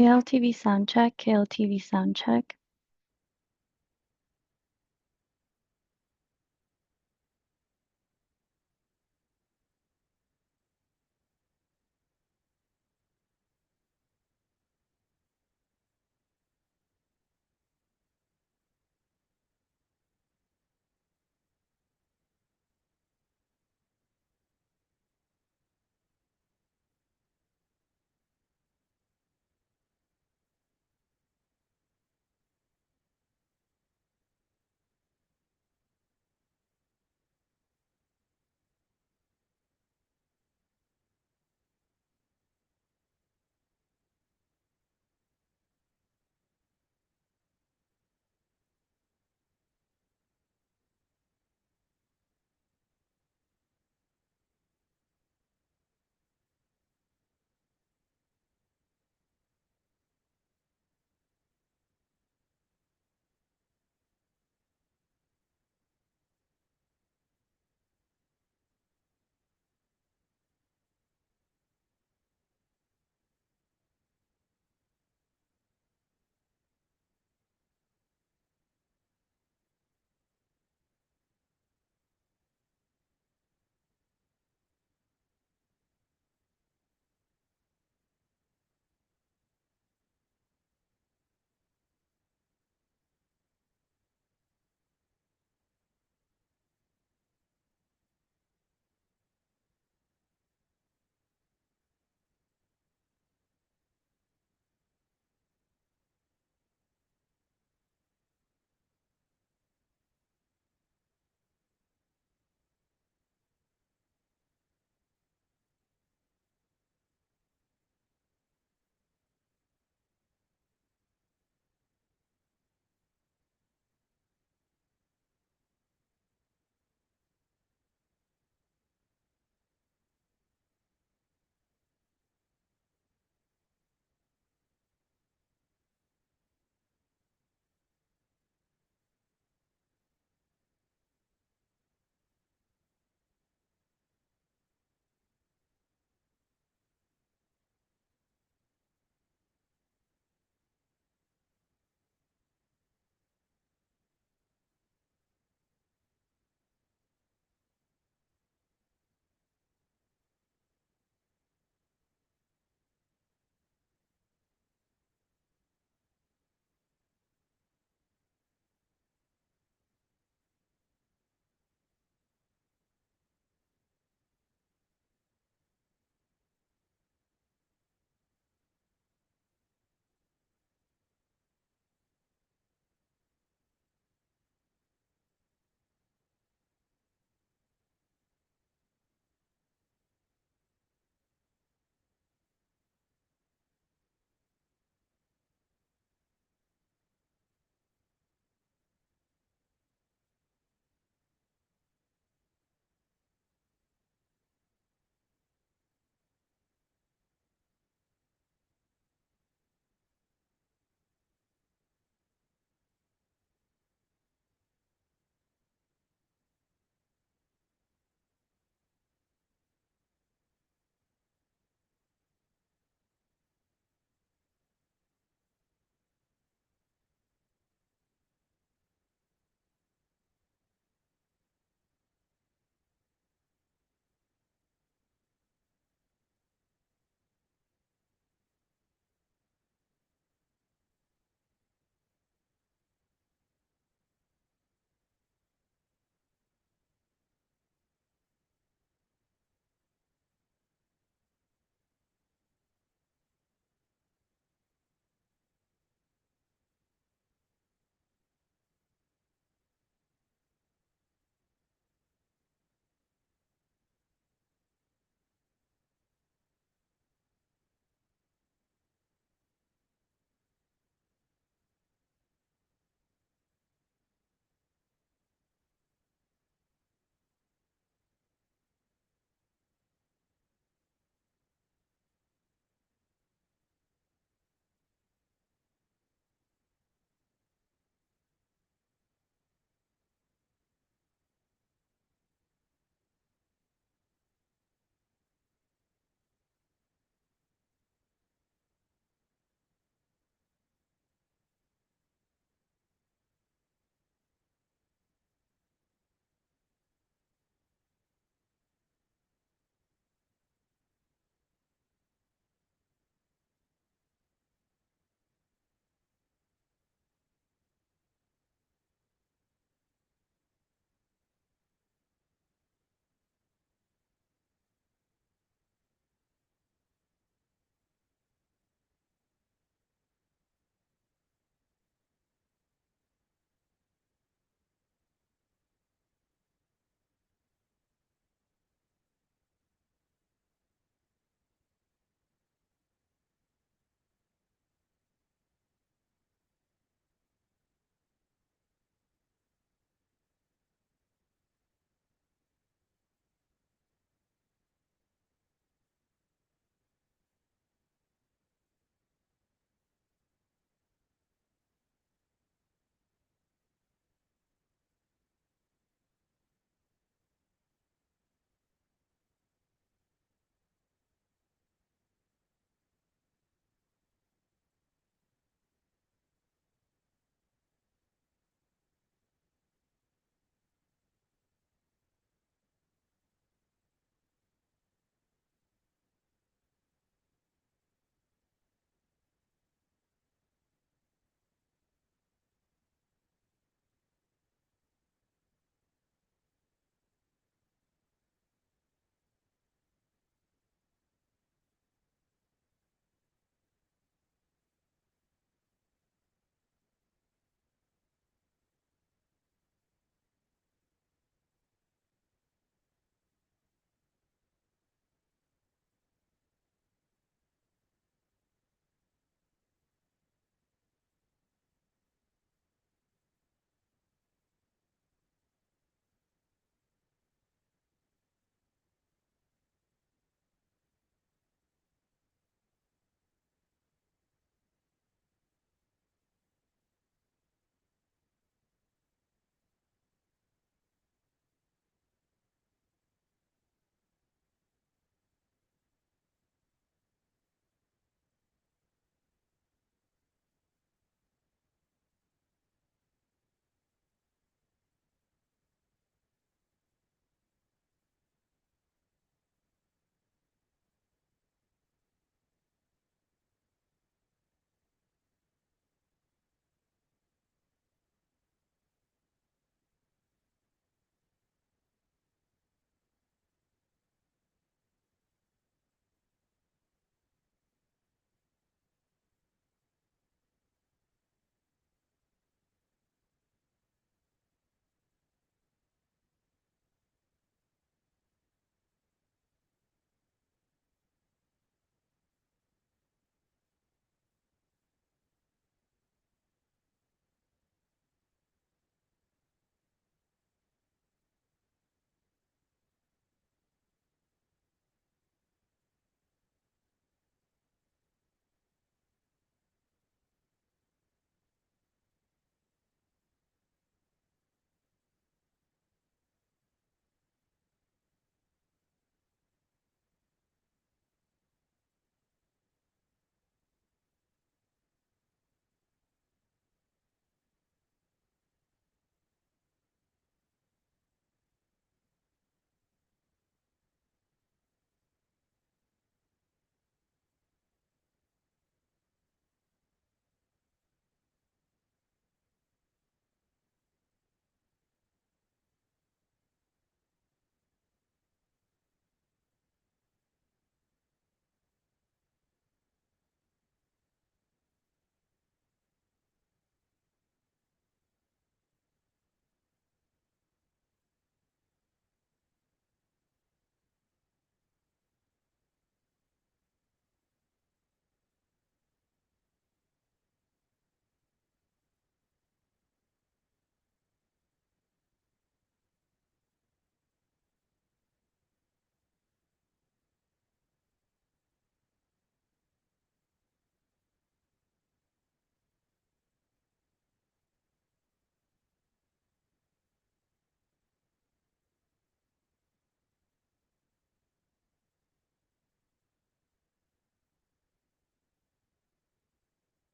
KLTV sound check, KLTV sound check.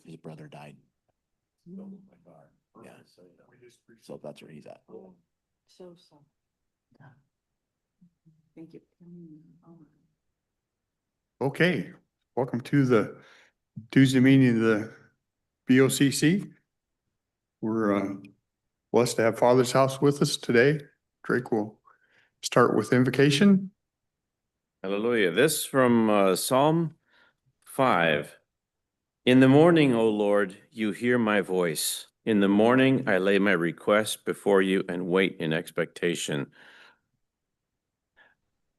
His brother died. Oh my God. Yeah. So that's where he's at. So. Thank you. Okay, welcome to the Tuesday meeting of the BOCC. We're blessed to have Father's House with us today. Drake will start with invocation. Hallelujah. This from Psalm 5. In the morning, O Lord, you hear my voice. In the morning, I lay my request before you and wait in expectation.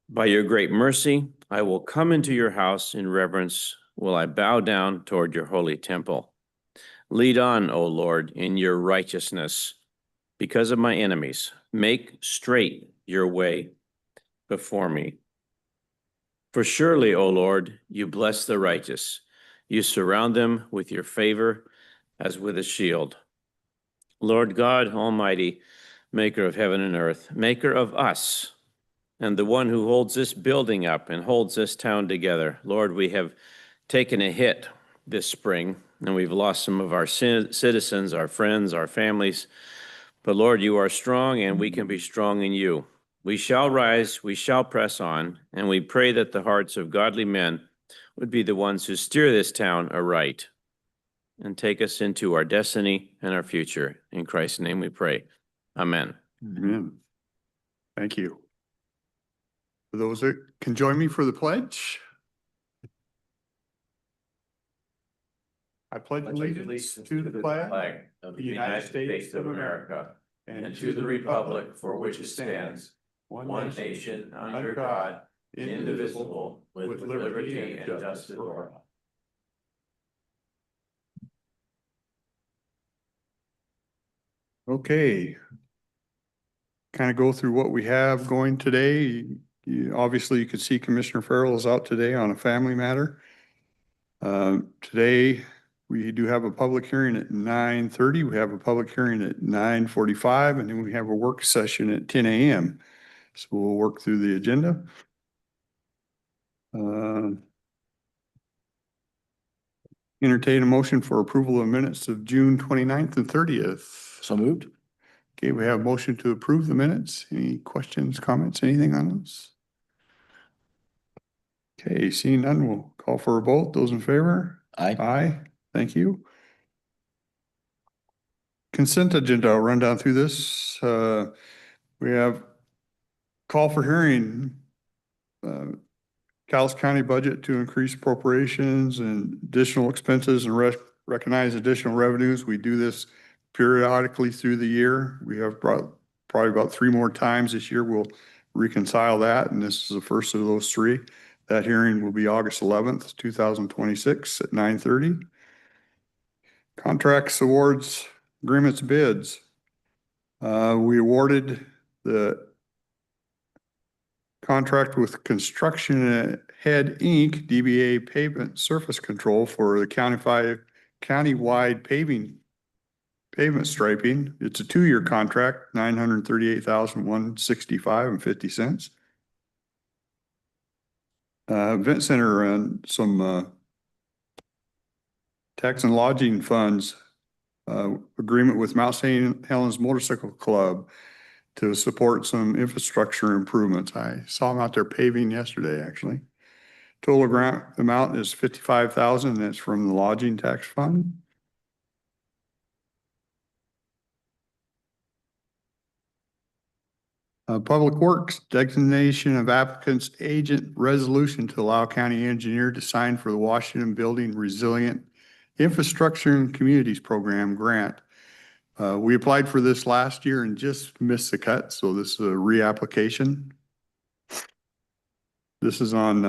By your great mercy, I will come into your house in reverence. Will I bow down toward your holy temple? Lead on, O Lord, in your righteousness. Because of my enemies, make straight your way before me. For surely, O Lord, you bless the righteous. You surround them with your favor as with a shield. Lord God Almighty, maker of heaven and earth, maker of us, and the one who holds this building up and holds this town together. Lord, we have taken a hit this spring, and we've lost some of our citizens, our friends, our families. But Lord, you are strong, and we can be strong in you. We shall rise, we shall press on, and we pray that the hearts of godly men would be the ones who steer this town aright and take us into our destiny and our future. In Christ's name we pray. Amen. Amen. Thank you. For those that can join me for the pledge. I pledge allegiance to the flag of the United States of America and to the republic for which it stands, one nation under God, indivisible, with liberty and justice for all. Okay. Kind of go through what we have going today. Obviously, you can see Commissioner Farrell is out today on a family matter. Today, we do have a public hearing at 9:30. We have a public hearing at 9:45, and then we have a work session at 10 a.m. So we'll work through the agenda. Entertain a motion for approval of minutes of June 29th and 30th. So moved. Okay, we have a motion to approve the minutes. Any questions, comments, anything on those? Okay, seeing none, we'll call for a vote. Those in favor? Aye. Aye, thank you. Consent agenda, I'll run down through this. We have call for hearing. Cowlitz County budget to increase appropriations and additional expenses and recognize additional revenues. We do this periodically through the year. We have probably about 3 more times this year. We'll reconcile that, and this is the first of those 3. That hearing will be August 11th, 2026 at 9:30. Contracts, awards, agreements, bids. We awarded the contract with Construction Head Inc., DBA Pavement Surface Control for the countywide pavement striping. It's a 2-year contract, $938,165.50. Event Center and some tax and lodging funds agreement with Mount St. Helens Motorcycle Club to support some infrastructure improvements. I saw them out there paving yesterday, actually. Total grant amount is $55,000. That's from the lodging tax fund. Public Works designation of applicant's agent resolution to allow county engineer to sign for the Washington Building Resilient Infrastructure and Communities Program grant. We applied for this last year and just missed the cut, so this is a reapplication. This is on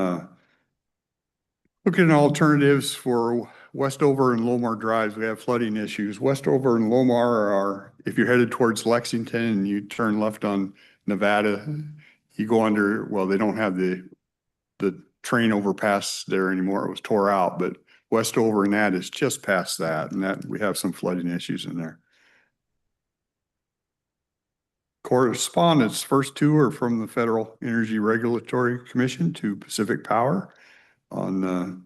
looking at alternatives for Westover and Lomar drives. We have flooding issues. Westover and Lomar are, if you're headed towards Lexington and you turn left on Nevada, you go under, well, they don't have the train overpass there anymore. It was tore out, but Westover and that is just past that, and that we have some flooding issues in there. Correspondence, first 2 are from the Federal Energy Regulatory Commission to Pacific Power on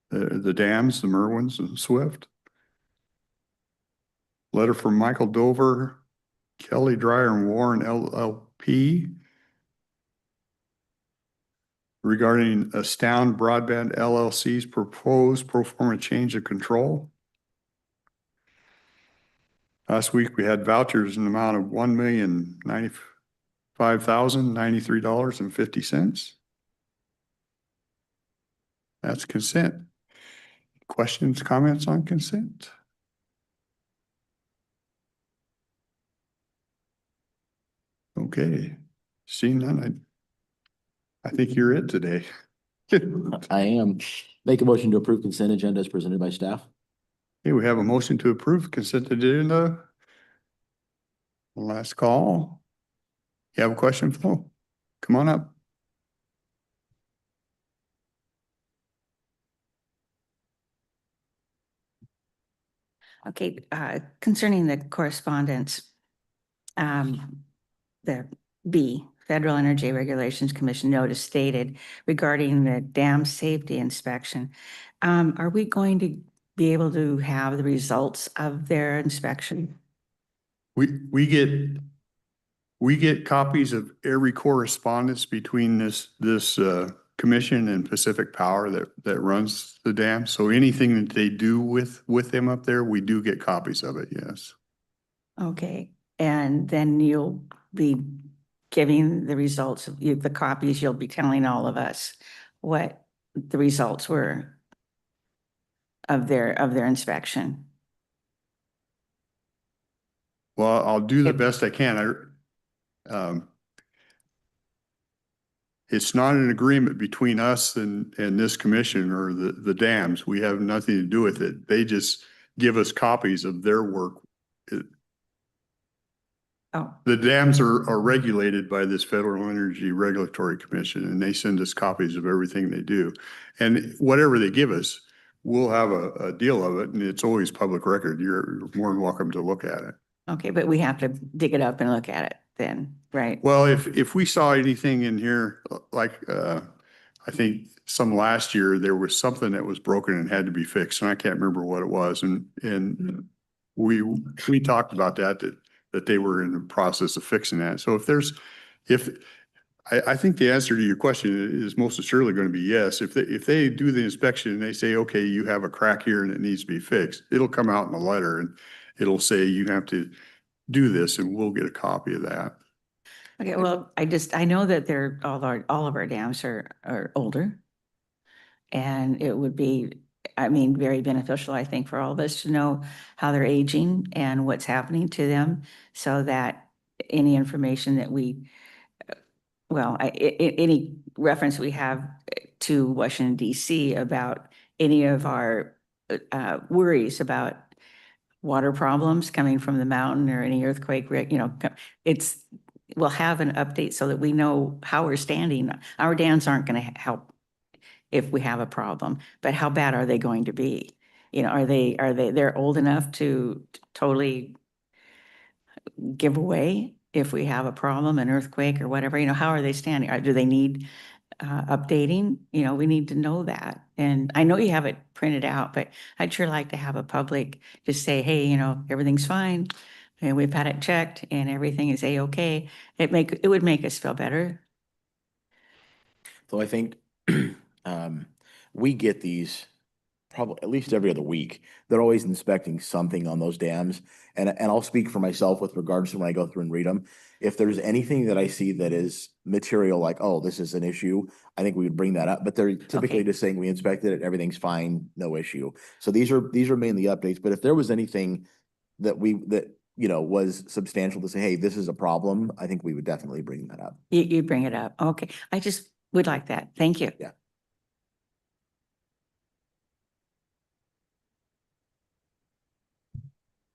the dams, the Merwins and Swift. Letter from Michael Dover, Kelly Dryer and Warren LLP regarding Astound Broadband LLC's proposed pro forma change of control. Last week, we had vouchers in the amount of $1,095,093.50. That's consent. Questions, comments on consent? Okay, seeing none, I think you're it today. I am. Make a motion to approve consent agenda as presented by staff. Okay, we have a motion to approve consent agenda. Last call. You have a question, Flo? Come on up. Okay, concerning the correspondence, the B, Federal Energy Regulations Commission notice stated regarding the dam safety inspection. Are we going to be able to have the results of their inspection? We get copies of every correspondence between this commission and Pacific Power that runs the dam. So anything that they do with them up there, we do get copies of it, yes. Okay, and then you'll be giving the results of the copies, you'll be telling all of us what the results were of their inspection. Well, I'll do the If- best I can. It's not an agreement between us and this commission or the dams. We have nothing to do with it. They just give us copies of their work. Oh, The dams are regulated by this Federal Energy Regulatory Commission, and they send us copies of everything they do. And whatever they give us, we'll have a deal of it, and it's always public record. You're more than welcome to look at it. okay, but we have to dig it up and look at it then, right? Well, if we saw anything in here, like, I think some last year, there was something that was broken and had to be fixed, and I can't remember what it was. And we talked about that they were in the process of fixing that. So I think the answer to your question is most assuredly going to be yes. If they do the inspection and they say, okay, you have a crack here and it needs to be fixed, it'll come out in a letter and it'll say you have to do this, and we'll get a copy of that. Okay, well, I know that all of our dams are older. And it would be, I mean, very beneficial, I think, for all of us to know how they're aging and what's happening to them so that any information that any reference we have to Washington DC about any of our worries about water problems coming from the mountain or any earthquake, we'll have an update so that we know how we're standing. Our dams aren't going to help if we have a problem, but how bad are they going to be? They're old enough to totally give away if we have a problem, an earthquake or whatever, how are they standing? Do they need updating? We need to know that. And I know you have it printed out, but I'd sure like to have a public just say, hey, everything's fine. And we've had it checked and everything is A-okay. It would make us feel better. So I think we get these probably at least every other week. They're always inspecting something on those dams. And I'll speak for myself with regards to when I go through and read them. If there's anything that I see that is material like, oh, this is an issue, I think we would bring that up. But they're typically Okay. just saying we inspected it, everything's fine, no issue. So these are mainly updates. But if there was anything that was substantial to say, hey, this is a problem, I think we would definitely bring that up. You bring it up. Okay. I just would like that. Thank you. Yeah.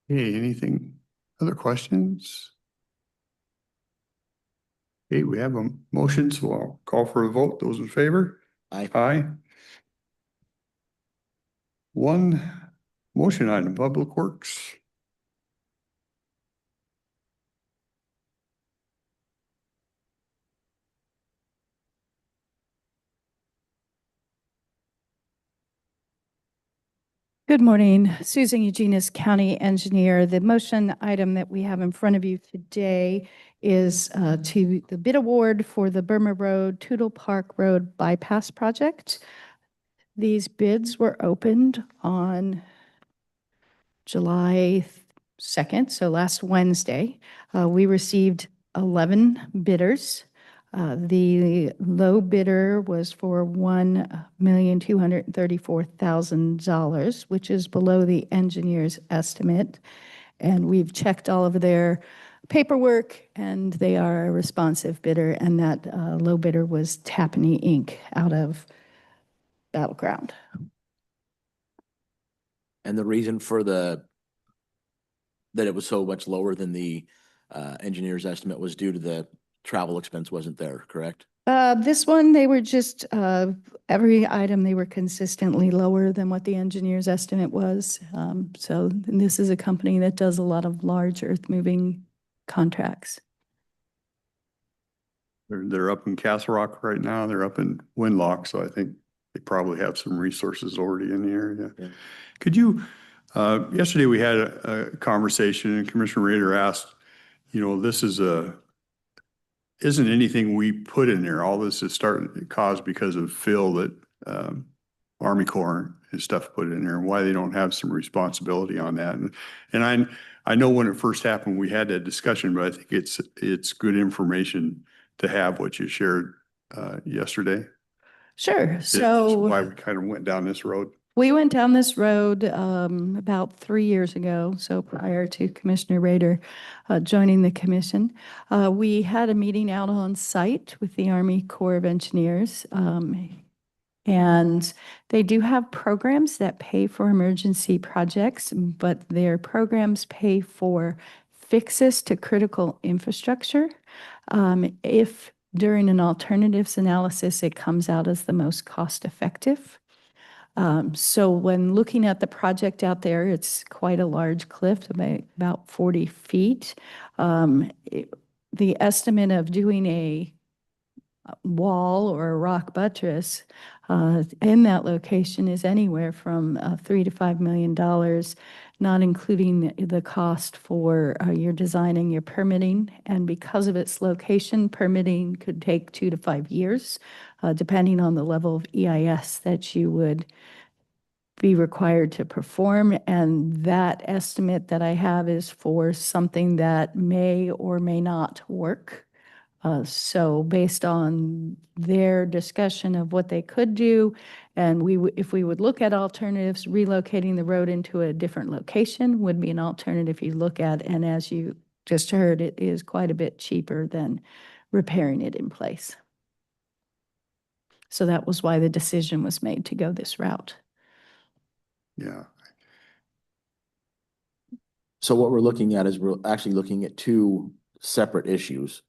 Hey, anything, other questions? Okay, we have a motion, so I'll call for a vote. Those in favor? Aye. Aye. One motion item, Public Works. Good morning, Susan Eugenius, County Engineer. The motion item that we have in front of you today is to the bid award for the Burma Road, Tootle Park Road Bypass Project. These bids were opened on July 2nd, so last Wednesday. We received 11 bidders. The low bidder was for $1,234,000, which is below the engineer's estimate. And we've checked all of their paperwork, and they are a responsive bidder, and that low bidder was Tappanee Inc. out of Battleground. And the reason for that it was so much lower than the engineer's estimate was due to the travel expense wasn't there, correct? This one, they were just, every item, they were consistently lower than what the engineer's estimate was. So this is a company that does a lot of large earth moving contracts. They're up in Castle Rock right now. They're up in Winlock, so I think they probably have some resources already in the area. Yeah. Could you, yesterday we had a conversation and Commissioner Rader asked, this isn't anything we put in there. All this is caused because of Phil that Army Corps and stuff put in there, and why they don't have some responsibility on that. And I know when it first happened, we had that discussion, but I think it's good information to have what you shared yesterday. Sure. It's So why we kind of went down this road. we went down this road about 3 years ago, so prior to Commissioner Rader joining the commission. We had a meeting out on site with the Army Corps of Engineers, and they do have programs that pay for emergency projects, but their programs pay for fixes to critical infrastructure. If during an alternatives analysis, it comes out as the most cost effective. So when looking at the project out there, it's quite a large cliff, about 40 feet. The estimate of doing a wall or a rock buttress in that location is anywhere from $3 to $5 million, not including the cost for your design and your permitting. And because of its location, permitting could take 2 to 5 years, depending on the level of EIS that you would be required to perform. And that estimate that I have is for something that may or may not work. So based on their discussion of what they could do, and if we would look at alternatives, relocating the road into a different location would be an alternative you look at. And as you just heard, it is quite a bit cheaper than repairing it in place. So that was why the decision was made to go this route. Yeah. So what we're looking at is we're actually looking at two separate issues.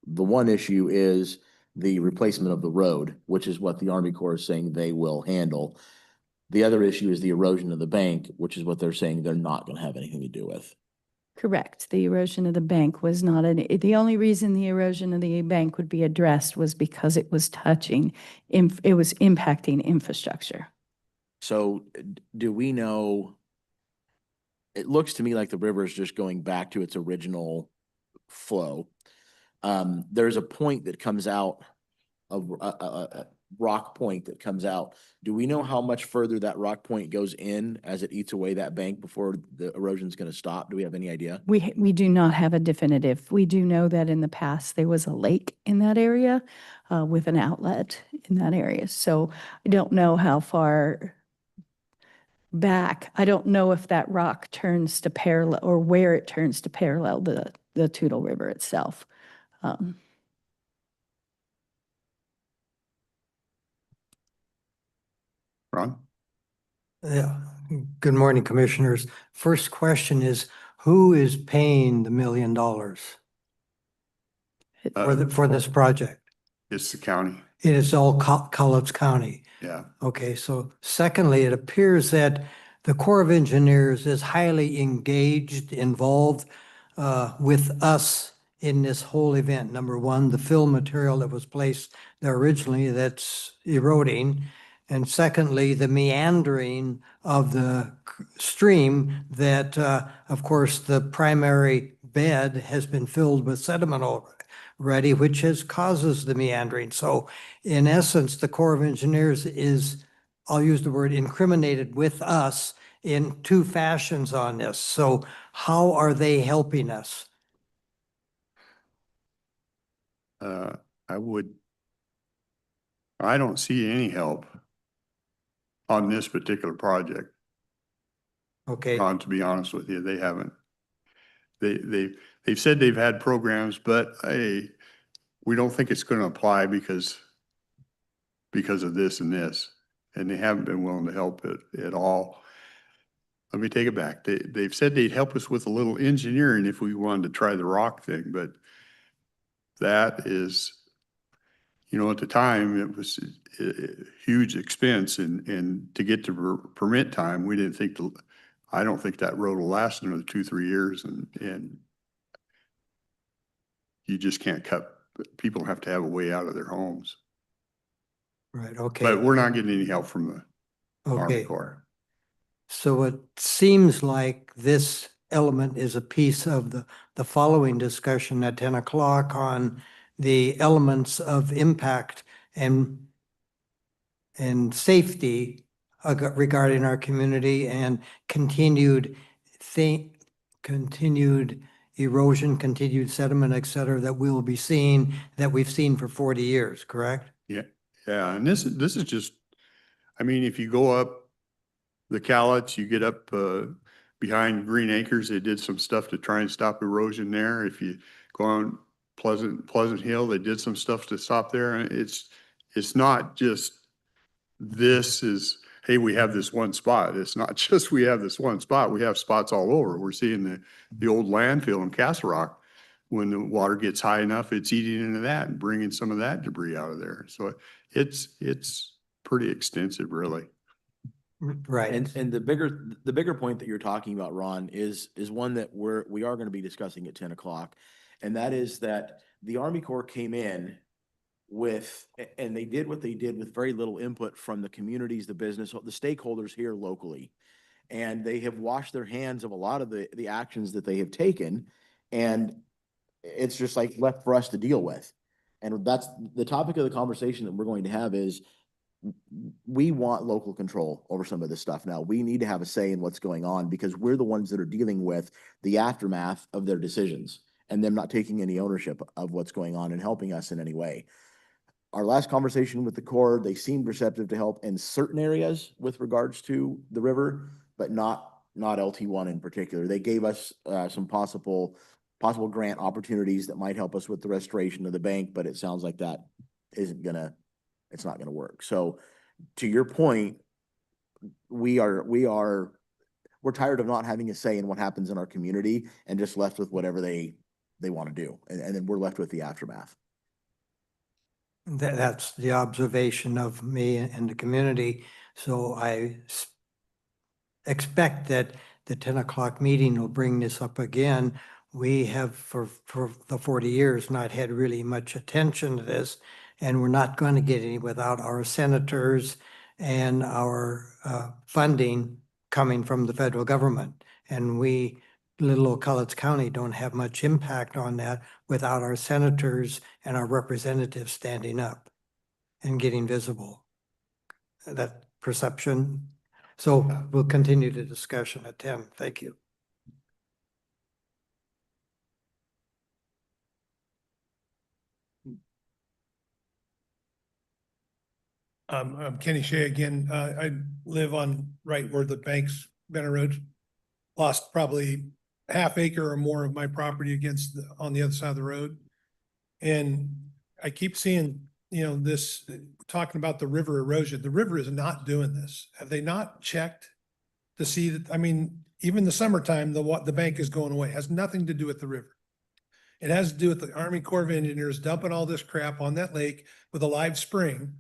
The one issue is the replacement of the road, which is what the Army Corps is saying they will handle. The other issue is the erosion of the bank, which is what they're saying they're not going to have anything to do with. Correct. The erosion of the bank was not the only reason the erosion of the bank would be addressed was because it was it was impacting infrastructure. So do we know, it looks to me like the river is just going back to its original flow. There's a point that comes out of a rock point that comes out. Do we know how much further that rock point goes in as it eats away that bank before the erosion is going to stop? Do we have any idea? We do not have a definitive. We do know that in the past there was a lake in that area with an outlet in that area. So I don't know how far back. I don't know if that rock turns to parallel or where it turns to parallel the Tootle River itself. Ron? Yeah. Good morning, Commissioners. First question is, who is paying the $1 million for this project? It's the county. It is all Cowlitz County. Yeah. Okay, so secondly, it appears that the Corps of Engineers is highly engaged, involved with us in this whole event. Number one, the fill material that was placed there originally that's eroding. And secondly, the meandering of the stream that, of course, the primary bed has been filled with sediment already, which causes the meandering. So in essence, the Corps of Engineers is, I'll use the word incriminated with us in two fashions on this. So how are they helping us? I don't see any help on this particular project. Okay, Ron, to be honest with you, they haven't. They've said they've had programs, but we don't think it's gonna apply because of this and this. And they haven't been willing to help it at all. Let me take it back. They've said they'd help us with a little engineering if we wanted to try the rock thing, but that is, at the time, it was a huge expense and to get to permit time, we didn't think, I don't think that road will last another 2-3 years and you just can't people have to have a way out of their homes. right, okay. But we're not getting any help from the Army Okay. Corps. So it seems like this element is a piece of the following discussion at 10 o'clock on the elements of impact and safety regarding our community and continued erosion, continued sediment, et cetera, that we'll be seeing, that we've seen for 40 years, correct? Yeah, and this is just, if you go up the Cowlitz, you get up behind Green Acres, they did some stuff to try and stop erosion there. If you go on Pleasant Hill, they did some stuff to stop there. And it's not just hey, we have this one spot. It's not just we have this one spot. We have spots all over. We're seeing the old landfill in Castle Rock. When the water gets high enough, it's eating into that and bringing some of that debris out of there. So it's pretty extensive, really. Right. And the bigger point that you're talking about, Ron, is one that we are going to be discussing at 10 o'clock. And that is that the Army Corps came in and they did what they did with very little input from the communities, the business, the stakeholders here locally. And they have washed their hands of a lot of the actions that they have taken. And it's just like left for us to deal with. And that's the topic of the conversation that we're going to have is we want local control over some of this stuff. Now we need to have a say in what's going on because we're the ones that are dealing with the aftermath of their decisions and them not taking any ownership of what's going on and helping us in any way. Our last conversation with the Corps, they seemed receptive to help in certain areas with regards to the river, but not LT1 in particular. They gave us some possible grant opportunities that might help us with the restoration of the bank, but it sounds like that it's not gonna work. So to your point, we're tired of not having a say in what happens in our community and just left with whatever they want to do. And then we're left with the aftermath. That's the observation of me and the community. So I expect that the 10 o'clock meeting will bring this up again. We have for the 40 years not had really much attention to this, and we're not going to get any without our senators and our funding coming from the federal government. And we, little old Cowlitz County, don't have much impact on that without our senators and our representatives standing up and getting visible. That perception. So we'll continue the discussion at 10. Thank you. I'm Kenny Shea again. I live on right where the bank's been eroded. Lost probably half acre or more of my property on the other side of the road. And I keep seeing, this talking about the river erosion. The river is not doing this. Have they not checked to see that? Even the summertime, the bank is going away. It has nothing to do with the river. It has to do with the Army Corps of Engineers dumping all this crap on that lake with a live spring.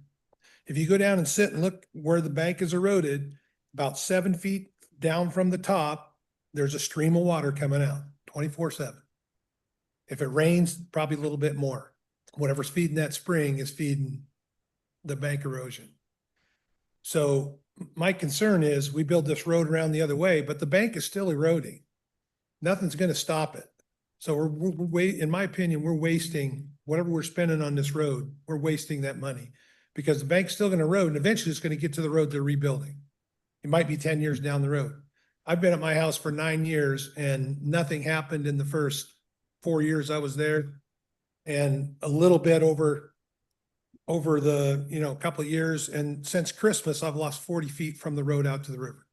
If you go down and sit and look where the bank is eroded, about 7 feet down from the top, there's a stream of water coming out 24/7. If it rains, probably a little bit more. Whatever's feeding that spring is feeding the bank erosion. So my concern is we build this road around the other way, but the bank is still eroding. Nothing's gonna stop it. So in my opinion, we're wasting whatever we're spending on this road, we're wasting that money. Because the bank's still gonna erode and eventually it's gonna get to the road they're rebuilding. It might be 10 years down the road. I've been at my house for 9 years and nothing happened in the first 4 years I was there. And a little bit over the, couple of years. And since Christmas, I've lost 40 feet from the road out to the river.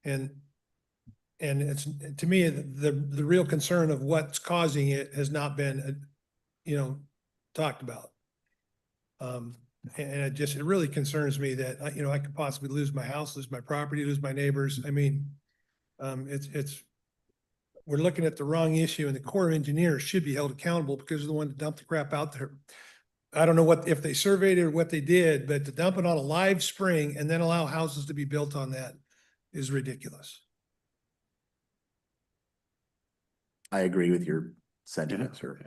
And it's, to me, the real concern of what's causing it has not been, talked about. And it really concerns me that, I could possibly lose my house, lose my property, lose my neighbors. I mean, we're looking at the wrong issue, and the Corps of Engineers should be held accountable because they're the one that dumped the crap out there. I don't know if they surveyed it or what they did, but to dump it on a live spring and then allow houses to be built on that is ridiculous. I agree with your sentiment, sir.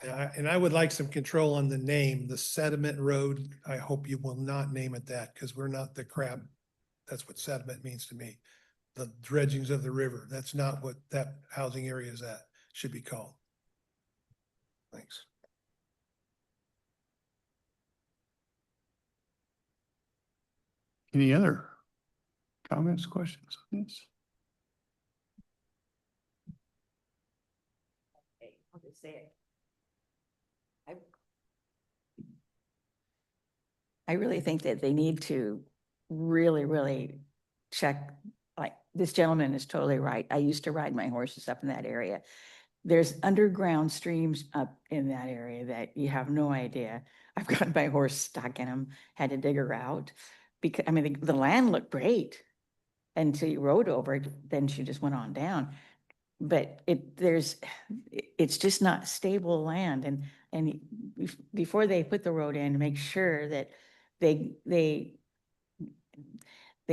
And I would like some control on the name, the Sediment Road. I hope you will not name it that, because we're not the crap. That's what sediment means to me. The dredgings of the river. That's not what that housing area is at, should be called. Thanks. Any other comments, questions on this? I'll just say it. I really think that they need to really, really check, like, this gentleman is totally right. I used to ride my horses up in that area. There's underground streams up in that area that you have no idea. I've gotten my horse stuck in them, had to dig her out. Because, I mean, the land looked great until you rode over it, then she just went on down. But it's just not stable land, and before they put the road in, make sure that they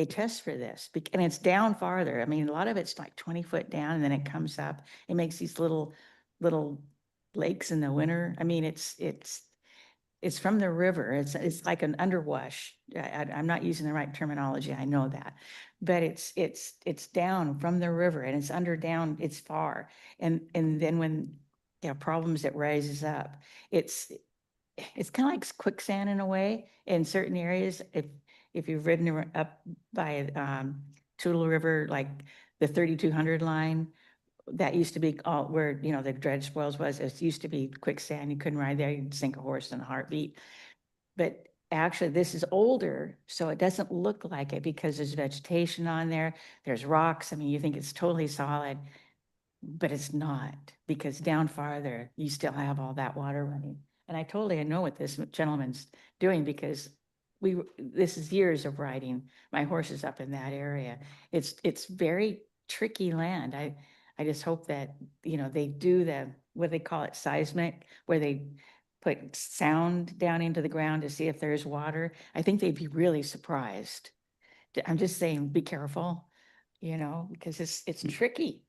test for this, and it's down farther. I mean, a lot of it's like 20 foot down, and then it comes up. It makes these little lakes in the winter. I mean, it's from the river. It's like an underwash. I'm not using the right terminology. I know that, but it's down from the river, and it's down. It's far, and then when you have problems, it rises up. It's kind of like quicksand in a way in certain areas. If you've ridden up by Toutle River, like the 3200 line. That used to be all where, the dredge spoils was. It used to be quicksand. You couldn't ride there. You'd sink a horse in a heartbeat. But actually, this is older, so it doesn't look like it because there's vegetation on there. There's rocks. I mean, you think it's totally solid, but it's not, because down farther, you still have all that water running. And I know what this gentleman's doing, because this is years of riding my horses up in that area. It's very tricky land. I just hope that, they do what they call it, seismic, where they put sound down into the ground to see if there's water. I think they'd be really surprised. I'm just saying, be careful, because it's tricky.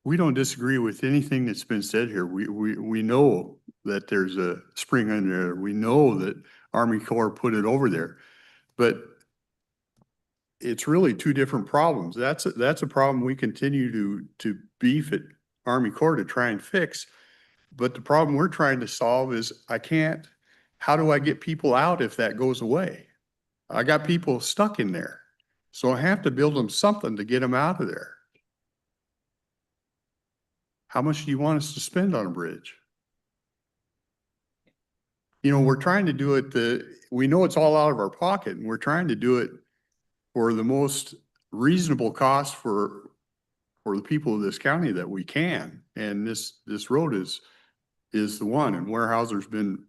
We don't disagree with anything that's been said here. We know that there's a spring under there. We know that Army Corps put it over there, but it's really two different problems. That's a problem we continue to beef at Army Corps to try and fix. But the problem we're trying to solve is how do I get people out if that goes away? I got people stuck in there. So I have to build them something to get them out of there. How much do you want us to spend on a bridge? We're trying to do it, we know it's all out of our pocket, and we're trying to do it for the most reasonable cost for the people of this county that we can. And this road is the one, and Weyerhaeuser's been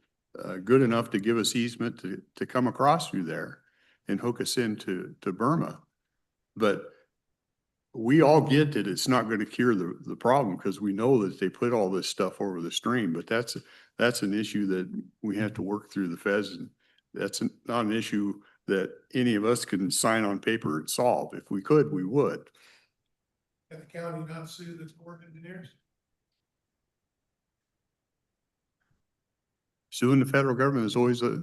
good enough to give us easement to come across through there and hook us into Burma. But we all get that it's not going to cure the problem, because we know that they put all this stuff over the stream, but that's an issue that we have to work through the feds, and that's not an issue that any of us can sign on paper and solve. If we could, we would. Can the county not sue the Corps of Engineers? Suing the federal government is always a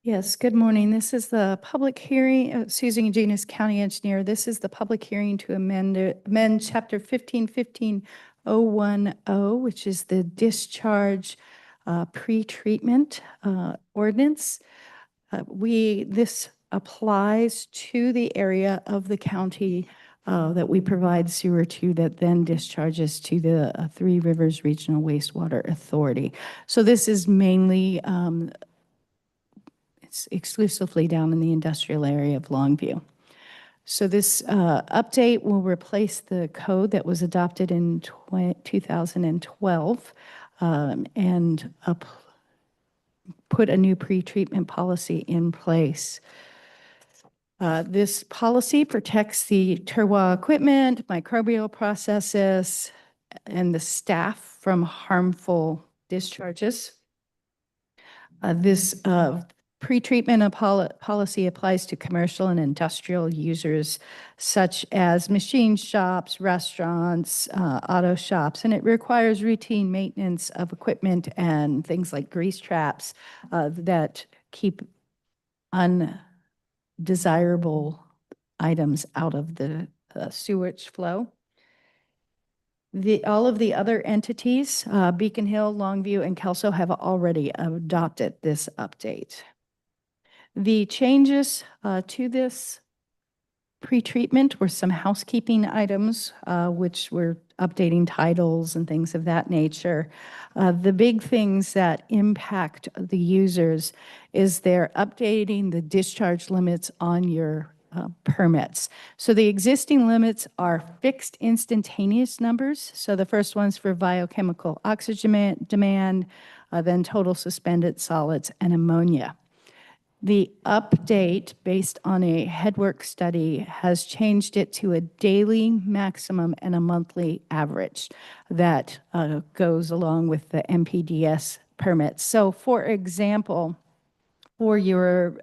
Yes, good morning. This is the public hearing, Susan Eugenius, County Engineer. This is the public hearing to amend Chapter 1515.010, which is the discharge pre-treatment ordinance. This applies to the area of the county that we provide sewer to, that then discharges to the Three Rivers Regional Wastewater Authority. So this is mainly it's exclusively down in the industrial area of Longview. So this update will replace the code that was adopted in 2012 and put a new pre-treatment policy in place. This policy protects the terroir equipment, microbial processes, and the staff from harmful discharges. This pre-treatment policy applies to commercial and industrial users such as machine shops, restaurants, auto shops, and it requires routine maintenance of equipment and things like grease traps that keep undesirable items out of the sewage flow. All of the other entities, Beacon Hill, Longview, and Kelso, have already adopted this update. The changes to this pre-treatment were some housekeeping items, which were updating titles and things of that nature. The big things that impact the users is they're updating the discharge limits on your permits. So the existing limits are fixed instantaneous numbers. So the first one's for biochemical oxygen demand, then total suspended solids and ammonia. The update, based on a headwork study, has changed it to a daily maximum and a monthly average that goes along with the MPDS permits. So for example, for your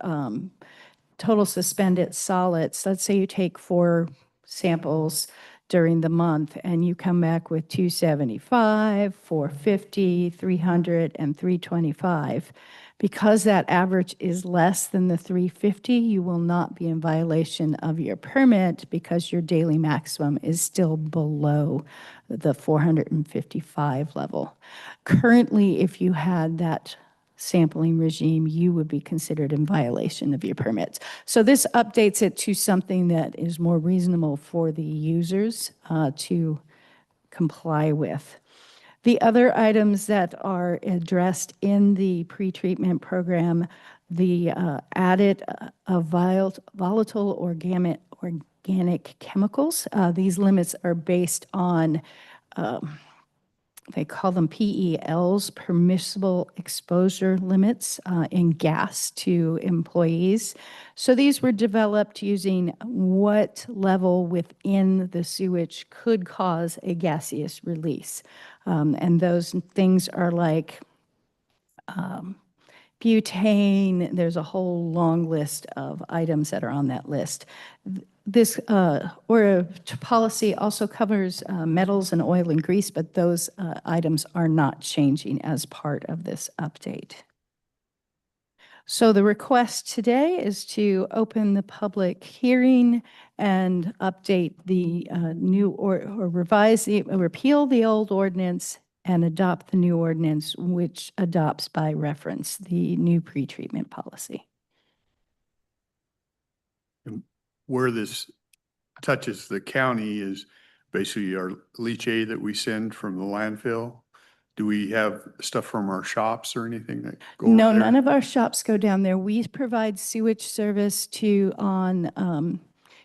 total suspended solids, let's say you take 4 samples during the month and you come back with 275, 450, 300, and 325. Because that average is less than the 350, you will not be in violation of your permit because your daily maximum is still below the 455 level. Currently, if you had that sampling regime, you would be considered in violation of your permits. So this updates it to something that is more reasonable for the users to comply with. The other items that are addressed in the pre-treatment program, the added of volatile organic chemicals. These limits are based on they call them PELs, permissible exposure limits in gas to employees. So these were developed using what level within the sewage could cause a gaseous release. And those things are like butane. There's a whole long list of items that are on that list. This policy also covers metals and oil and grease, but those items are not changing as part of this update. So the request today is to open the public hearing and update the new or repeal the old ordinance and adopt the new ordinance, which adopts by reference the new pretreatment policy. Where this touches the county is basically our leachate that we send from the landfill. Do we have stuff from our shops or anything that go over No, there? none of our shops go down there. We provide sewage service to on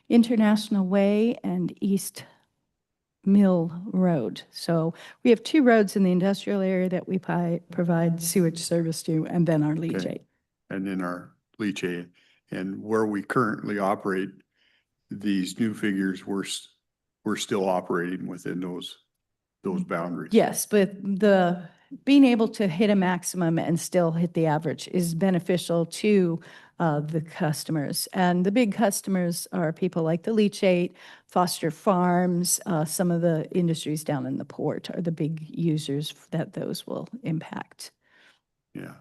International Way and East Mill Road. So we have 2 roads in the industrial area that we provide sewage service to, and then our leachate. Okay. And then our leachate. And where we currently operate, these new figures, we're still operating within those boundaries. Yes, but being able to hit a maximum and still hit the average is beneficial to the customers. And the big customers are people like the leachate, Foster Farms, some of the industries down in the port are the big users that those will impact. Yeah.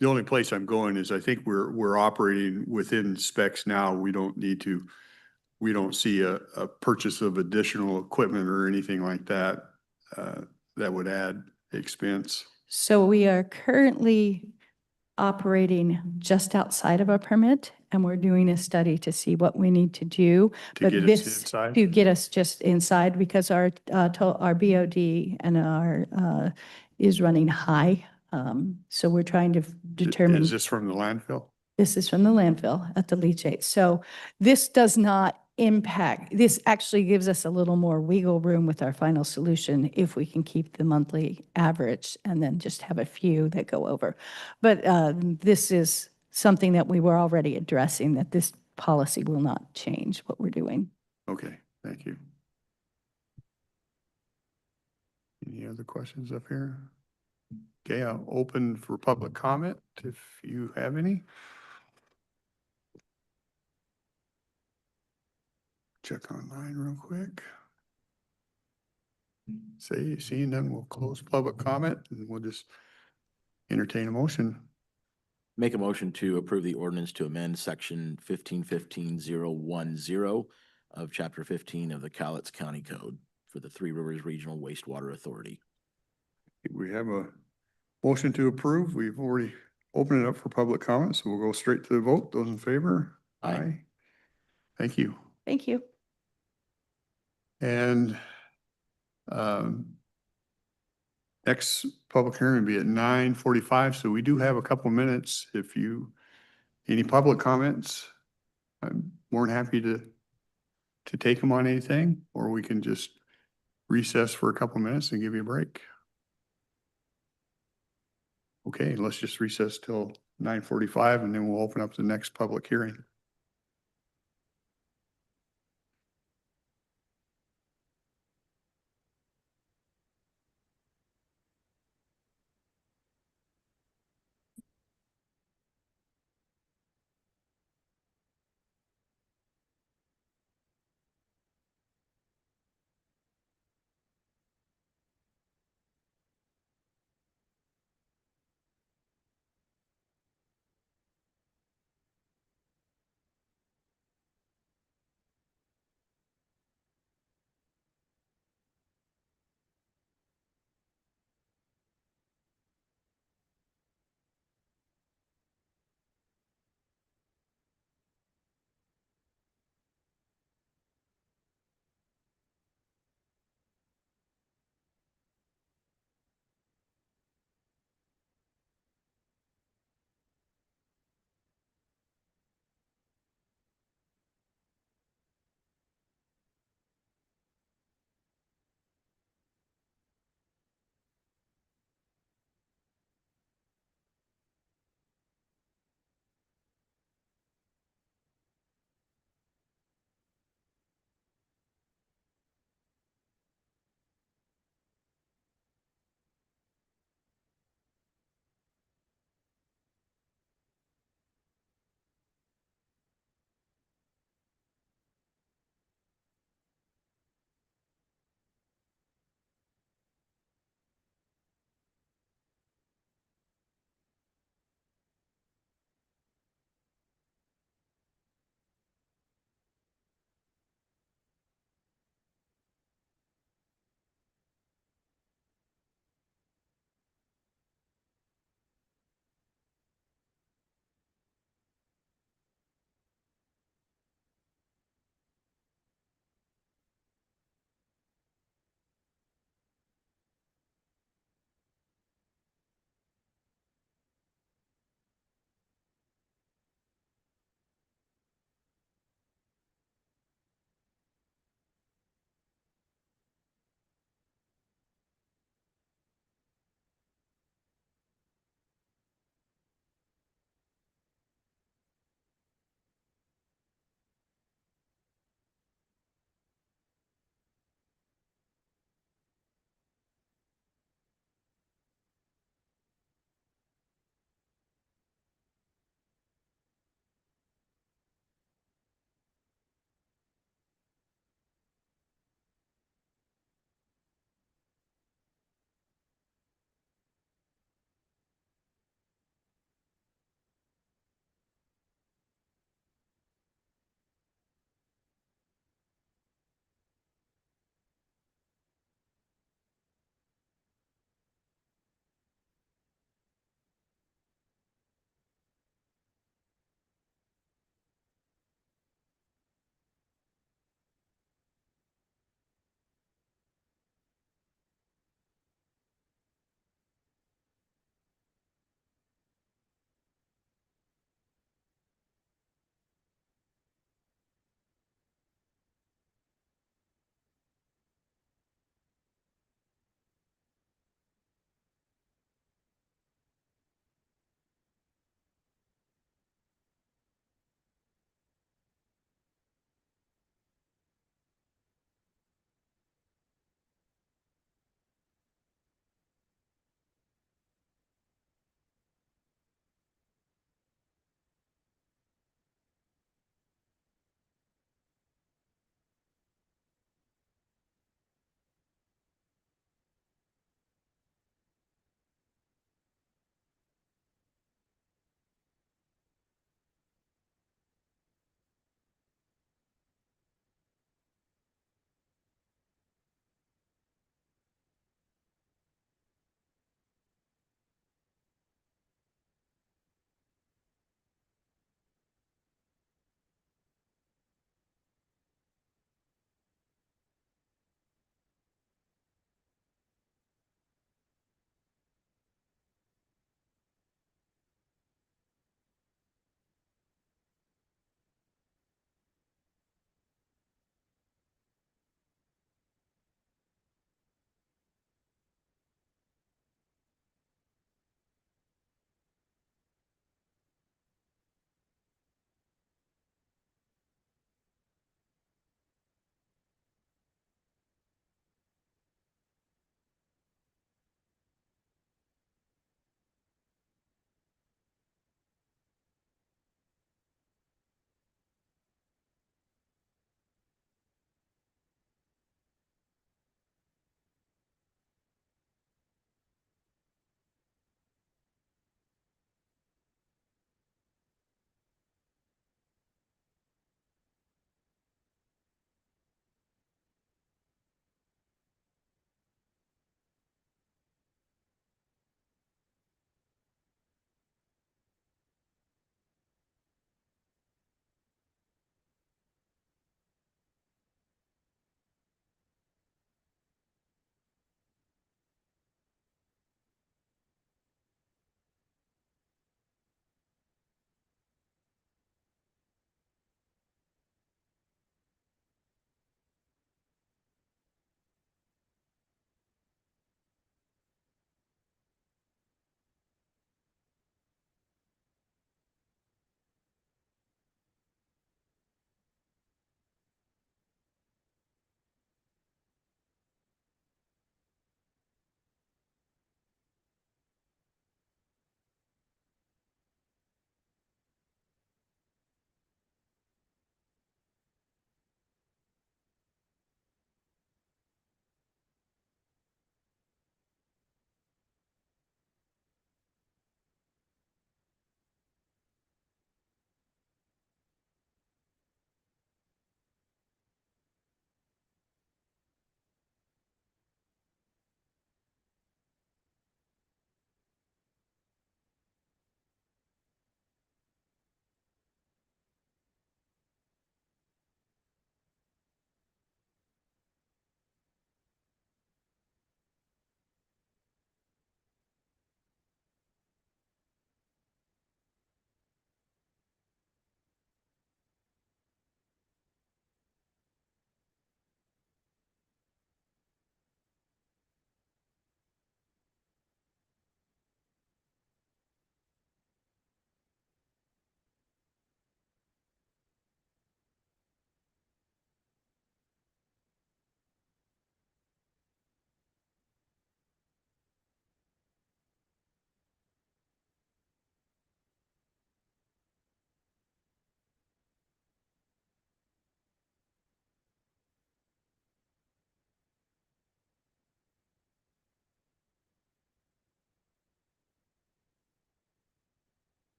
the only place I'm going is I think we're operating within specs now. We don't see a purchase of additional equipment or anything like that, that would add expense. So we are currently operating just outside of our permit, and we're doing a study to see what we need to do. To But get us this, inside? to get us just inside, because our BOD and our is running high. So we're trying to determine. Is this from the landfill? This is from the landfill at the leachate. So this does not impact, this actually gives us a little more wiggle room with our final solution if we can keep the monthly average and then just have a few that go over. But this is something that we were already addressing, that this policy will not change what we're doing. Okay, thank you. Any other questions up here? Okay, I'll open for public comment if you have any. Check online real quick. Seeing none, we'll close public comment and we'll just entertain a motion. Make a motion to approve the ordinance to amend section 1515.010 of chapter 15 of the Cowlitz County Code for the Three Rivers Regional Wastewater Authority. We have a motion to approve. We've already opened it up for public comment, so we'll go straight to the vote. Those in favor? Aye. Thank you. Thank you. And next public hearing will be at 9:45, so we do have a couple minutes. If you, any public comments, I'm more than happy to take them on anything, or we can just recess for a couple minutes and give you a break. Okay, let's just recess till 9:45 and then we'll open up the next public hearing.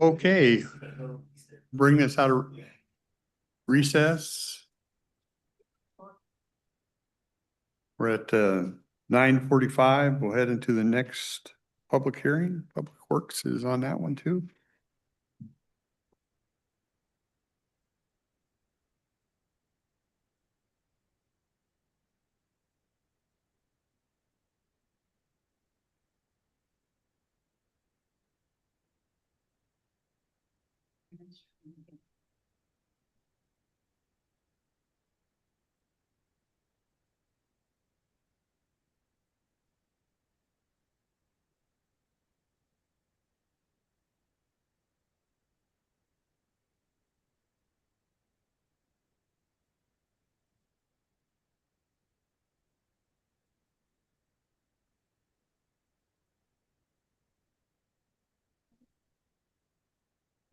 Okay, bring this out of recess. We're at 9:45. We'll head into the next public hearing. Public Works is on that one too.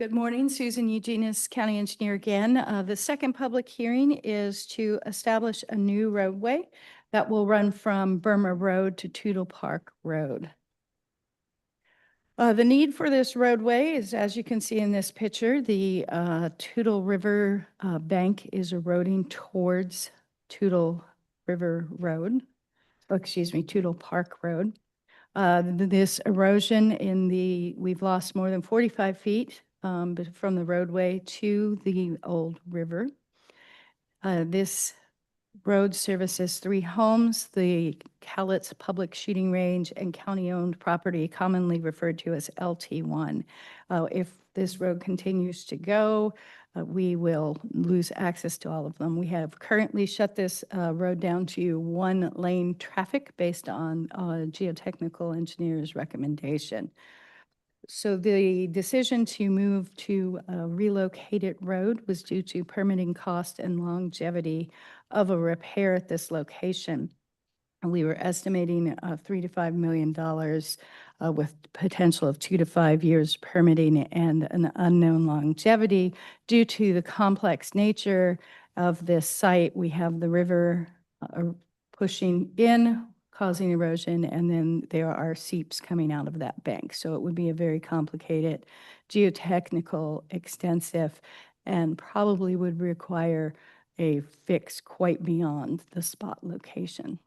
Good morning, Susan Eugenius, County Engineer again. The second public hearing is to establish a new roadway that will run from Burma Road to Tootle Park Road. The need for this roadway is, as you can see in this picture, the Tootle River bank is eroding towards Tootle River Road, Tootle Park Road. This erosion we've lost more than 45 feet from the roadway to the old river. This road services 3 homes, the Cowlitz Public Shooting Range and county-owned property commonly referred to as LT1. If this road continues to go, we will lose access to all of them. We have currently shut this road down to 1-lane traffic based on geotechnical engineer's recommendation. So the decision to move to a relocated road was due to permitting cost and longevity of a repair at this location. We were estimating $3 to $5 million with potential of 2 to 5 years permitting and an unknown longevity. Due to the complex nature of this site, we have the river pushing in, causing erosion, and then there are seeps coming out of that bank. So it would be a very complicated, geotechnical, extensive, and probably would require a fix quite beyond the spot location.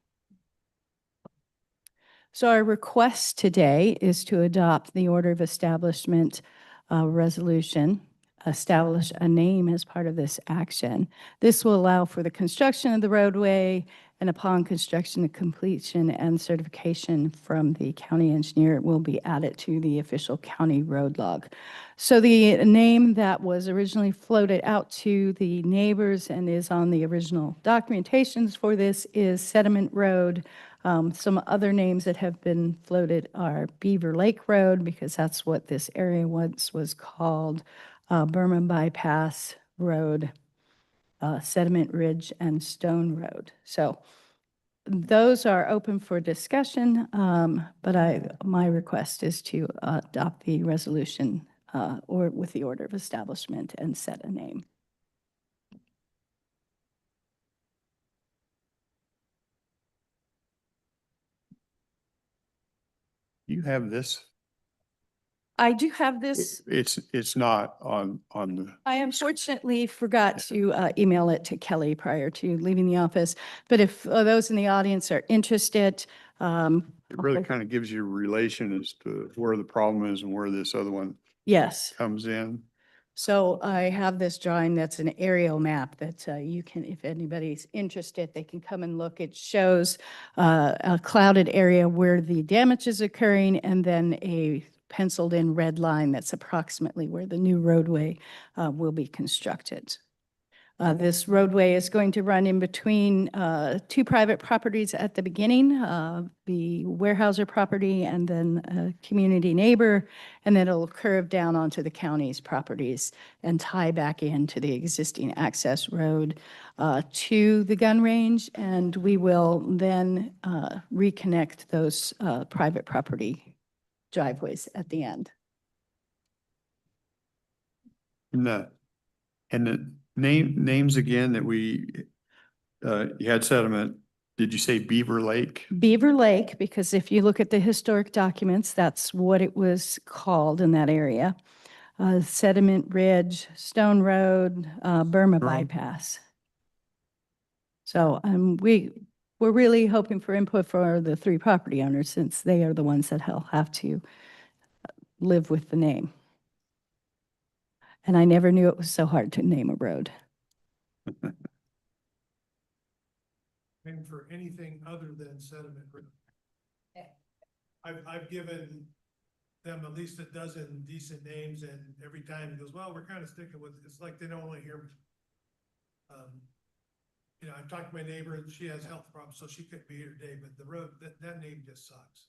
So our request today is to adopt the order of establishment resolution, establish a name as part of this action. This will allow for the construction of the roadway, and upon construction and completion and certification from the county engineer, it will be added to the official county road log. So the name that was originally floated out to the neighbors and is on the original documentations for this is Sediment Road. Some other names that have been floated are Beaver Lake Road, because that's what this area once was called, Burma Bypass Road, Sediment Ridge, and Stone Road. So those are open for discussion, but my request is to adopt the resolution or with the order of establishment and set a name. You have this? I do have this. It's not on the, I unfortunately forgot to email it to Kelly prior to leaving the office, but if those in the audience are interested. it really kind of gives you a relation as to where the problem is and where this other one Yes. comes in. So I have this drawing that's an aerial map that you can, if anybody's interested, they can come and look. It shows a clouded area where the damage is occurring, and then a penciled in red line that's approximately where the new roadway will be constructed. This roadway is going to run in between 2 private properties at the beginning, the Warehouser property and then a community neighbor, and then it'll curve down onto the county's properties and tie back into the existing access road to the gun range, and we will then reconnect those private property driveways at the end. And the names again that you had sediment, Did you say Beaver Lake? Beaver Lake, because if you look at the historic documents, that's what it was called in that area. Sediment Ridge, Stone Road, Burma Right. Bypass. So we're really hoping for input for the three property owners, since they are the ones that have to live with the name. And I never knew it was so hard to name a road. And for anything other than sediment. I've given them at least a dozen decent names, and every time he goes, well, we're kind of sticking with, it's like they don't want to hear me. You know, I've talked to my neighbor, and she has health problems, so she couldn't be here today, but the road, that name just sucks.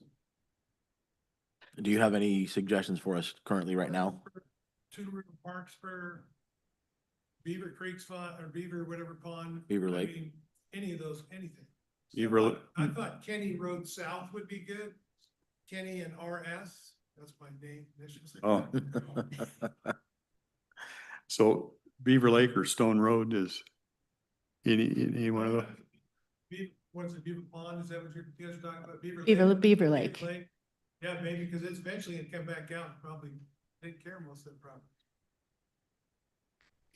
Do you have any suggestions for us currently right now? Two River Park Spur, Beaver Creek's Fun, or Beaver whatever pond. Beaver I Lake. mean, any of those, anything. I thought Kenny Road South would be good. Kenny and RS, that's my name. initials. Oh. So Beaver Lake or Stone Road is any one of those? What's it, Beaver Pond, is that what you guys are talking about? Beaver Lake. Yeah, maybe, because it's eventually gonna come back out and probably take care of most of the problem.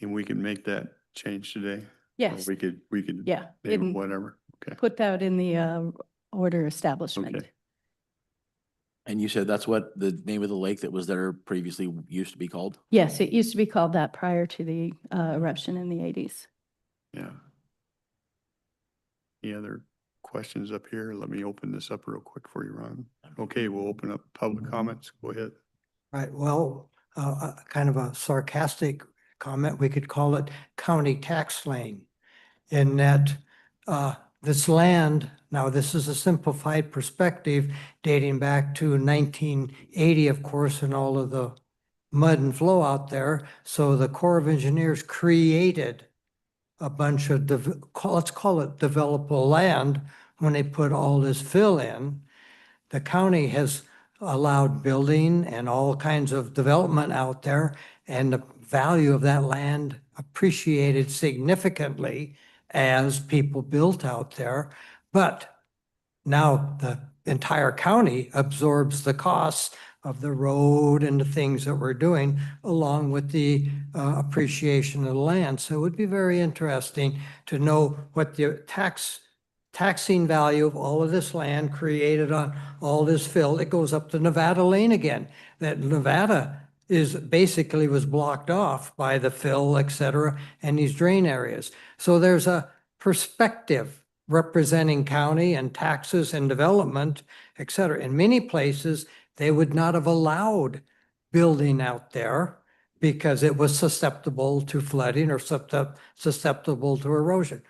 And we can make that change today? Or Yes, we could, yeah. name it in- whatever. Okay. Put that in the order establishment. Okay. And you said that's what the name of the lake that was there previously used to be called? Yes, it used to be called that prior to the eruption in the 80s. Yeah. Any other questions up here? Let me open this up real quick for you, Ron. Okay, we'll open up public comments. Go ahead. Right, well, kind of a sarcastic comment, we could call it county tax lane. In that this land, now this is a simplified perspective dating back to 1980, of course, and all of the mud and flow out there. So the Corps of Engineers created a bunch of, let's call it developable land when they put all this fill in. The county has allowed building and all kinds of development out there, and the value of that land appreciated significantly as people built out there. But now the entire county absorbs the costs of the road and the things that we're doing, along with the appreciation of the land. So it would be very interesting to know what the taxing value of all of this land created on all this fill. It goes up to Nevada Lane again. That Nevada is basically was blocked off by the fill, et cetera, and these drain areas. So there's a perspective representing county and taxes and development, et cetera. In many places, they would not have allowed building out there because it was susceptible to flooding or susceptible to erosion.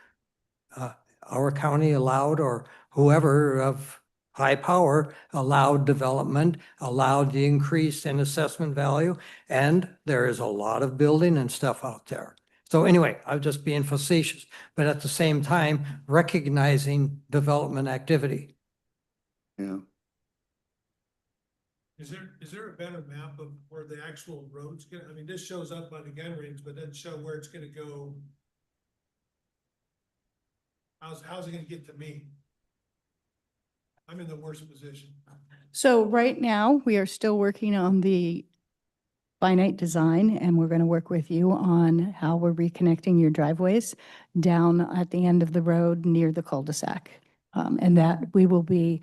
Our county allowed, or whoever of high power allowed development, allowed the increase in assessment value, and there is a lot of building and stuff out there. So anyway, I'm just being facetious, but at the same time, recognizing development activity. Yeah. Is there a better map of where the actual road's gonna, I mean, this shows up on the gun range, but doesn't show where it's gonna go. How's it gonna get to me? I'm in the worst position. So right now, we are still working on the finite design, and we're going to work with you on how we're reconnecting your driveways down at the end of the road near the cul-de-sac. And that we will be,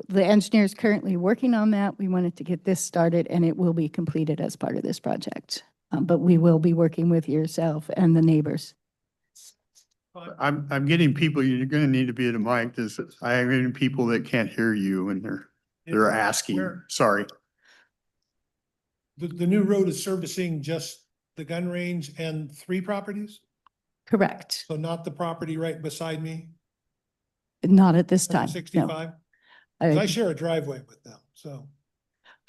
the engineer's currently working on that. We wanted to get this started, and it will be completed as part of this project. But we will be working with yourself and the neighbors. I'm getting people, you're gonna need to be at a mic. I'm getting people that can't hear you and they're asking, Where- sorry. The new road is servicing just the gun range and 3 properties? Correct. So not the property right beside me, Not at this time. No. 65? 'Cause I share a driveway with them, so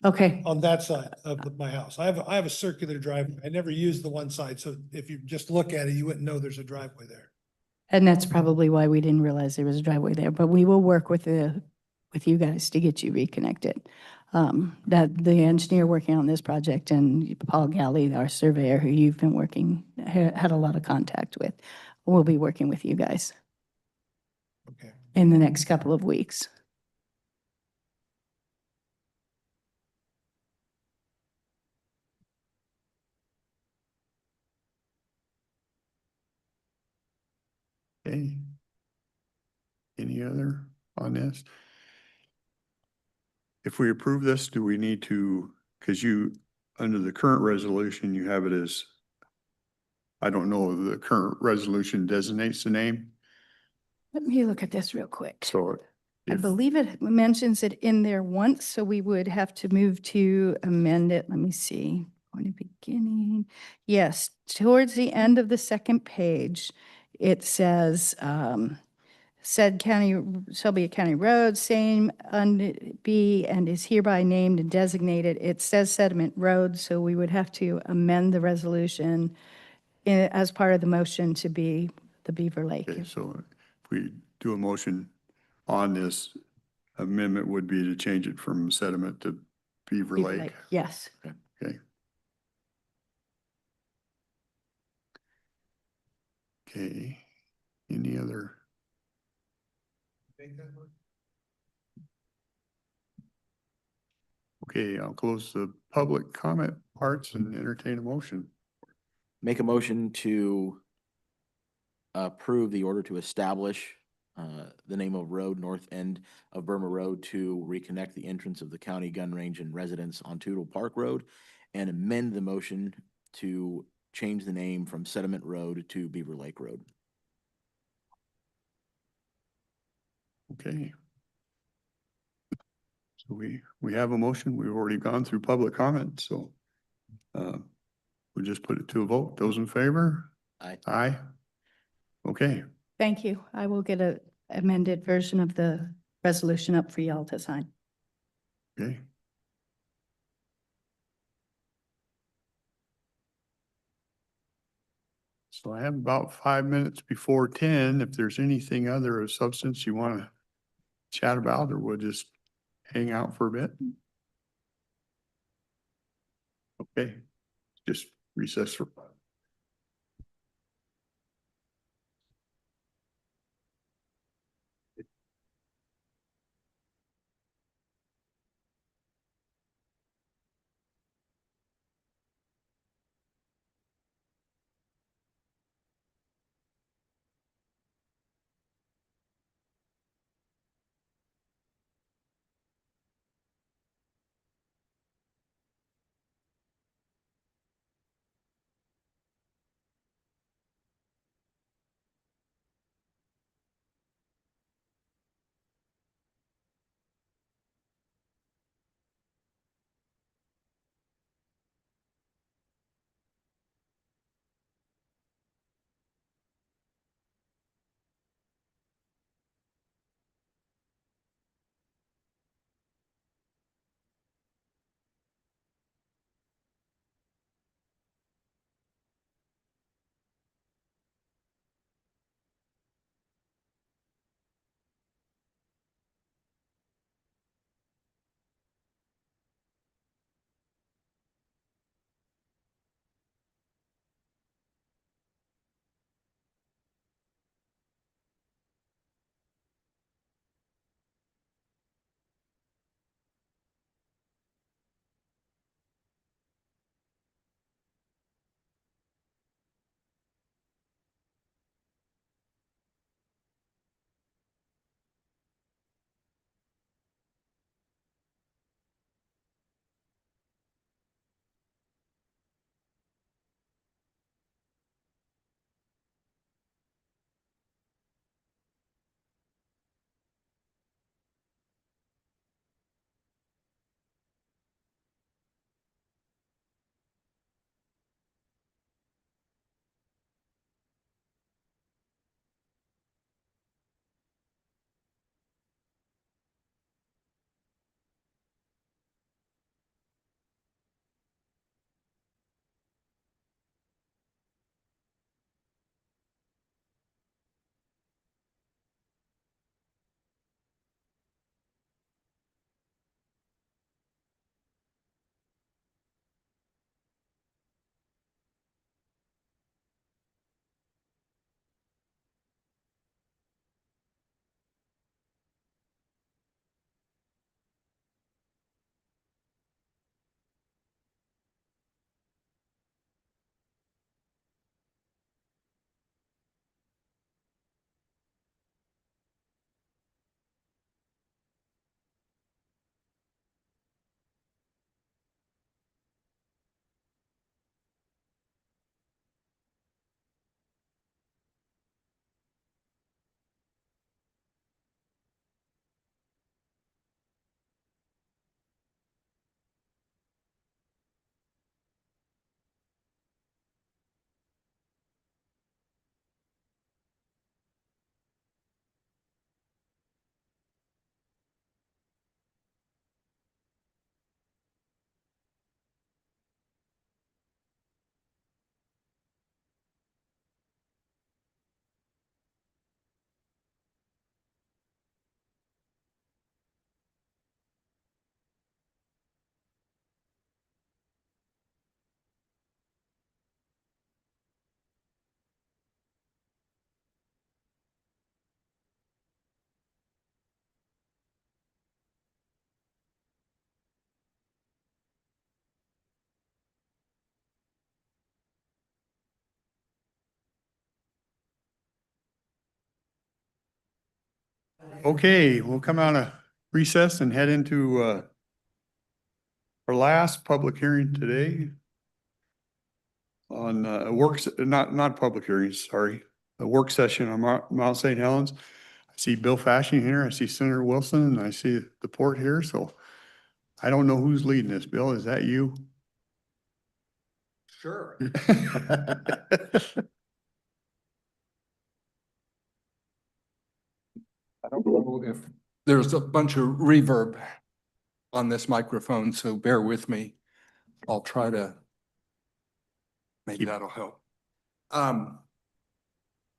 Okay. on that side of my house. I have a circular driveway. I never use the one side, so if you just look at it, you wouldn't know there's a driveway there. And that's probably why we didn't realize there was a driveway there, but we will work with you guys to get you reconnected. That the engineer working on this project and Paul Galley, our surveyor, who you've been working, had a lot of contact with, will be working with you guys. Okay. in the next couple of weeks. Okay. Any other on this? If we approve this, do we need to, because you, under the current resolution, you have it as, I don't know, the current resolution designates the name. Let me look at this real quick. So I if, believe it mentions it in there once, so we would have to move to amend it. Let me see. Going to beginning. Yes, towards the end of the second page, it says, said county shall be a county road, same be and is hereby named and designated. It says sediment road, so we would have to amend the resolution as part of the motion to be the Beaver Lake. okay, so if we do a motion on this, amendment would be to change it from sediment to Beaver Beaver Lake. Yes. Okay. Okay, any other? Okay, I'll close the public comment parts and entertain a motion. Make a motion to approve the order to establish the name of road north end of Burma Road to reconnect the entrance of the county gun range and residence on Tootle Park Road, and amend the motion to change the name from Sediment Road to Beaver Lake Road. Okay. So we have a motion. We've already gone through public comment, so we just put it to a vote. Those in favor? Aye. Aye. Okay, Thank you. I will get a amended version of the resolution up for y'all to sign. okay. So I have about 5 minutes before 10. If there's anything other of substance you want to chat about, or we'll just hang out for a bit. Okay, just recess for. Okay, we'll come out of recess and head into our last public hearing today on not public hearings, sorry, a work session on Mount St. Helens. I see Bill Fashing here, I see Senator Wilson, and I see the port here, so I don't know who's leading this. Bill, is that you? Sure. I don't know if there's a bunch of reverb on this microphone, so bear with me. I'll try to, maybe that'll help.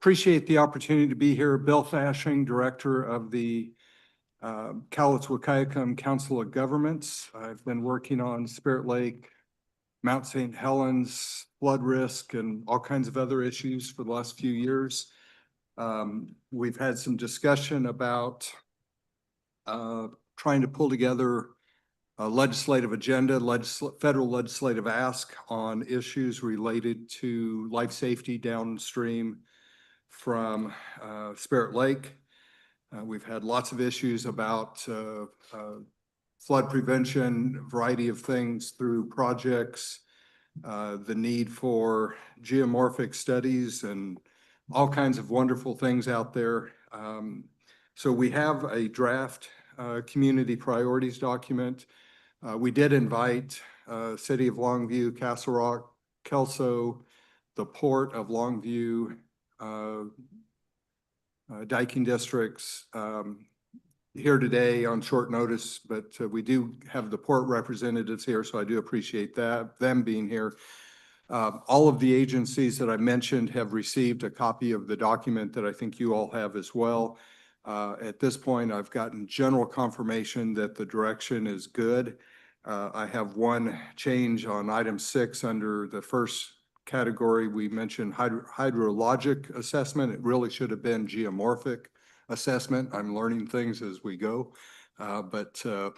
Appreciate the opportunity to be here. Bill Fashing, Director of the Cowlitz Council of Governments. I've been working on Spirit Lake, Mount St. Helens, flood risk, and all kinds of other issues for the last few years. We've had some discussion about trying to pull together a legislative agenda, federal legislative ask on issues related to life safety downstream from Spirit Lake. We've had lots of issues about flood prevention, a variety of things through projects, the need for geomorphic studies and all kinds of wonderful things out there. So we have a draft community priorities document. We did invite City of Longview, Castle Rock, Kelso, the Port of Longview, Diking districts here today on short notice, but we do have the port representatives here, so I do appreciate that, them being here. All of the agencies that I mentioned have received a copy of the document that I think you all have as well. At this point, I've gotten general confirmation that the direction is good. I have one change on item 6 under the first category. We mentioned hydrologic assessment. It really should have been geomorphic assessment. I'm learning things as we go. So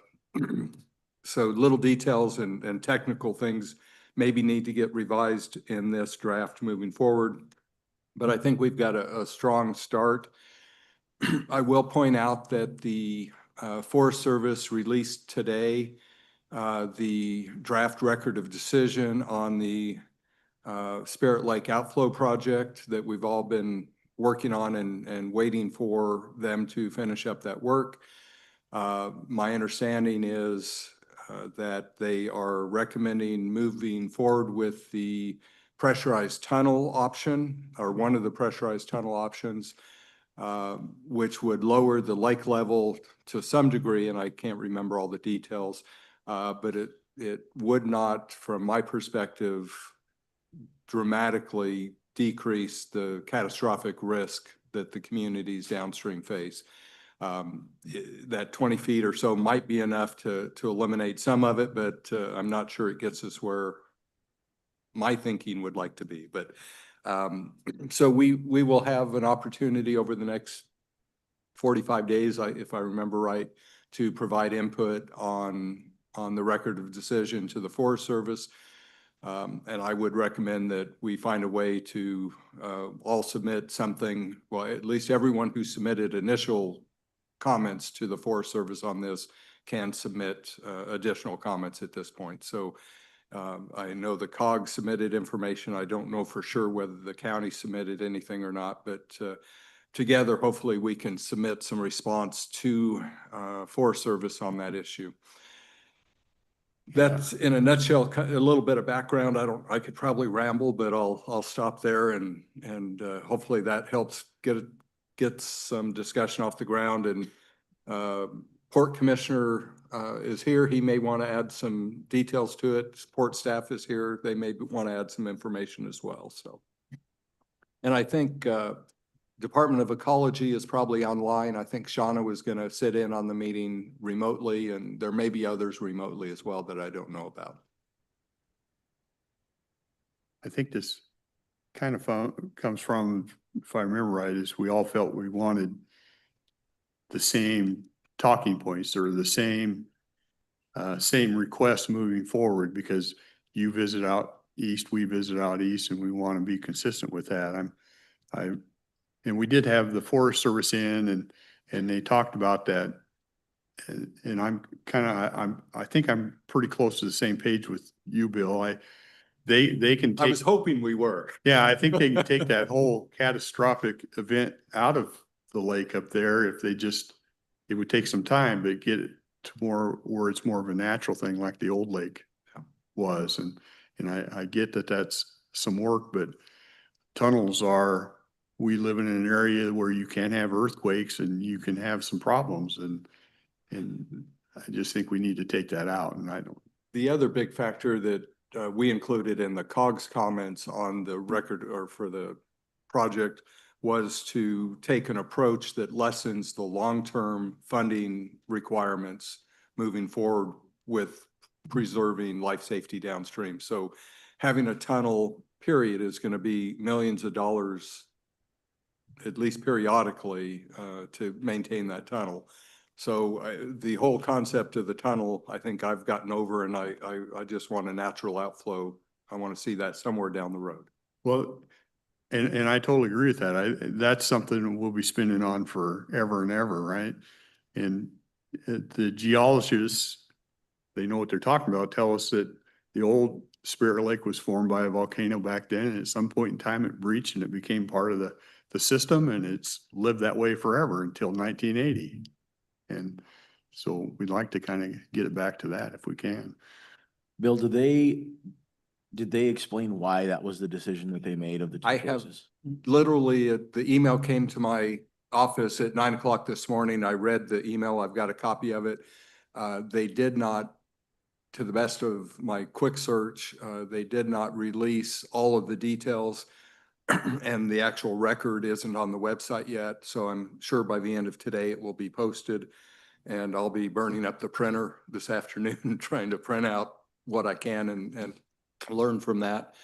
little details and technical things maybe need to get revised in this draft moving forward. But I think we've got a strong start. I will point out that the Forest Service released today the draft record of decision on the Spirit Lake outflow project that we've all been working on and waiting for them to finish up that work. My understanding is that they are recommending moving forward with the pressurized tunnel option, or one of the pressurized tunnel options, which would lower the lake level to some degree, and I can't remember all the details, but it would not, from my perspective, dramatically decrease the catastrophic risk that the communities downstream face. That 20 feet or so might be enough to eliminate some of it, but I'm not sure it gets us where my thinking would like to be. But so we will have an opportunity over the next 45 days, if I remember right, to provide input on the record of decision to the Forest Service. And I would recommend that we find a way to all submit something, well, at least everyone who submitted initial comments to the Forest Service on this can submit additional comments at this point. So I know the COG submitted information. I don't know for sure whether the county submitted anything or not, but together, hopefully we can submit some response to Forest Service on that issue. That's in a nutshell, a little bit of background. I could probably ramble, but I'll stop there and hopefully that helps get some discussion off the ground. And Port Commissioner is here. He may want to add some details to it. Port staff is here. They may want to add some information as well. So, and I think Department of Ecology is probably online. I think Shauna was going to sit in on the meeting remotely, and there may be others remotely as well that I don't know about. I think this kind of comes from, if I remember right, is we all felt we wanted the same talking points or the same request moving forward, because you visit out east, we visit out east, and we want to be consistent with that. And we did have the Forest Service in, And they talked about that. And I think I'm pretty close to the same page with you, Bill. They can I was take, hoping we were. yeah, I think they can take that whole catastrophic event out of the lake up there if they just, it would take some time, but get it to more, where it's more of a natural thing like the old lake was. And I get that that's some work, but tunnels are, we live in an area where you can have earthquakes and you can have some problems, and I just think we need to take that out, and I don't. The other big factor that we included in the COGS comments on the record or for the project was to take an approach that lessens the long-term funding requirements moving forward with preserving life safety downstream. So having a tunnel period is going to be millions of dollars, at least periodically, to maintain that tunnel. So the whole concept of the tunnel, I think I've gotten over, and I just want a natural outflow. I want to see that somewhere down the road. Well, and I totally agree with that. That's something we'll be spending on forever and ever, right? And the geologists, they know what they're talking about, tell us that the old Spirit Lake was formed by a volcano back then, and at some point in time it breached and it became part of the system, and it's lived that way forever until 1980. And so we'd like to kind of get it back to that if we can. Bill, did they explain why that was the decision that they made of the two I have choices? literally, the email came to my office at 9 o'clock this morning. I read the email. I've got a copy of it. They did not, to the best of my quick search, they did not release all of the details, and the actual record isn't on the website yet. So I'm sure by the end of today it will be posted, and I'll be burning up the printer this afternoon trying to print out what I can and learn from that.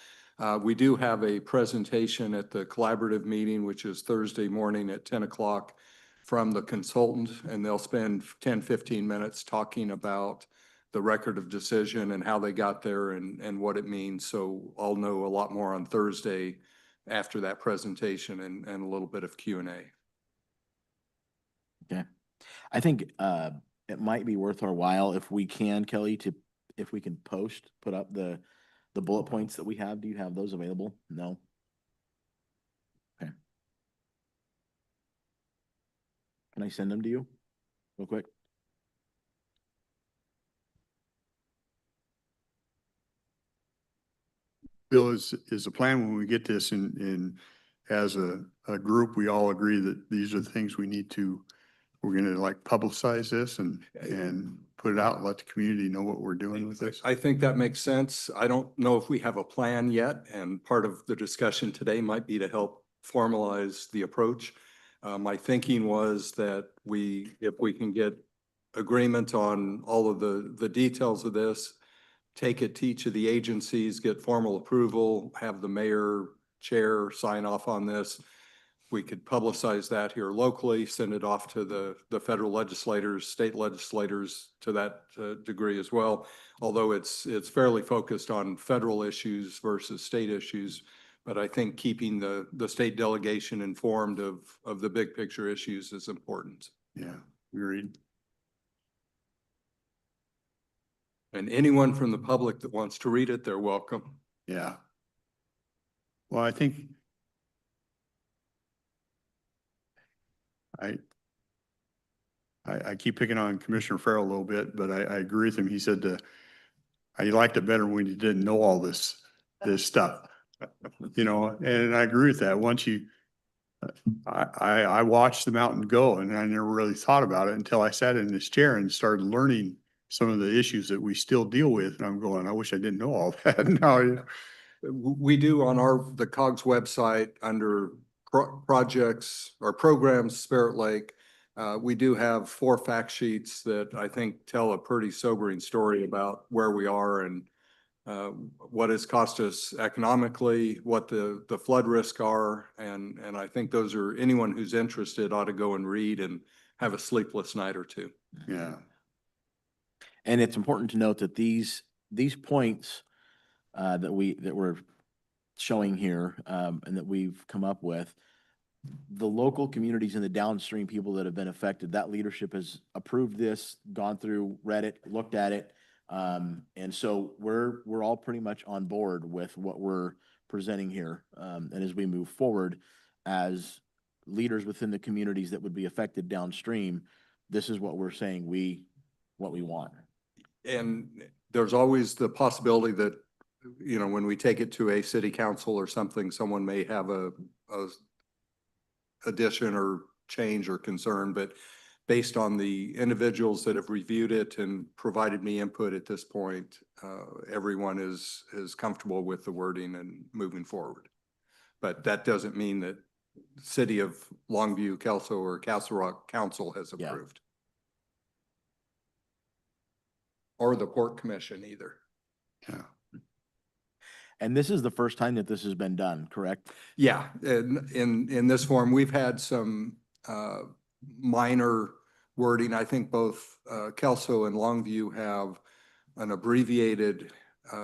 We do have a presentation at the collaborative meeting, which is Thursday morning at 10 o'clock from the consultant, and they'll spend 10, 15 minutes talking about the record of decision and how they got there and what it means. So I'll know a lot more on Thursday after that presentation and a little bit of Q&A. Okay. I think it might be worth our while if we can, Kelly, if we can put up the bullet points that we have. Do you have those available? No? Okay. Can I send them to you real quick? Bill, is the plan when we get this in as a group, we all agree that these are the things we need to, we're gonna like publicize this and put it out and let the community know what we're doing with this? I think that makes sense. I don't know if we have a plan yet, and part of the discussion today might be to help formalize the approach. My thinking was that if we can get agreement on all of the details of this, take it to each of the agencies, get formal approval, have the mayor, chair sign off on this. We could publicize that here locally, send it off to the federal legislators, state legislators to that degree as well. Although it's fairly focused on federal issues versus state issues, but I think keeping the state delegation informed of the big picture issues is important. Yeah, agreed. And anyone from the public that wants to read it, they're welcome. Yeah. Well, I think I keep picking on Commissioner Farrell a little bit, but I agree with him. He said I liked it better when you didn't know all this stuff, you know, and I agree with that. Once I watched the mountain go, and I never really thought about it until I sat in this chair and started learning some of the issues that we still deal with. And I'm going, I wish I didn't know all that. Now, We do on the COGS website under projects or programs, Spirit Lake. We do have 4 fact sheets that I think tell a pretty sobering story about where we are and what it's cost us economically, what the flood risk are. And I think those are, anyone who's interested ought to go and read and have a sleepless night or two. yeah. And it's important to note that these points that we're showing here and that we've come up with the local communities and the downstream people that have been affected, that leadership has approved this, gone through, read it, looked at it. And so we're all pretty much on board with what we're presenting here. And as we move forward as leaders within the communities that would be affected downstream, this is what we're saying what we want. And there's always the possibility that, you know, when we take it to a city council or something, someone may have a addition or change or concern, but based on the individuals that have reviewed it and provided me input at this point, everyone is comfortable with the wording and moving forward. But that doesn't mean that City of Longview, Kelso, or Castle Rock Council has Yeah. approved. Or the Port Commission either. Yeah. And this is the first time that this has been done, correct? Yeah, in this form, we've had some minor wording. I think both Kelso and Longview have an abbreviated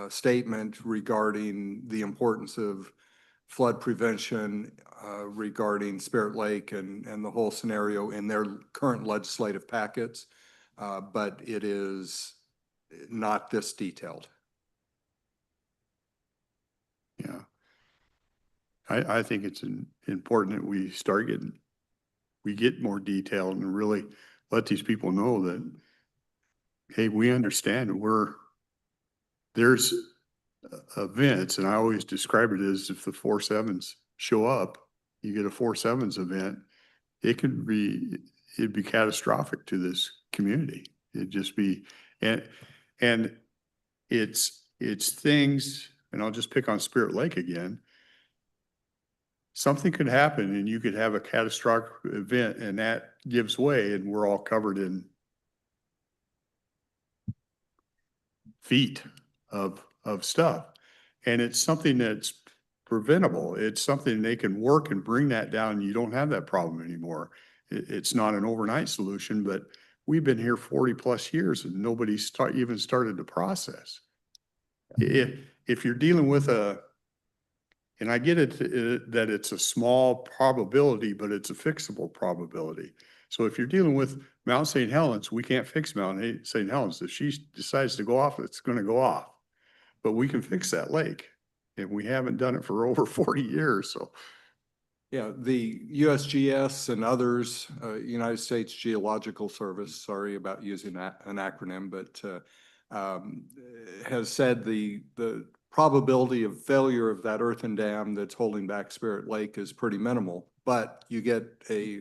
statement regarding the importance of flood prevention regarding Spirit Lake and the whole scenario in their current legislative packets. But it is not this detailed. Yeah. I think it's important that we get more detail and really let these people know that, hey, we understand there's events, and I always describe it as if the 4-7s show up, you get a 4-7s event, it'd be catastrophic to this community. It'd just be, and it's things, and I'll just pick on Spirit Lake again. Something could happen and you could have a catastrophic event and that gives way and we're all covered in feet of stuff. And it's something that's preventable. It's something they can work and bring that down. You don't have that problem anymore. It's not an overnight solution, but we've been here 40+ years and nobody's even started the process. If you're dealing with and I get it that it's a small probability, but it's a fixable probability. So if you're dealing with Mount St. Helens, we can't fix Mount St. Helens. If she decides to go off, it's going to go off. But we can fix that lake. And we haven't done it for over 40 years. So yeah, the USGS and others, United States Geological Service, sorry about using that an acronym, but has said the probability of failure of that earthen dam that's holding back Spirit Lake is pretty minimal, but you get a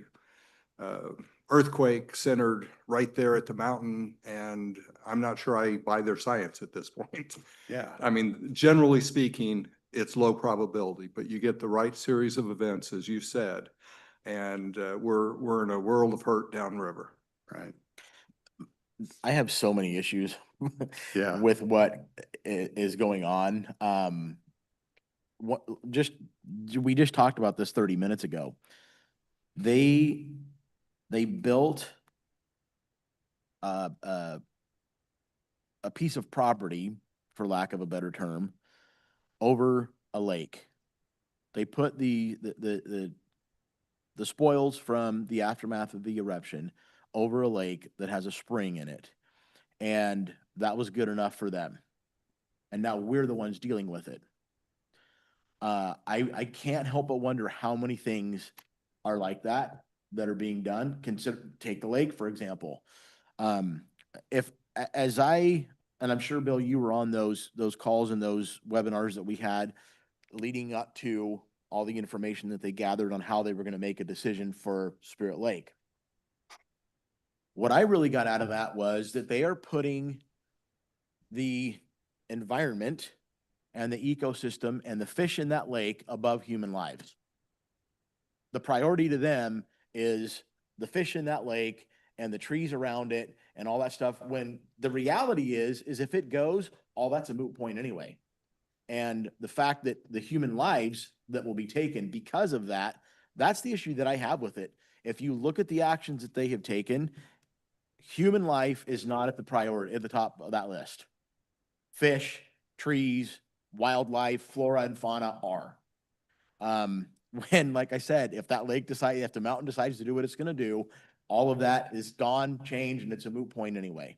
earthquake centered right there at the mountain, and I'm not sure I buy their science at this point. yeah, I mean, generally speaking, it's low probability, but you get the right series of events, as you said, and we're in a world of hurt downriver. right. I have so many issues Yeah. with what is going on. We just talked about this 30 minutes ago. They built a piece of property, for lack of a better term, over a lake. They put the spoils from the aftermath of the eruption over a lake that has a spring in it. And that was good enough for them. And now we're the ones dealing with it. I can't help but wonder how many things are like that are being done. Take the lake, for example. And I'm sure, Bill, you were on those calls and those webinars that we had leading up to all the information that they gathered on how they were going to make a decision for Spirit Lake. What I really got out of that was that they are putting the environment and the ecosystem and the fish in that lake above human lives. The priority to them is the fish in that lake and the trees around it and all that stuff, when the reality is if it goes, all that's a moot point anyway. And the fact that the human lives that will be taken because of that, that's the issue that I have with it. If you look at the actions that they have taken, human life is not at the top of that list. Fish, trees, wildlife, flora and fauna are. when, like I said, if that lake decides, if the mountain decides to do what it's gonna do, all of that is gone, changed, and it's a moot point anyway.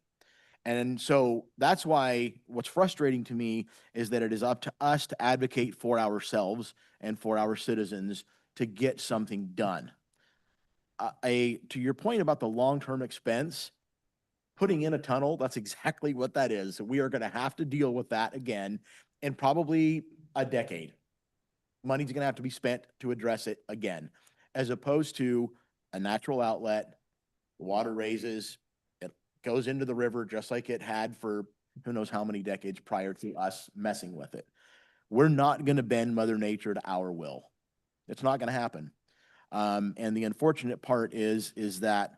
And so that's why what's frustrating to me is that it is up to us to advocate for ourselves and for our citizens to get something done. To your point about the long-term expense, putting in a tunnel, that's exactly what that is. We are going to have to deal with that again in probably a decade. Money's going to have to be spent to address it again, as opposed to a natural outlet. Water raises, it goes into the river just like it had for who knows how many decades prior to us messing with it. We're not going to bend Mother Nature to our will. It's not going to happen. And the unfortunate part is that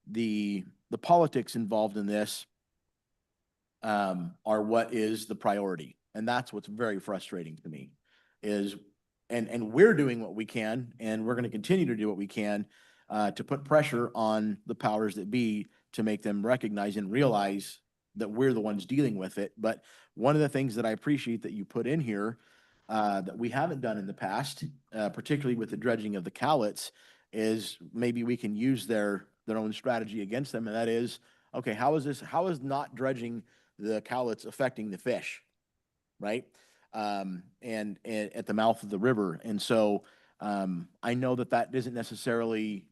the politics involved in this are what is the priority. And that's what's very frustrating to me is, and we're doing what we can, and we're going to continue to do what we can to put pressure on the powers that be to make them recognize and realize that we're the ones dealing with it. But one of the things that I appreciate that you put in here that we haven't done in the past, particularly with the dredging of the Cowlitz, is maybe we can use their own strategy against them. And that is, okay, how is not dredging the Cowlitz affecting the fish, right? And at the mouth of the river. And so I know that isn't necessarily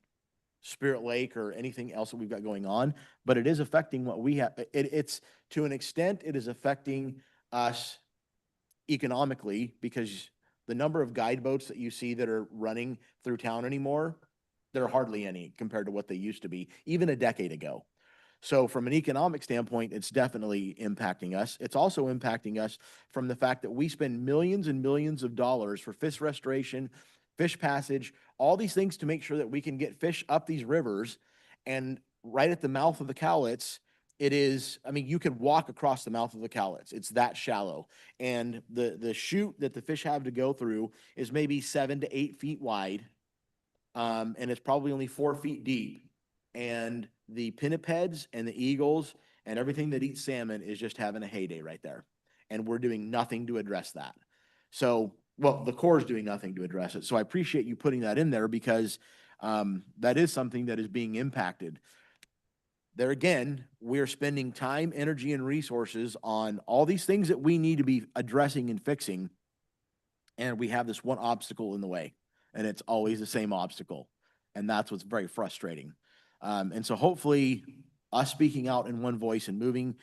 Spirit Lake or anything else that we've got going on, but it is affecting what we have. It's to an extent, it is affecting us economically, because the number of guide boats that you see that are running through town anymore, there are hardly any compared to what they used to be, even a decade ago. So from an economic standpoint, it's definitely impacting us. It's also impacting us from the fact that we spend millions and millions of dollars for fish restoration, fish passage, all these things to make sure that we can get fish up these rivers. And right at the mouth of the Cowlitz, it is, I mean, you could walk across the mouth of the Cowlitz. It's that shallow. And the chute that the fish have to go through is maybe 7 to 8 feet wide. And it's probably only 4 feet deep. And the pinnipeds and the eagles and everything that eats salmon is just having a heyday right there. And we're doing nothing to address that. So, well, the Corps is doing nothing to address it. So I appreciate you putting that in there, because that is something that is being impacted. There again, we're spending time, energy, and resources on all these things that we need to be addressing and fixing. And we have this one obstacle in the way, and it's always the same obstacle. And that's what's very frustrating. And so hopefully us speaking out in one voice and moving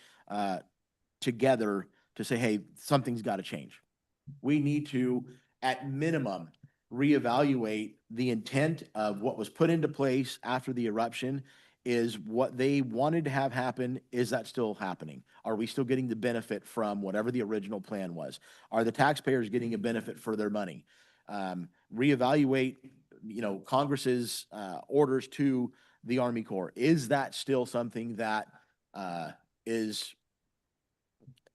together to say, hey, something's got to change. We need to, at minimum, reevaluate the intent of what was put into place after the eruption. Is what they wanted to have happen, is that still happening? Are we still getting the benefit from whatever the original plan was? Are the taxpayers getting a benefit for their money? Reevaluate, Congress's orders to the Army Corps. Is that still something that is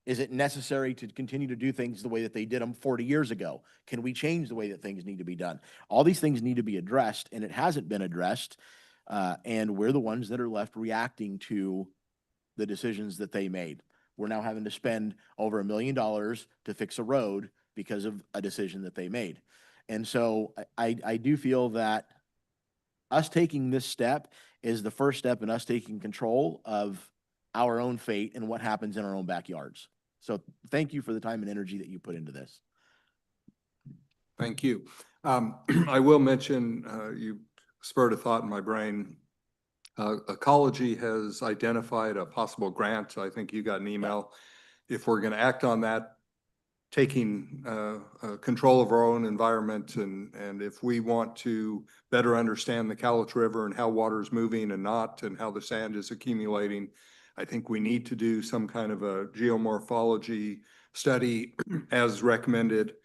it necessary to continue to do things the way that they did them 40 years ago? Can we change the way that things need to be done? All these things need to be addressed, and it hasn't been addressed. And we're the ones that are left reacting to the decisions that they made. We're now having to spend over $1 million to fix a road because of a decision that they made. And so I do feel that us taking this step is the first step in us taking control of our own fate and what happens in our own backyards. So thank you for the time and energy that you put into this. Thank you. I will mention, you spurred a thought in my brain. Ecology has identified a possible grant. I think you got an email. If we're going to act on that, taking control of our own environment, and if we want to better understand the Cowlitz River and how water is moving and not, and how the sand is accumulating, I think we need to do some kind of a geomorphology study as recommended.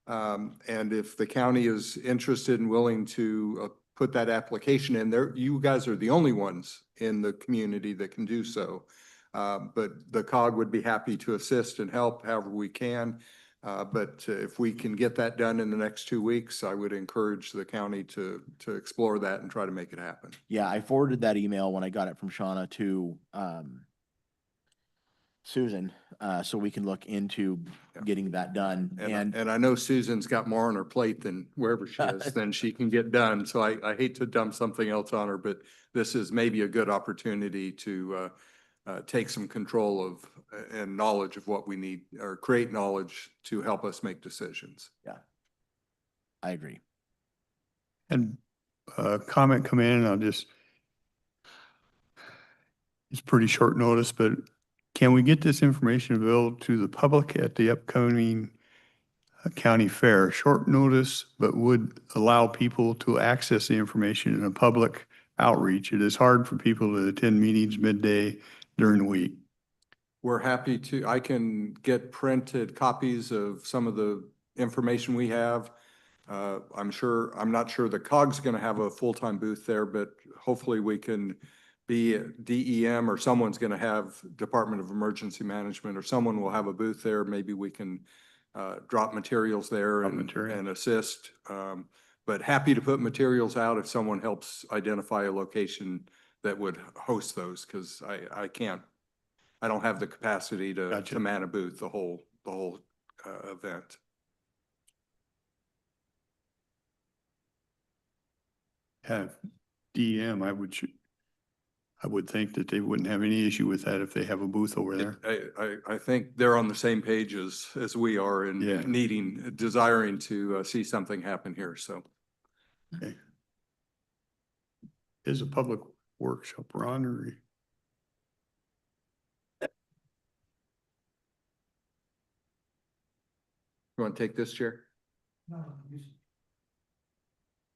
And if the county is interested and willing to put that application in there, you guys are the only ones in the community that can do so. But the COG would be happy to assist and help however we can. But if we can get that done in the next 2 weeks, I would encourage the county to explore that and try to make it happen. Yeah, I forwarded that email when I got it from Shauna to Susan, so we can look into getting that done. And I know Susan's got more on her plate than wherever she is, than she can get done. So I hate to dump something else on her, but this is maybe a good opportunity to take some control of and knowledge of what we need, or create knowledge to help us make decisions. Yeah, I agree. And comment come in, it's pretty short notice, but can we get this information available to the public at the upcoming county fair? Short notice, but would allow people to access the information in a public outreach. It is hard for people to attend meetings midday during the week. We're happy to, I can get printed copies of some of the information we have. I'm not sure the COG's going to have a full-time booth there, but hopefully we can be DEM, or someone's going to have Department of Emergency Management, or someone will have a booth there. Maybe we can drop materials there and assist. But happy to put materials out if someone helps identify a location that would host those, because I don't have the capacity to man a booth the whole event. Have DEM, I would think that they wouldn't have any issue with that if they have a booth over there. I think they're on the same page as we are in desiring to see something happen here, so. Okay. Is a public workshop, Ron, or? You want to take this chair? No,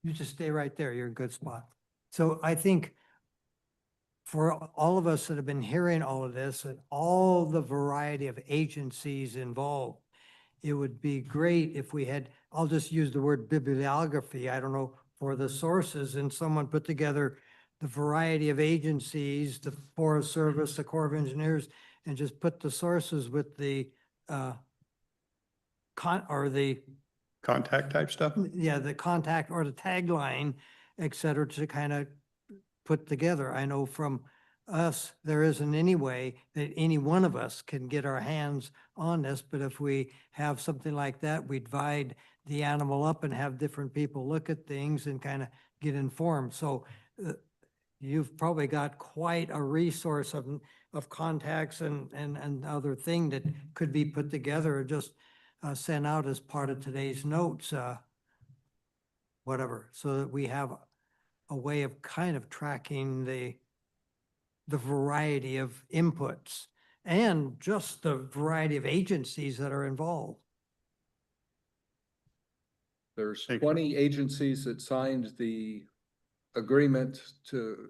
you just stay right there. You're in a good spot. So I think for all of us that have been hearing all of this and all the variety of agencies involved, it would be great if we had, I'll just use the word bibliography, I don't know, for the sources, and someone put together the variety of agencies, the Forest Service, the Corps of Engineers, and just put the sources with the Contact type stuff? yeah, the contact or the tagline, et cetera, to kind of put together. I know from us, there isn't any way that any one of us can get our hands on this, but if we have something like that, we divide the animal up and have different people look at things and kind of get informed. So you've probably got quite a resource of contacts and other thing that could be put together or just sent out as part of today's notes, whatever, so that we have a way of kind of tracking the variety of inputs and just the variety of agencies that are involved. There's 20 agencies that signed the agreement to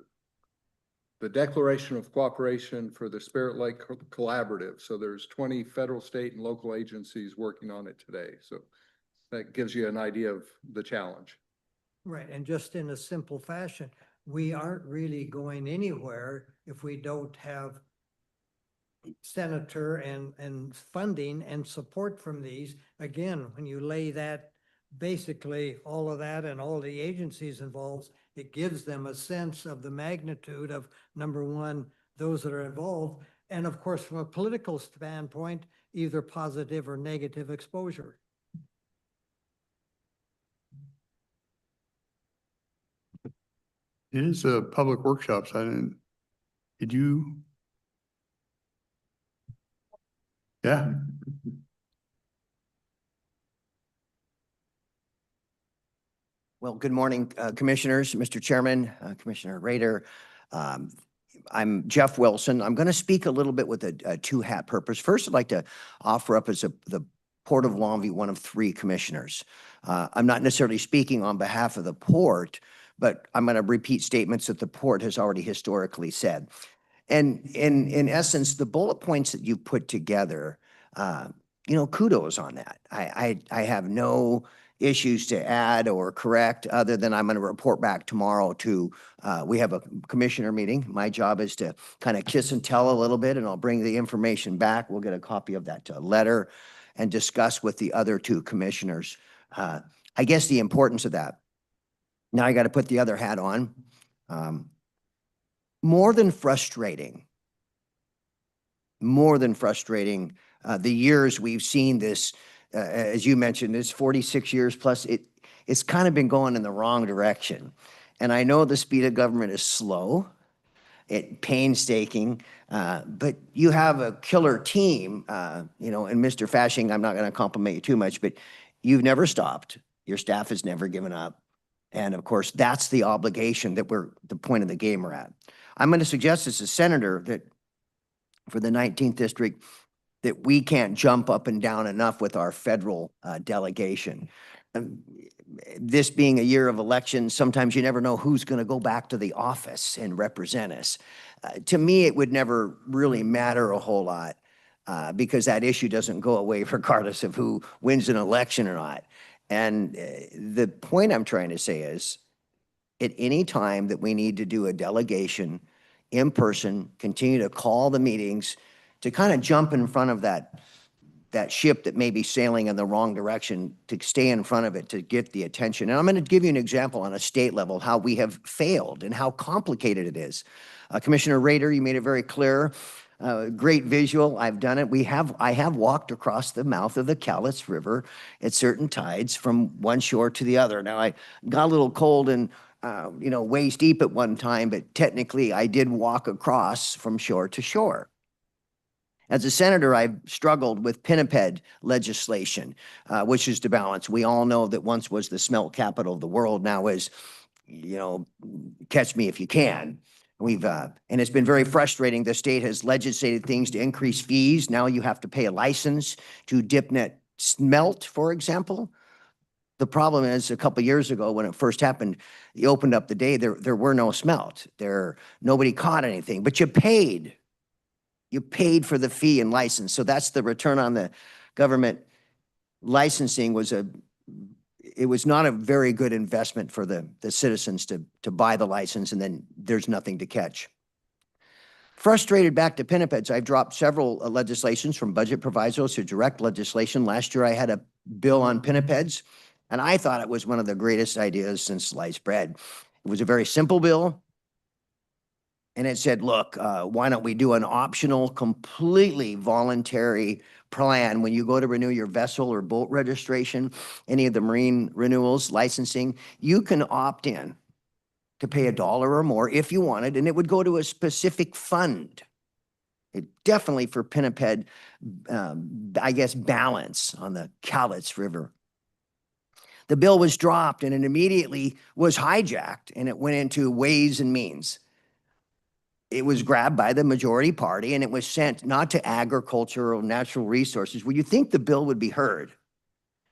the Declaration of Cooperation for the Spirit Lake Collaborative. So there's 20 federal, state, and local agencies working on it today. So that gives you an idea of the challenge. Right, and just in a simple fashion, we aren't really going anywhere if we don't have senator and funding and support from these. Again, when you lay that, basically all of that and all the agencies involved, it gives them a sense of the magnitude of, number one, those that are involved, and of course, from a political standpoint, either positive or negative exposure. It is a public workshops. Did you? Yeah. Well, good morning, Commissioners, Mr. Chairman, Commissioner Rader. I'm Jeff Wilson. I'm going to speak a little bit with a two-hat purpose. First, I'd like to offer up as the Port of Longview, one of three commissioners. I'm not necessarily speaking on behalf of the port, but I'm going to repeat statements that the port has already historically said. And in essence, the bullet points that you put together, kudos on that. I have no issues to add or correct, other than I'm going to report back tomorrow to, we have a commissioner meeting. My job is to kind of kiss and tell a little bit, and I'll bring the information back. We'll get a copy of that letter and discuss with the other two commissioners. I guess the importance of that. Now I got to put the other hat on. More than frustrating, more than frustrating. The years we've seen this, as you mentioned, it's 46 years plus, it's kind of been going in the wrong direction. And I know the speed of government is slow, painstaking, but you have a killer team, you know, and Mr. Fashing, I'm not going to compliment you too much, but you've never stopped. Your staff has never given up. And of course, that's the obligation that the point of the game we're at. I'm going to suggest as a senator that for the 19th district, that we can't jump up and down enough with our federal delegation. This being a year of elections, sometimes you never know who's going to go back to the office and represent us. To me, it would never really matter a whole lot because that issue doesn't go away regardless of who wins an election or not. And the point I'm trying to say is, at any time that we need to do a delegation in person, continue to call the meetings, to kind of jump in front of that ship that may be sailing in the wrong direction, to stay in front of it, to get the attention. And I'm going to give you an example on a state level, how we have failed and how complicated it is. Commissioner Rader, you made it very clear. Great visual. I've done it. I have walked across the mouth of the Cowlitz River at certain tides from one shore to the other. Now, I got a little cold and you know, waist deep at one time, but technically I did walk across from shore to shore. As a senator, I've struggled with Pinniped legislation, which is to balance. We all know that once was the smelt capital of the world, now is, you know, catch me if you can. And it's been very frustrating. The state has legislated things to increase fees. Now you have to pay a license to dip net smelt, for example. The problem is, a couple of years ago when it first happened, you opened up the day, there were no smelt. Nobody caught anything, but you paid. You paid for the fee and license. So that's the return on the government licensing it was not a very good investment for the citizens to buy the license and then there's nothing to catch. Frustrated back to pinnipeds, I've dropped several legislations from budget provisos to direct legislation. Last year I had a bill on pinnipeds and I thought it was one of the greatest ideas since sliced bread. It was a very simple bill. And it said, look, why don't we do an optional, completely voluntary plan when you go to renew your vessel or boat registration, any of the marine renewals, licensing, you can opt in to pay $1 or more if you wanted, and it would go to a specific fund. It definitely for pinniped, I guess, balance on the Cowlitz River. The bill was dropped and it immediately was hijacked and it went into Ways and Means. It was grabbed by the majority party and it was sent not to agriculture or natural resources where you think the bill would be heard.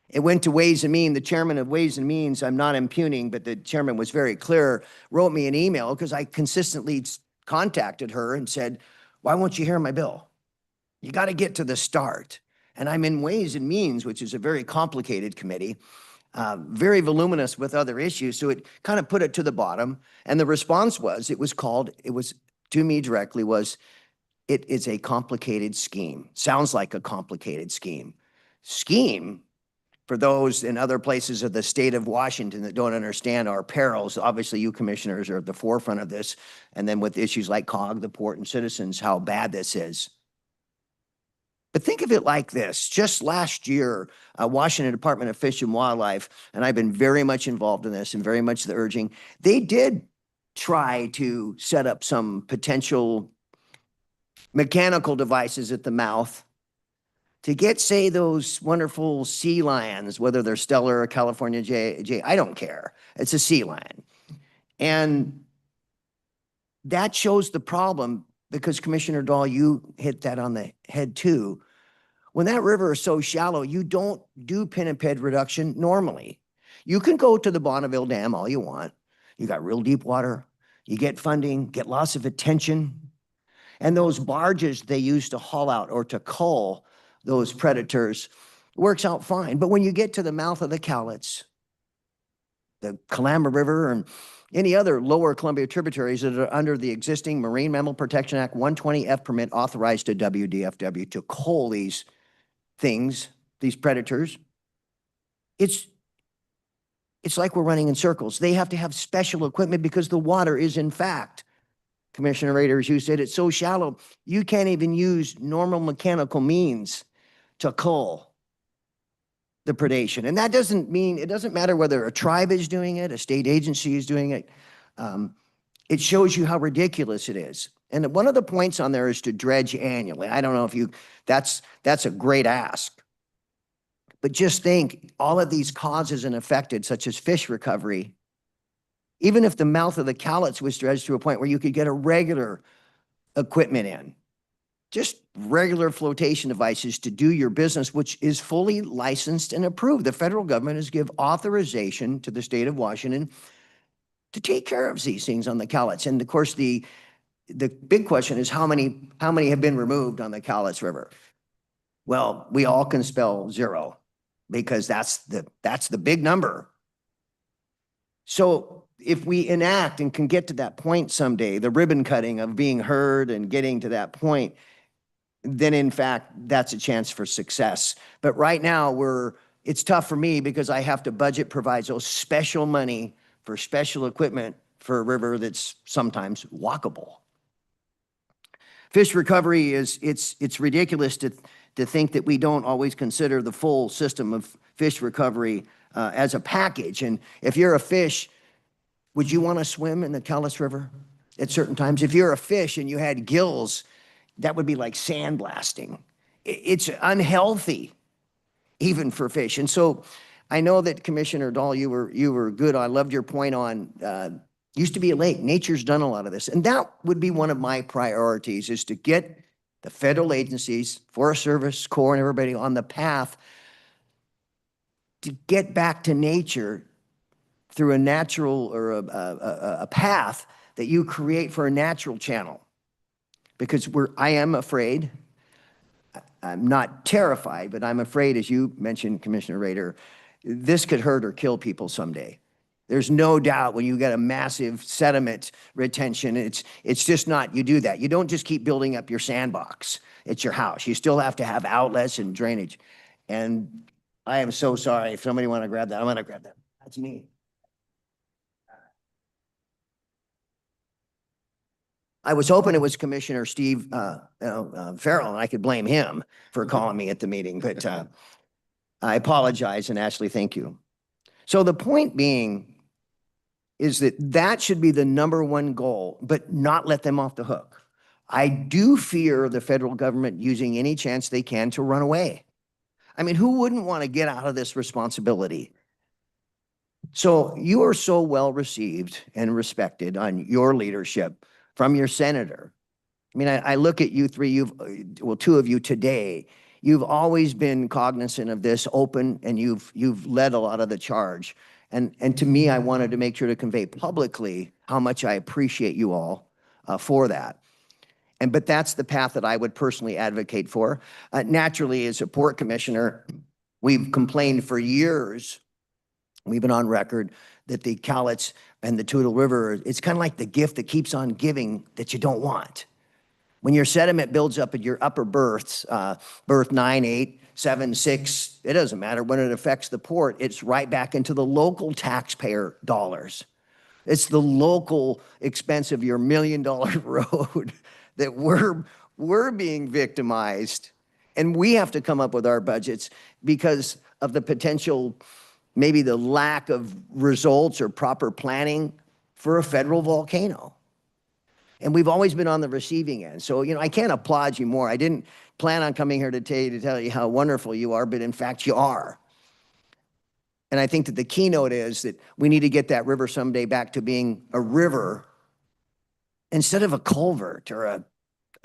It went to Ways and Means. The chairman of Ways and Means, I'm not impugning, but the chairman was very clear, wrote me an email because I consistently contacted her and said, why won't you hear my bill? You got to get to the start. And I'm in Ways and Means, which is a very complicated committee, very voluminous with other issues. So it kind of put it to the bottom. And the response was, to me directly was, it is a complicated scheme. Sounds like a complicated scheme. Scheme, for those in other places of the state of Washington that don't understand our perils, obviously you commissioners are at the forefront of this, and then with issues like COG, the port, and citizens, how bad this is. But think of it like this. Just last year, Washington Department of Fish and Wildlife, and I've been very much involved in this and very much the urging, they did try to set up some potential mechanical devices at the mouth to get, say, those wonderful sea lions, whether they're Stellar or California Jay, I don't care. It's a sea lion. And that shows the problem because Commissioner Dahl, you hit that on the head too. When that river is so shallow, you don't do pinniped reduction normally. You can go to the Bonneville Dam all you want. You got real deep water, you get funding, get lots of attention. And those barges they use to haul out or to cull those predators works out fine. But when you get to the mouth of the Cowlitz, the Kalama River, and any other lower Columbia tributaries that are under the existing Marine Mammal Protection Act 120F permit authorized to WDFW to cull these things, these predators, it's like we're running in circles. They have to have special equipment because the water is, in fact, Commissioner Raiders, you said it's so shallow, you can't even use normal mechanical means to cull the predation. And that doesn't mean, it doesn't matter whether a tribe is doing it, a state agency is doing it. It shows you how ridiculous it is. And one of the points on there is to dredge annually. I don't know if you, that's a great ask. But just think, all of these causes and affected, such as fish recovery, even if the mouth of the Cowlitz was dredged to a point where you could get a regular equipment in, just regular flotation devices to do your business, which is fully licensed and approved. The federal government has given authorization to the state of Washington to take care of these things on the Cowlitz. And of course, the big question is how many have been removed on the Cowlitz River? Well, we all can spell 0 because that's the big number. So if we enact and can get to that point someday, the ribbon cutting of being heard and getting to that point, then in fact, that's a chance for success. But right now it's tough for me because I have to budget proviso special money for special equipment for a river that's sometimes walkable. Fish recovery it's ridiculous to think that we don't always consider the full system of fish recovery as a package. And if you're a fish, would you want to swim in the Cowlitz River at certain times? If you're a fish and you had gills, that would be like sandblasting. It's unhealthy, even for fish. And so I know that Commissioner Dahl, you were good. I loved your point on used to be a lake. Nature's done a lot of this. And that would be one of my priorities, is to get the federal agencies, Forest Service, Corps, and everybody on the path to get back to nature through a natural or a path that you create for a natural channel. Because I am afraid, I'm not terrified, but I'm afraid, as you mentioned, Commissioner Rader, this could hurt or kill people someday. There's no doubt when you get a massive sediment retention, it's just not, you do that. You don't just keep building up your sandbox. It's your house. You still have to have outlets and drainage. And I am so sorry. If somebody want to grab that, I'm going to grab that. That's me. I was hoping it was Commissioner Steve Farrell, and I could blame him for calling me at the meeting, but I apologize, and Ashley, thank you. So the point being is that should be the #1 goal, but not let them off the hook. I do fear the federal government using any chance they can to run away. I mean, who wouldn't want to get out of this responsibility? So you are so well received and respected on your leadership from your senator. I mean, I look at you three, well, 2 of you today, you've always been cognizant of this, open, and you've led a lot of the charge. And to me, I wanted to make sure to convey publicly how much I appreciate you all for that. But that's the path that I would personally advocate for. Naturally, as a port commissioner, we've complained for years, we've been on record, that the Cowlitz and the Toutle River, it's kind of like the gift that keeps on giving that you don't want. When your sediment builds up at your upper berths, berth 9, 8, 7, 6, it doesn't matter. When it affects the port, it's right back into the local taxpayer dollars. It's the local expense of your $1 million road that we're being victimized. And we have to come up with our budgets because of the potential, maybe the lack of results or proper planning for a federal volcano. And we've always been on the receiving end. So, I can't applaud you more. I didn't plan on coming here to tell you how wonderful you are, but in fact, you are. And I think that the keynote is that we need to get that river someday back to being a river instead of a culvert or a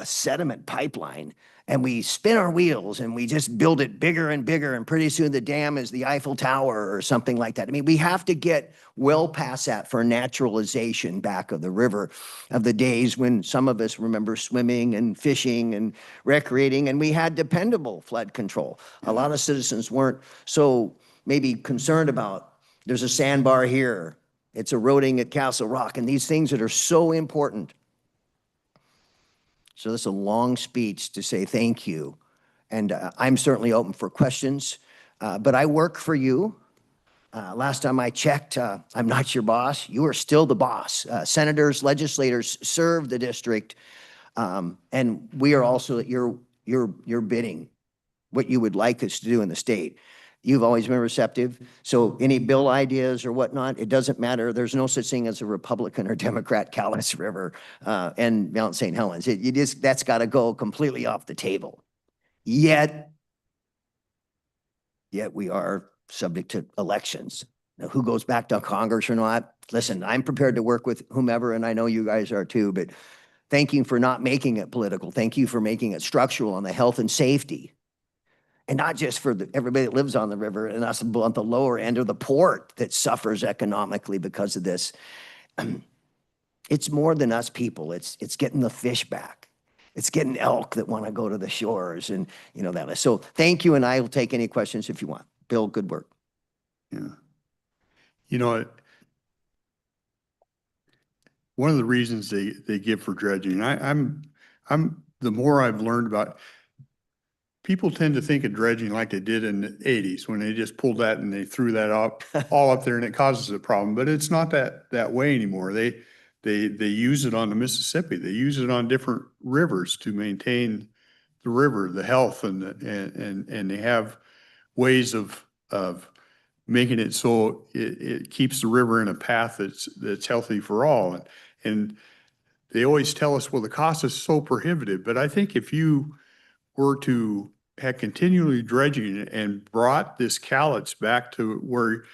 sediment pipeline. And we spin our wheels and we just build it bigger and bigger. And pretty soon the dam is the Eiffel Tower or something like that. I mean, we have to get well past that for naturalization back of the river, of the days when some of us remember swimming and fishing and recreating, and we had dependable flood control. A lot of citizens weren't so maybe concerned about, there's a sandbar here, it's eroding at Castle Rock, and these things that are so important. So that's a long speech to say thank you. And I'm certainly open for questions, but I work for you. Last time I checked, I'm not your boss. You are still the boss. Senators, legislators serve the district. And we are also at your bidding, what you would like us to do in the state. You've always been receptive. So any bill ideas or whatnot, it doesn't matter. There's no such thing as a Republican or Democrat Cowlitz River and Mount St. Helens. That's got to go completely off the table. Yet we are subject to elections. Now, who goes back to Congress or not? Listen, I'm prepared to work with whomever, and I know you guys are too, but thank you for not making it political. Thank you for making it structural on the health and safety. And not just for everybody that lives on the river and us on the lower end of the port that suffers economically because of this. It's more than us people. It's getting the fish back. It's getting elk that want to go to the shores and, you know, that. So thank you, and I will take any questions if you want. Bill, good work. Yeah. You know, one of the reasons they give for dredging, I'm the more I've learned about, people tend to think of dredging like they did in the 80s when they just pulled that and they threw that up all up there and it causes a problem. But it's not that way anymore. They use it on the Mississippi. They use it on different rivers to maintain the river, the health, and they have ways of making it so it keeps the river in a path that's healthy for all. And they always tell us, well, the cost is so prohibitive. But I think if you were to have continually dredging and brought this Cowlitz back to where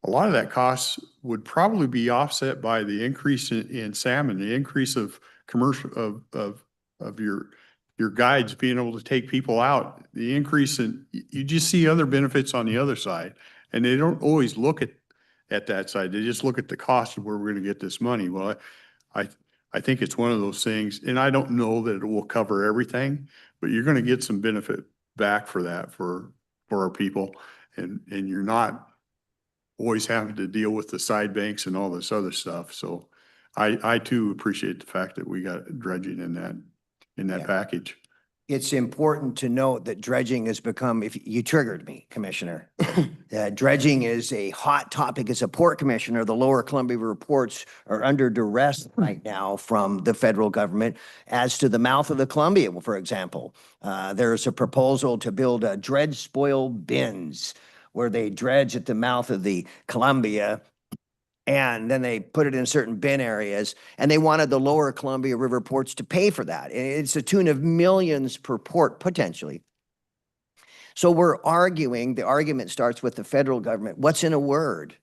a lot of that cost would probably be offset by the increase in salmon, the increase of commercial of your guides being able to take people out, the increase in, you just see other benefits on the other side. And they don't always look at that side. They just look at the cost of where we're going to get this money. Well, I think it's one of those things, and I don't know that it will cover everything, but you're going to get some benefit back for that for our people. And you're not always having to deal with the side banks and all this other stuff. So I too appreciate the fact that we got dredging in that Yeah. package. It's important to note that dredging has become, if you triggered me, Commissioner, dredging is a hot topic. As a port commissioner, the Lower Columbia reports are under duress right now from the federal government as to the mouth of the Columbia, for example. There's a proposal to build dredge spoil bins where they dredge at the mouth of the Columbia and then they put it in certain bin areas, and they wanted the Lower Columbia River ports to pay for that. It's a tune of millions per port, potentially. So we're arguing, the argument starts with the federal government. What's in a word?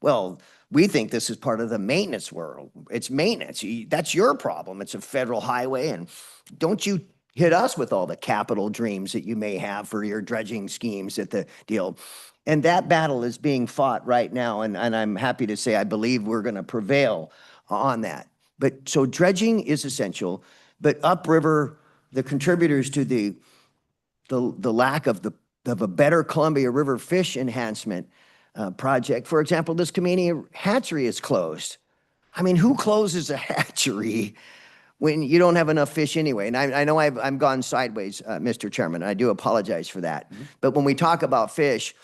Well, we think this is part of the maintenance world. It's maintenance. That's your problem. It's a federal highway, and don't you hit us with all the capital dreams that you may have for your dredging schemes at the deal. And that battle is being fought right now, and I'm happy to say I believe we're going to prevail on that. But so dredging is essential, but upriver, the contributors to the lack of a better Columbia River fish enhancement project. For example, this Kamania hatchery is closed. I mean, who closes a hatchery when you don't have enough fish anyway? And I know I'm gone sideways, Mr. Chairman. I do apologize for that. But when we talk about fish,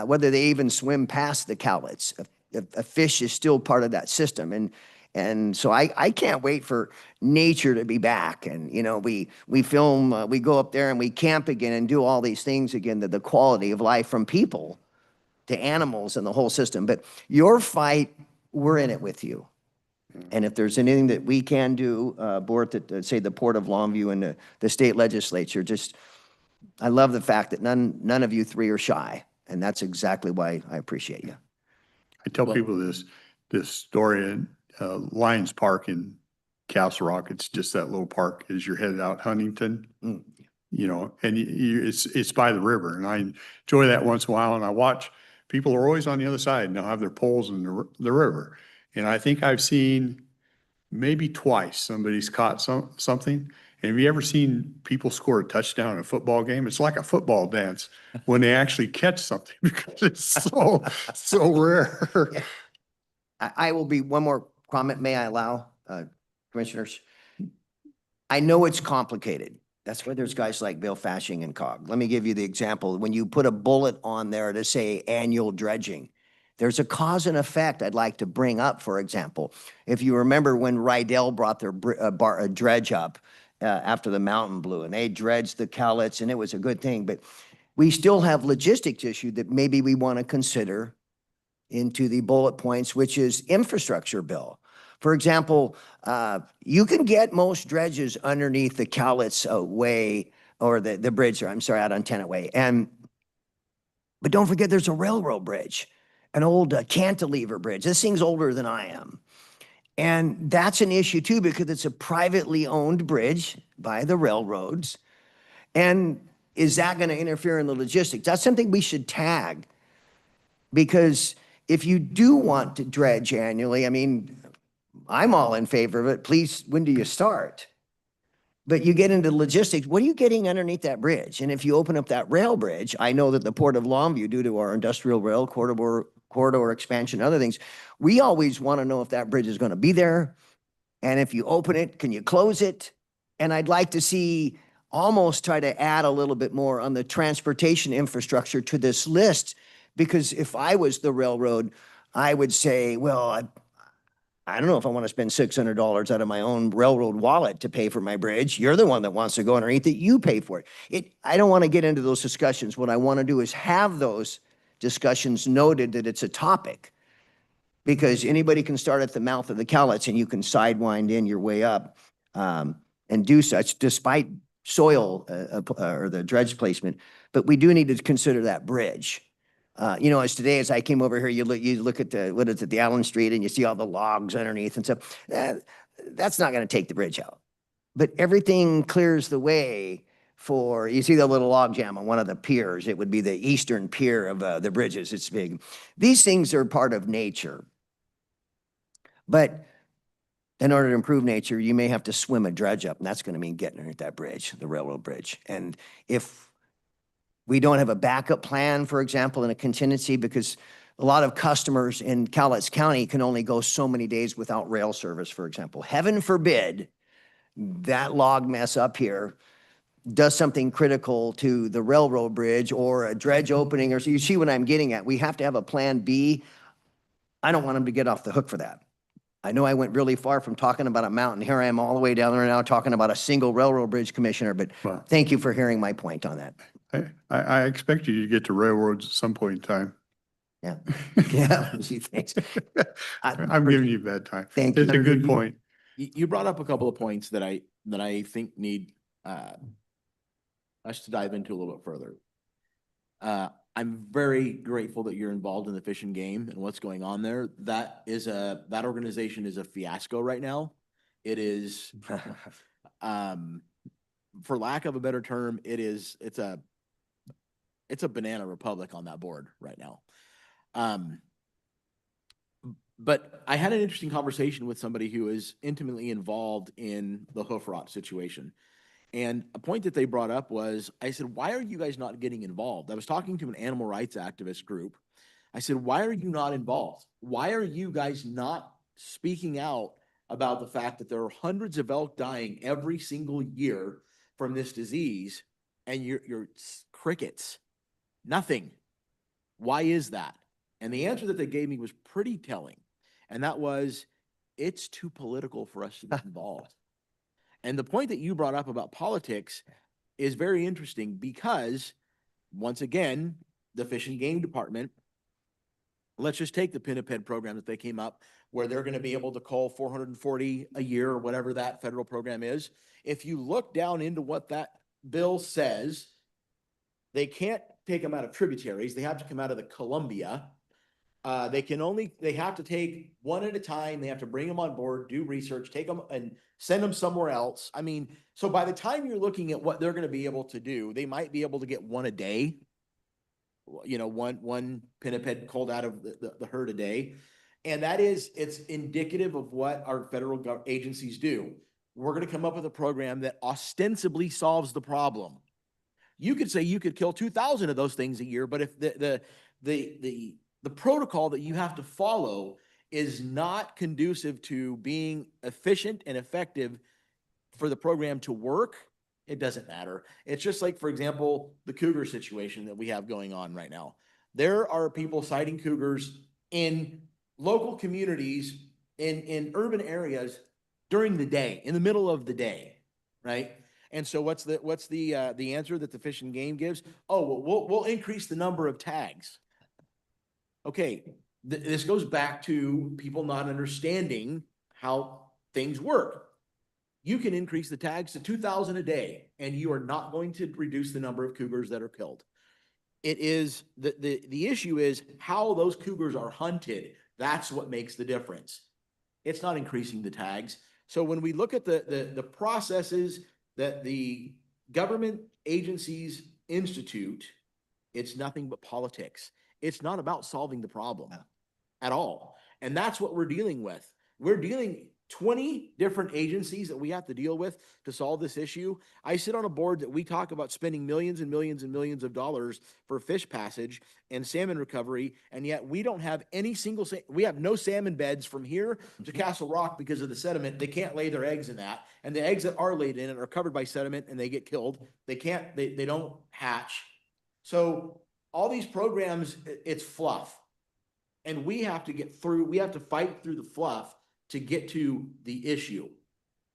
whether they even swim past the Cowlitz, a fish is still part of that system. And so I can't wait for nature to be back. And, you know, we film, we go up there and we camp again and do all these things again, the quality of life from people to animals and the whole system. But your fight, we're in it with you. And if there's anything that we can do, say the Port of Longview and the state legislature, I love the fact that none of you three are shy. And that's exactly why I appreciate you. I tell people this story in Lions Park in Castle Rock. It's just that little park as you're headed out Huntington, you know, and it's by the river. And I enjoy that once in a while. And I watch people are always on the other side and they'll have their poles in the river. And I think I've seen maybe twice somebody's caught something. And have you ever seen people score a touchdown in a football game? It's like a football dance when they actually catch something because it's so rare. Yeah. I will be, one more comment, may I allow, commissioners? I know it's complicated. That's why there's guys like Bill Fashing and COG. Let me give you the example. When you put a bullet on there to say annual dredging, There's a cause and effect I'd like to bring up, for example. If you remember when Rydell brought their dredge up after the mountain blew, and they dredged the Cowlitz, and it was a good thing, but we still have logistics issue that maybe we want to consider into the bullet points, which is infrastructure bill. For example, you can get most dredges underneath the Cowlitz way, or the bridge, or I'm sorry, out on Tenant Way. But don't forget there's a railroad bridge, an old cantilever bridge. This thing's older than I am. And that's an issue too, because it's a privately owned bridge by the railroads. And is that going to interfere in the logistics? That's something we should tag, because if you do want to dredge annually, I mean, I'm all in favor of it. Please, when do you start? But you get into logistics, what are you getting underneath that bridge? And if you open up that rail bridge, I know that the Port of Longview, due to our industrial rail corridor expansion, other things, we always want to know if that bridge is going to be there. And if you open it, can you close it? And I'd like to see almost try to add a little bit more on the transportation infrastructure to this list. Because if I was the railroad, I would say, well, I don't know if I want to spend $600 out of my own railroad wallet to pay for my bridge. You're the one that wants to go underneath it. You pay for it. I don't want to get into those discussions. What I want to do is have those discussions noted that it's a topic, because anybody can start at the mouth of the Cowlitz and you can sidewind in your way up and do such despite soil or the dredge placement. But we do need to consider that bridge. You know, as today, as I came over here, you look at the Allen Street, and you see all the logs underneath and stuff. That's not going to take the bridge out. But everything clears the way for, you see the little log jam on one of the piers. It would be the eastern pier of the bridges. It's big. These things are part of nature. But in order to improve nature, you may have to swim a dredge up, and that's going to mean getting underneath that bridge, the railroad bridge. And if we don't have a backup plan, for example, and a contingency, because a lot of customers in Cowlitz County can only go so many days without rail service, for example. Heaven forbid that log mess up here does something critical to the railroad bridge or a dredge opening, or so you see what I'm getting at. We have to have a plan B. I don't want them to get off the hook for that. I know I went really far from talking about a mountain. Here I am all the way down there now talking about a single railroad bridge, Commissioner, but Well, thank you for hearing my point on that. I expect you to get to railroads at some point in time. Yeah. Yeah, gee, thanks. I'm giving you a bad time. Thank It's a you. good point. You brought up a couple of points that I think need us to dive into a little bit further. I'm very grateful that you're involved in the Fish and Game and what's going on there. That organization is a fiasco right now. It is, for lack of a better term, it's a banana republic on that board right now. But I had an interesting conversation with somebody who is intimately involved in the hoof rot situation. And a point that they brought up was, I said, why are you guys not getting involved? I was talking to an animal rights activist group. I said, why are you not involved? Why are you guys not speaking out about the fact that there are hundreds of elk dying every single year from this disease, and you're crickets, nothing? Why is that? And the answer that they gave me was pretty telling. And that was, it's too political for us to get involved. And the point that you brought up about politics is very interesting, because once again, the Fish and Game Department, let's just take the Pinniped program that they came up, where they're going to be able to cull 440 a year or whatever that federal program is. If you look down into what that bill says, they can't take them out of tributaries. They have to come out of the Columbia. They have to take one at a time. They have to bring them on board, do research, take them and send them somewhere else. I mean, so by the time you're looking at what they're going to be able to do, they might be able to get one a day, you know, one pinniped culled out of the herd a day. And it's indicative of what our federal agencies do. We're going to come up with a program that ostensibly solves the problem. You could say you could kill 2,000 of those things a year, but if the protocol that you have to follow is not conducive to being efficient and effective for the program to work, it doesn't matter. It's just like, for example, the cougar situation that we have going on right now. There are people sighting cougars in local communities, in urban areas during the day, in the middle of the day, right? And so what's the answer that the Fish and Game gives? Oh, well, we'll increase the number of tags. Okay, this goes back to people not understanding how things work. You can increase the tags to 2,000 a day, and you are not going to reduce the number of cougars that are killed. It is the issue is how those cougars are hunted. That's what makes the difference. It's not increasing the tags. So when we look at the processes that the government agencies institute, it's nothing but politics. It's not about solving the problem at all. And that's what we're dealing with. We're dealing 20 different agencies that we have to deal with to solve this issue. I sit on a board that we talk about spending millions and millions and millions of dollars for fish passage and salmon recovery, and yet we don't have any single, we have no salmon beds from here to Castle Rock because of the sediment. They can't lay their eggs in that, and the eggs that are laid in it are covered by sediment and they get killed. They can't, they don't hatch. So all these programs, it's fluff. And we have to get through, we have to fight through the fluff to get to the issue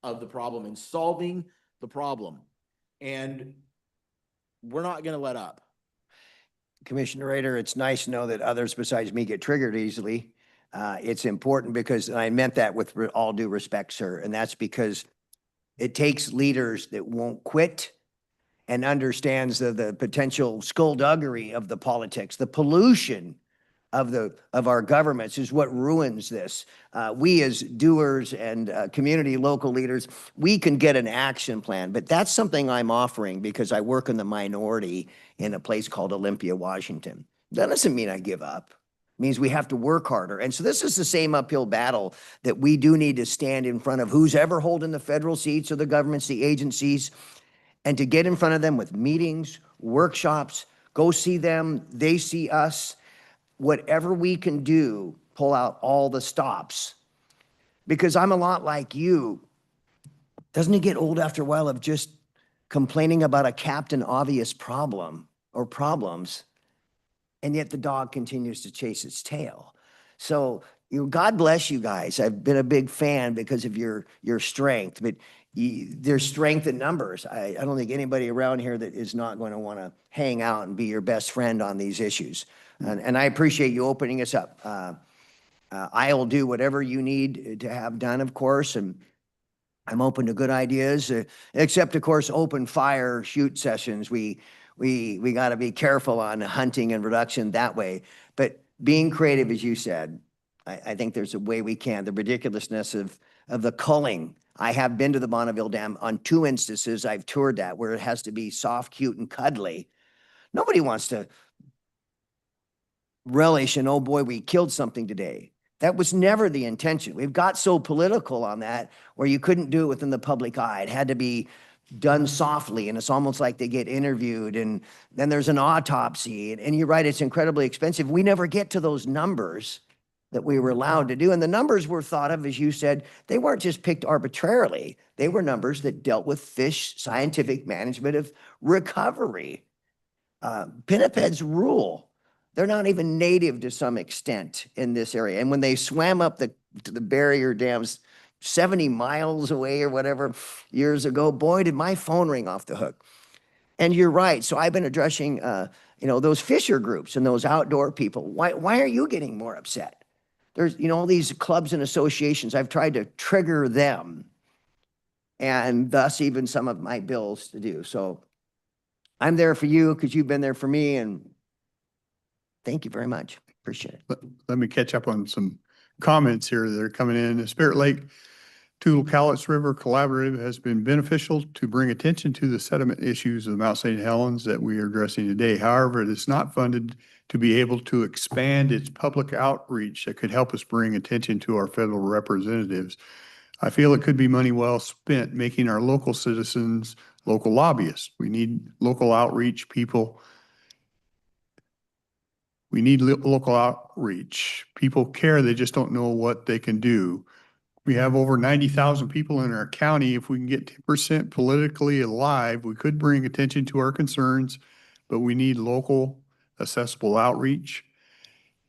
of the problem and solving the problem. And we're not going to let up. Commissioner Rader, it's nice to know that others besides me get triggered easily. It's important because, and I meant that with all due respect, sir, and that's because it takes leaders that won't quit and understands the potential skullduggery of the politics, the pollution of our governments is what ruins this. We as doers and community local leaders, we can get an action plan, but that's something I'm offering because I work in the minority in a place called Olympia, Washington. That doesn't mean I give up. It means we have to work harder. And so this is the same uphill battle that we do need to stand in front of who's ever holding the federal seats or the governments, the agencies, and to get in front of them with meetings, workshops, go see them, they see us. Whatever we can do, pull out all the stops. Because I'm a lot like you. Doesn't it get old after a while of just complaining about a Captain Obvious problem or problems, and yet the dog continues to chase its tail? So, God bless you guys. I've been a big fan because of your strength, but there's strength in numbers. I don't think anybody around here that is not going to want to hang out and be your best friend on these issues. And I appreciate you opening us up. I will do whatever you need to have done, of course, and I'm open to good ideas, except of course, open fire shoot sessions. We got to be careful on hunting and reduction that way. But being creative, as you said, I think there's a way we can. The ridiculousness of the culling. I have been to the Bonneville Dam on 2 instances. I've toured that where it has to be soft, cute, and cuddly. Nobody wants to relish and oh boy, we killed something today. That was never the intention. We've got so political on that where you couldn't do it within the public eye. It had to be done softly, and it's almost like they get interviewed and then there's an autopsy. And you're right, it's incredibly expensive. We never get to those numbers that we were allowed to do. And the numbers were thought of, as you said, they weren't just picked arbitrarily. They were numbers that dealt with fish scientific management of recovery. Pinnipeds rule. They're not even native to some extent in this area. And when they swam up to the barrier dams 70 miles away or whatever years ago, boy, did my phone ring off the hook. And you're right. So I've been addressing, those fisher groups and those outdoor people. Why are you getting more upset? There's, all these clubs and associations. I've tried to trigger them and thus even some of my bills to do. So I'm there for you because you've been there for me, and thank you very much. Appreciate it. Let me catch up on some comments here that are coming in. The Spirit Lake to Cowlitz River Collaborative has been beneficial to bring attention to the sediment issues of Mount St. Helens that we are addressing today. However, it is not funded to be able to expand its public outreach that could help us bring attention to our federal representatives. I feel it could be money well spent making our local citizens local lobbyists. We need local outreach people. We need local outreach. People care, they just don't know what they can do. We have over 90,000 people in our county. If we can get 10% politically alive, we could bring attention to our concerns, but we need local accessible outreach.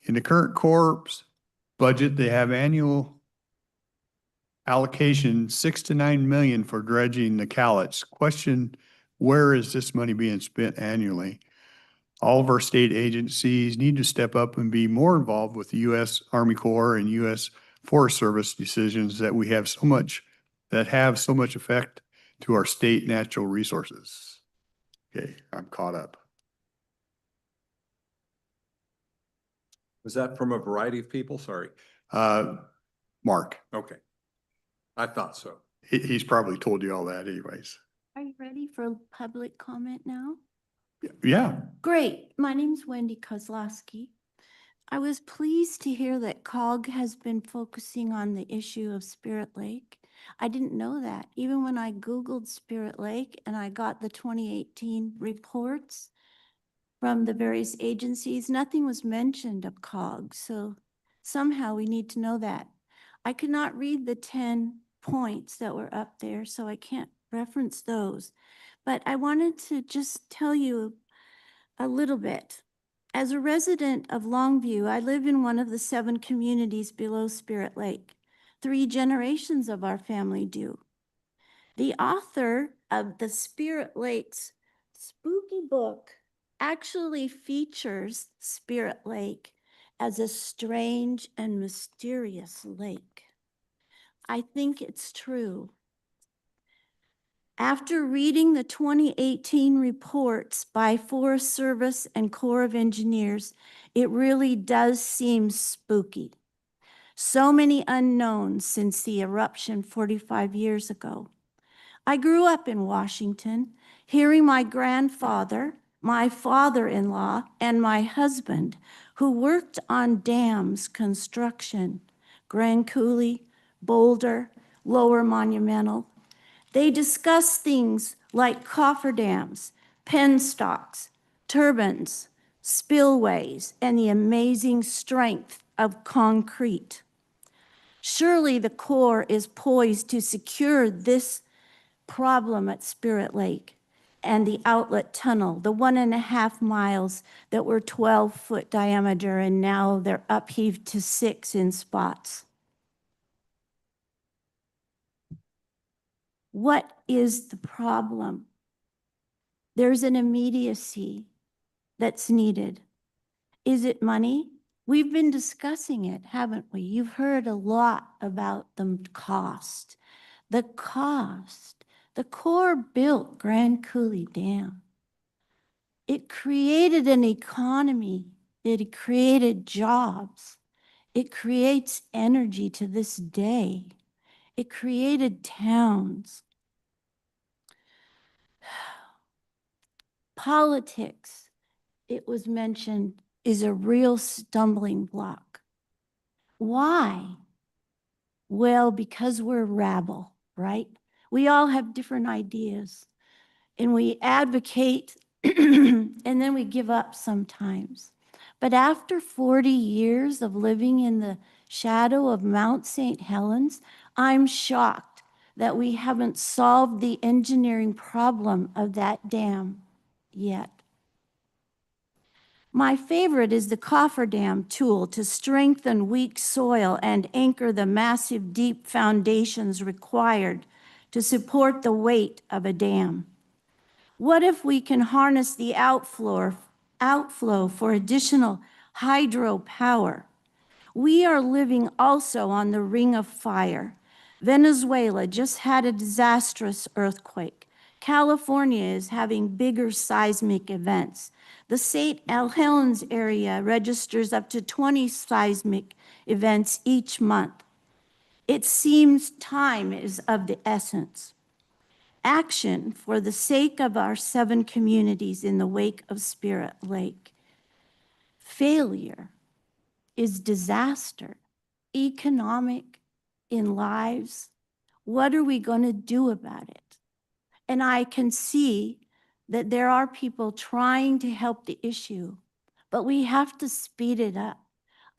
In the current Corps budget, they have annual allocation 6 to 9 million for dredging the Cowlitz. Question, where is this money being spent annually? All of our state agencies need to step up and be more involved with the U.S. Army Corps and U.S. Forest Service decisions that have so much effect to our state natural resources. Okay, I'm caught up. Was that from a variety of people? Sorry. Mark, Okay. I thought so. he's probably told you all that anyways. Are you ready for public comment now? Yeah, Great. My name's Wendy Kozlowski. I was pleased to hear that COG has been focusing on the issue of Spirit Lake. I didn't know that. Even when I Googled Spirit Lake and I got the 2018 reports from the various agencies, nothing was mentioned of COG. So somehow we need to know that. I could not read the 10 points that were up there, so I can't reference those. But I wanted to just tell you a little bit. As a resident of Longview, I live in one of the 7 communities below Spirit Lake. 3 generations of our family do. The author of the Spirit Lake's spooky book actually features Spirit Lake as a strange and mysterious lake. I think it's true. After reading the 2018 reports by Forest Service and Corps of Engineers, it really does seem spooky. So many unknowns since the eruption 45 years ago. I grew up in Washington, hearing my grandfather, my father-in-law, and my husband, who worked on dams construction, Grand Coulee, Boulder, Lower Monumental. They discuss things like cofferdams, penstocks, turbines, spillways, and the amazing strength of concrete. Surely the Corps is poised to secure this problem at Spirit Lake and the outlet tunnel, the 1.5 miles that were 12-foot diameter, and now they're upheaved to 6 in spots. What is the problem? There's an immediacy that's needed. Is it money? We've been discussing it, haven't we? You've heard a lot about the cost. The cost. The Corps built Grand Coulee Dam. It created an economy. It created jobs. It creates energy to this day. It created towns. Politics, it was mentioned, is a real stumbling block. Why? Well, because we're rabble, right? We all have different ideas, and we advocate and then we give up sometimes. But after 40 years of living in the shadow of Mount St. Helens, I'm shocked that we haven't solved the engineering problem of that dam yet. My favorite is the cofferdam tool to strengthen weak soil and anchor the massive deep foundations required to support the weight of a dam. What if we can harness the outflow for additional hydropower? We are living also on the ring of fire. Venezuela just had a disastrous earthquake. California is having bigger seismic events. The St. Helens area registers up to 20 seismic events each month. It seems time is of the essence. Action for the sake of our 7 communities in the wake of Spirit Lake. Failure is disaster, economic, in lives. What are we going to do about it? And I can see that there are people trying to help the issue, but we have to speed it up.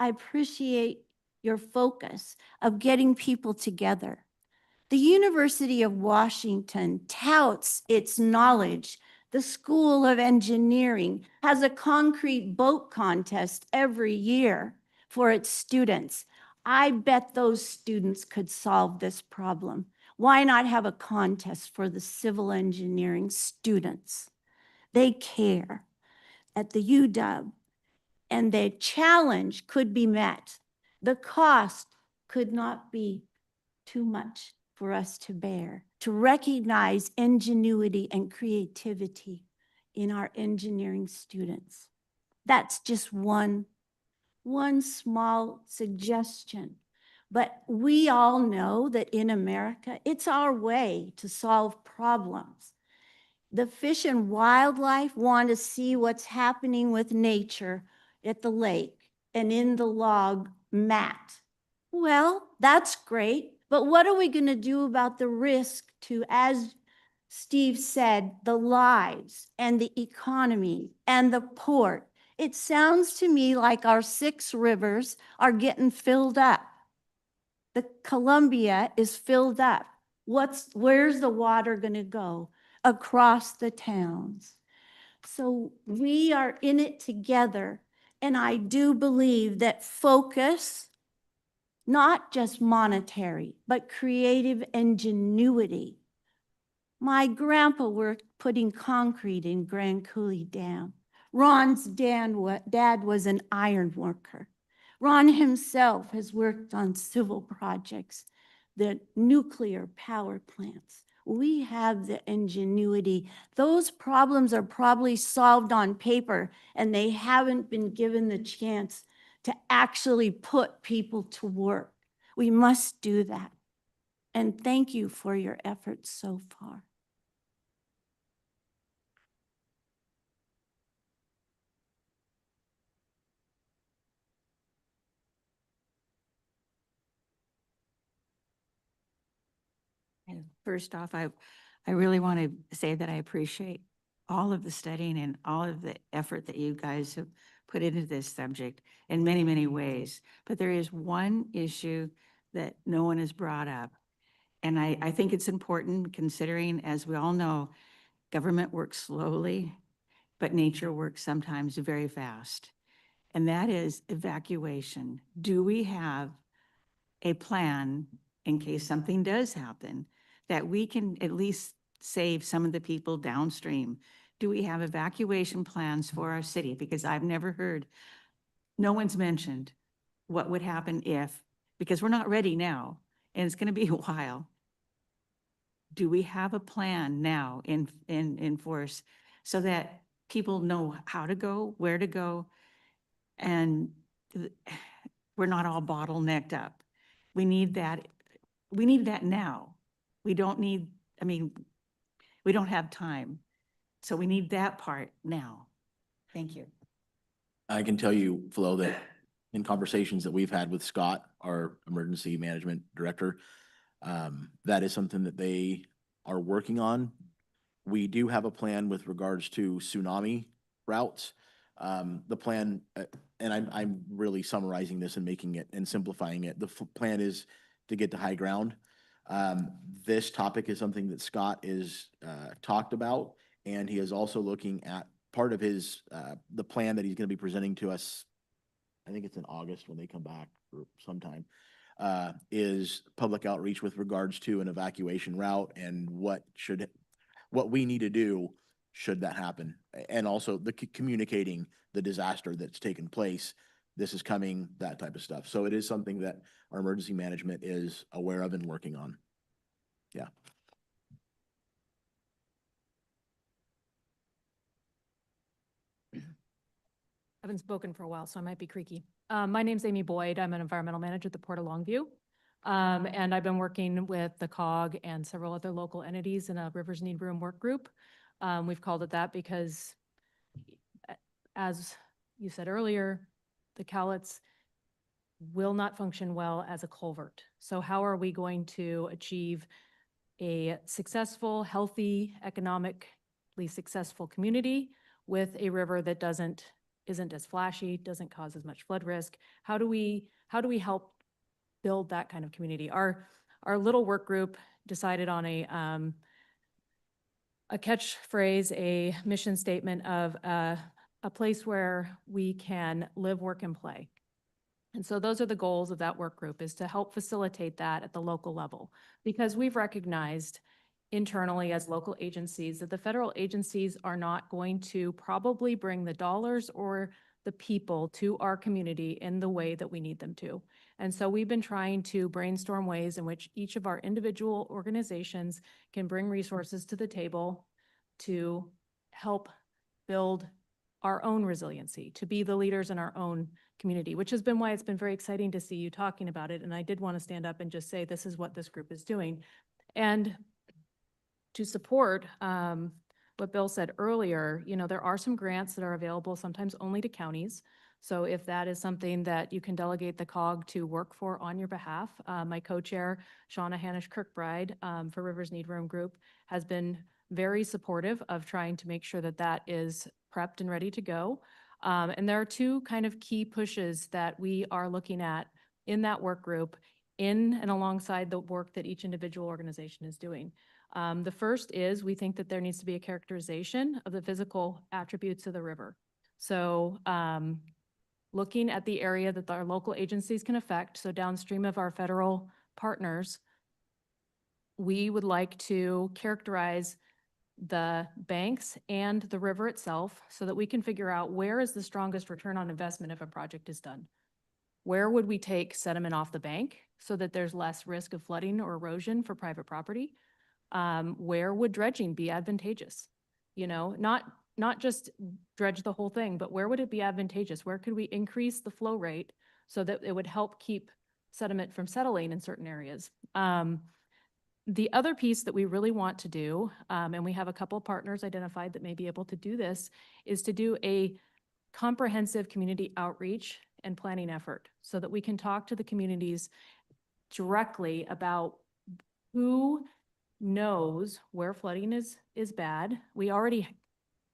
I appreciate your focus of getting people together. The University of Washington touts its knowledge. The School of Engineering has a concrete boat contest every year. for its students. I bet those students could solve this problem. Why not have a contest for the civil engineering students? They care at the UW, and the challenge could be met. The cost could not be too much for us to bear, to recognize ingenuity and creativity in our engineering students. That's just one small suggestion. But we all know that in America, it's our way to solve problems. The fish and wildlife want to see what's happening with nature at the lake and in the log mat. Well, that's great, but what are we going to do about the risk to, as Steve said, the lives and the economy and the port? It sounds to me like our 6 rivers are getting filled up. The Columbia is filled up. Where's the water going to go? Across the towns. So we are in it together. And I do believe that focus, not just monetary, but creative ingenuity. My grandpa worked putting concrete in Grand Coulee Dam. Ron's dad was an iron worker. Ron himself has worked on civil projects, the nuclear power plants. We have the ingenuity. Those problems are probably solved on paper, and they haven't been given the chance to actually put people to work. We must do that. And thank you for your efforts so far. And first off, I really want to say that I appreciate all of the studying and all of the effort that you guys have put into this subject in many, many ways. But there is one issue that no one has brought up. And I think it's important considering, as we all know, government works slowly, but nature works sometimes very fast. And that is evacuation. Do we have a plan in case something does happen that we can at least save some of the people downstream? Do we have evacuation plans for our city? Because I've never heard, no one's mentioned what would happen if, because we're not ready now, and it's going to be a while. Do we have a plan now in force so that people know how to go, where to go, and we're not all bottlenecked up? We need that. We need that now. We don't need, I mean, we don't have time. So we need that part now. Thank you. I can tell you, Flo, that in conversations that we've had with Scott, our emergency management director, that is something that they are working on. We do have a plan with regards to tsunami routes. The plan, and I'm really summarizing this and making it and simplifying it. The plan is to get to high ground. This topic is something that Scott is talked about, and he is also looking at part of his the plan that he's going to be presenting to us. I think it's in August when they come back or sometime. Is public outreach with regards to an evacuation route and what we need to do should that happen, and also the communicating the disaster that's taken place. This is coming, that type of stuff. So it is something that our emergency management is aware of and working on. Yeah. I haven't spoken for a while, so I might be creaky. My name's Amy Boyd. I'm an environmental manager at the Port of Longview. And I've been working with the COG and several other local entities in a Rivers Need Room work group. We've called it that because, as you said earlier, the Cowlitz will not function well as a culvert. So how are we going to achieve a successful, healthy, economically successful community with a river that isn't as flashy, doesn't cause as much flood risk? How do we help build that kind of community? Our little work group decided on a catchphrase, a mission statement of a place where we can live, work, and play. And so those are the goals of that work group, is to help facilitate that at the local level. Because we've recognized internally as local agencies that the federal agencies are not going to probably bring the dollars or the people to our community in the way that we need them to. And so we've been trying to brainstorm ways in which each of our individual organizations can bring resources to the table to help build our own resiliency, to be the leaders in our own community, which has been why it's been very exciting to see you talking about it. And I did want to stand up and just say, this is what this group is doing. And to support what Bill said earlier, you know, there are some grants that are available sometimes only to counties. So if that is something that you can delegate the COG to work for on your behalf, my co-chair, Shauna Hanisch-Kirkbride for Rivers Need Room Group has been very supportive of trying to make sure that that is prepped and ready to go. And there are two kind of key pushes that we are looking at in that work group, in and alongside the work that each individual organization is doing. The first is we think that there needs to be a characterization of the physical attributes of the river. So looking at the area that our local agencies can affect, so downstream of our federal partners, we would like to characterize the banks and the river itself so that we can figure out where is the strongest return on investment if a project is done. Where would we take sediment off the bank so that there's less risk of flooding or erosion for private property? Where would dredging be advantageous? You know, not just dredge the whole thing, but where would it be advantageous? Where could we increase the flow rate so that it would help keep sediment from settling in certain areas? The other piece that we really want to do, and we have a couple of partners identified that may be able to do this, is to do a comprehensive community outreach and planning effort so that we can talk to the communities directly about who knows where flooding is bad. We already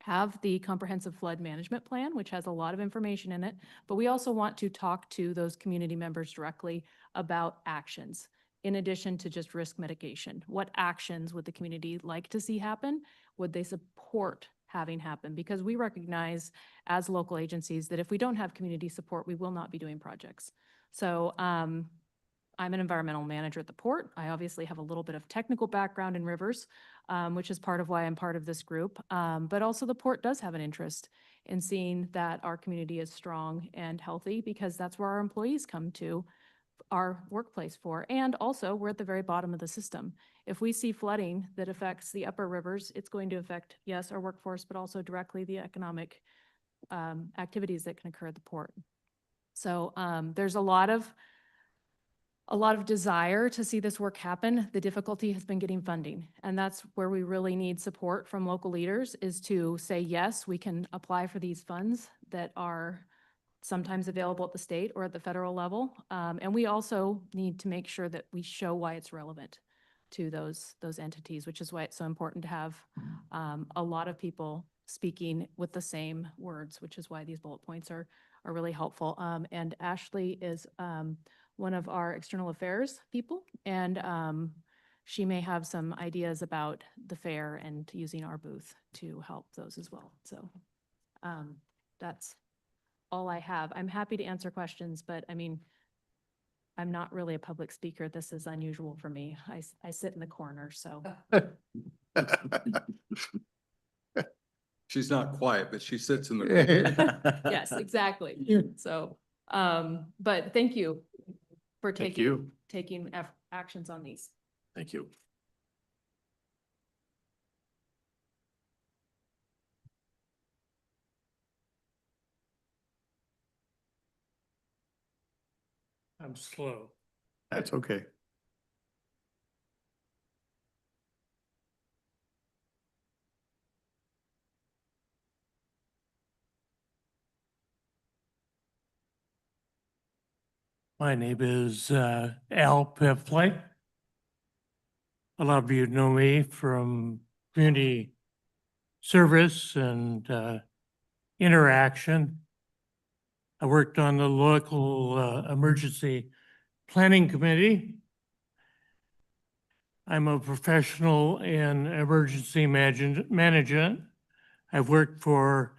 have the comprehensive flood management plan, which has a lot of information in it, but we also want to talk to those community members directly about actions in addition to just risk mitigation. What actions would the community like to see happen? Would they support having happen? Because we recognize as local agencies that if we don't have community support, we will not be doing projects. So I'm an environmental manager at the port. I obviously have a little bit of technical background in rivers, which is part of why I'm part of this group. But also the port does have an interest in seeing that our community is strong and healthy because that's where our employees come to our workplace for. And also we're at the very bottom of the system. If we see flooding that affects the upper rivers, it's going to affect, yes, our workforce, but also directly the economic activities that can occur at the port. So there's a lot of desire to see this work happen. The difficulty has been getting funding. And that's where we really need support from local leaders, is to say, yes, we can apply for these funds that are sometimes available at the state or at the federal level. And we also need to make sure that we show why it's relevant to those entities, which is why it's so important to have a lot of people speaking with the same words, which is why these bullet points are really helpful. And Ashley is one of our external affairs people, and she may have some ideas about the fair and using our booth to help those as well. So that's all I have. I'm happy to answer questions, but I mean, I'm not really a public speaker. This is unusual for me. I sit in the corner, so. She's not quiet, but she sits in the corner. Yes, exactly. So, but thank you for taking actions on these. Thank you. I'm slow. That's okay. My name is Al Pifley. A lot of you know me from community service and interaction. I worked on the local emergency planning committee. I'm a professional in emergency management. I've worked for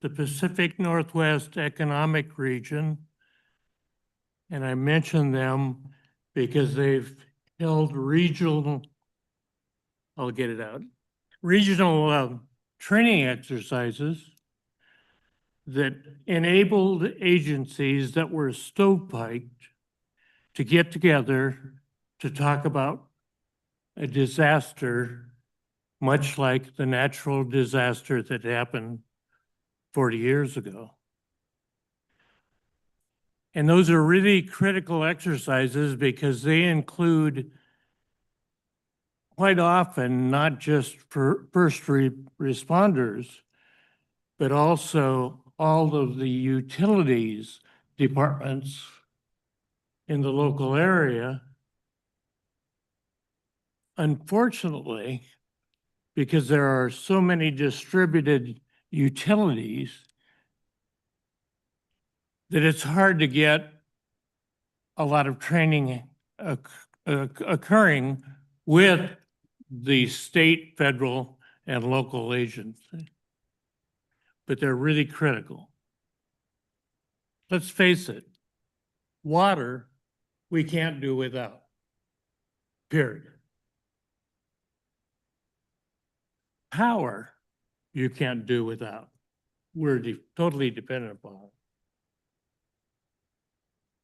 the Pacific Northwest Economic Region, And I mention them because they've held regional, I'll get it out, regional training exercises that enabled agencies that were stovepiped to get together to talk about a disaster, much like the natural disaster that happened 40 years ago. And those are really critical exercises because they include quite often not just for first responders, but also all of the utilities departments in the local area. Unfortunately, because there are so many distributed utilities, that it's hard to get a lot of training occurring with the state, federal, and local agencies. But they're really critical. Let's face it, water we can't do without, period. Power you can't do without. We're totally dependent upon it.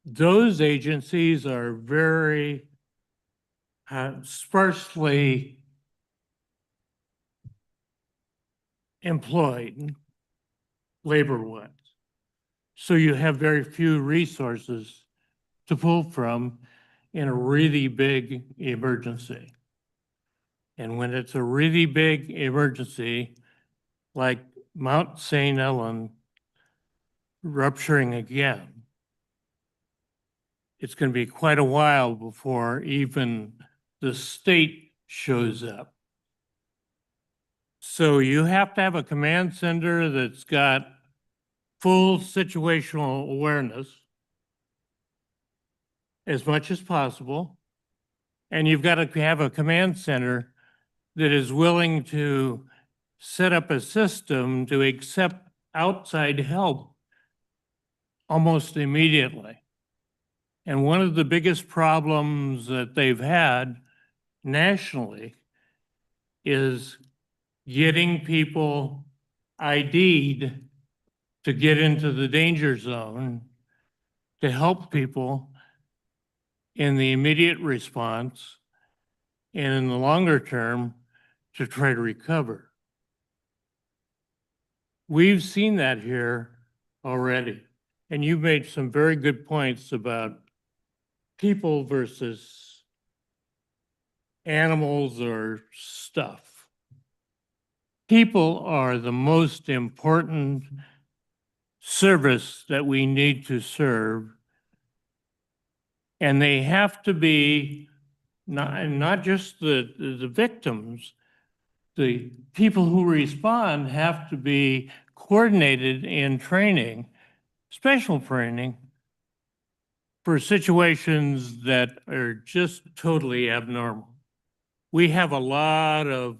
Those agencies are very sparsely employed labor-wise. So you have very few resources to pull from in a really big emergency. And when it's a really big emergency, like Mount St. Helens rupturing again, it's going to be quite a while before even the state shows up. So you have to have a command center that's got full situational awareness as much as possible. And you've got to have a command center that is willing to set up a system to accept outside help almost immediately. And one of the biggest problems that they've had nationally is getting people ID'd to get into the danger zone to help people in the immediate response and in the longer term to try to recover. We've seen that here already. And you've made some very good points about people versus animals or stuff. People are the most important service that we need to serve. And they have to be not just the victims, the people who respond have to be coordinated in training, special training, for situations that are just totally abnormal. We have a lot of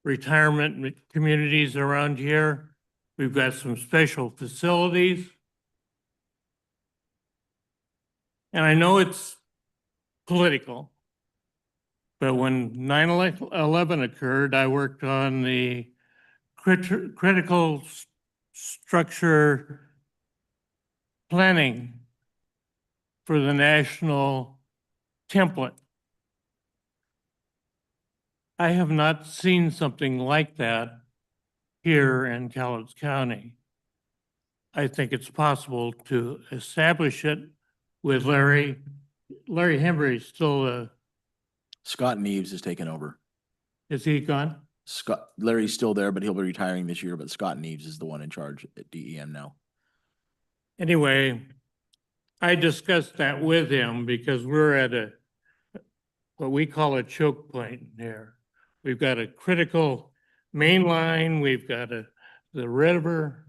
retirement communities around here. We've got some special facilities. And I know it's political, but when 9/11 occurred, I worked on the critical structure planning for the national template. I have not seen something like that here in Cowlitz County. I think it's possible to establish it with Larry. Larry Hembry is still Scott Neves has taken over. is he gone? Larry's still there, but he'll be retiring this year, but Scott Neves is the one in charge at DEM now. Anyway, I discussed that with him because we're at what we call a choke point here. We've got a critical main line, we've got the river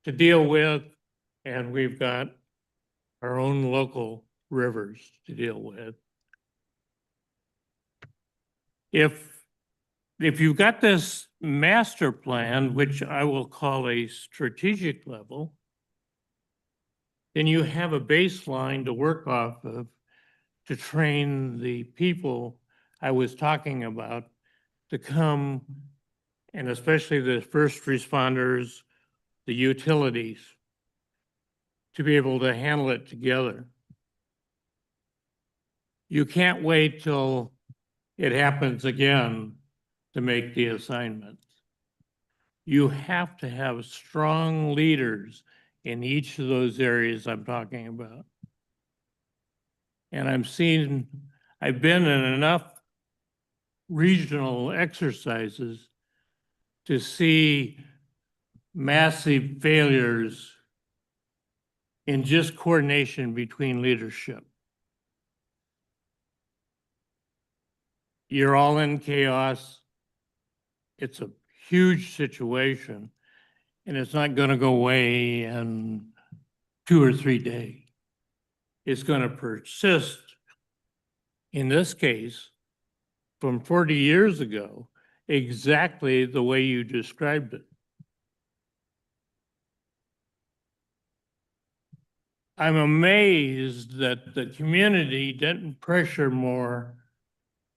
to deal with, and we've got our own local rivers to deal with. If you've got this master plan, which I will call a strategic level, then you have a baseline to work off of to train the people I was talking about to come, and especially the first responders, the utilities, to be able to handle it together. You can't wait till it happens again to make the assignments. You have to have strong leaders in each of those areas I'm talking about. And I've been in enough regional exercises to see massive failures in just coordination between leadership. You're all in chaos. It's a huge situation, and it's not going to go away in 2 or 3 days. It's going to persist, in this case, from 40 years ago, exactly the way you described it. I'm amazed that the community didn't pressure more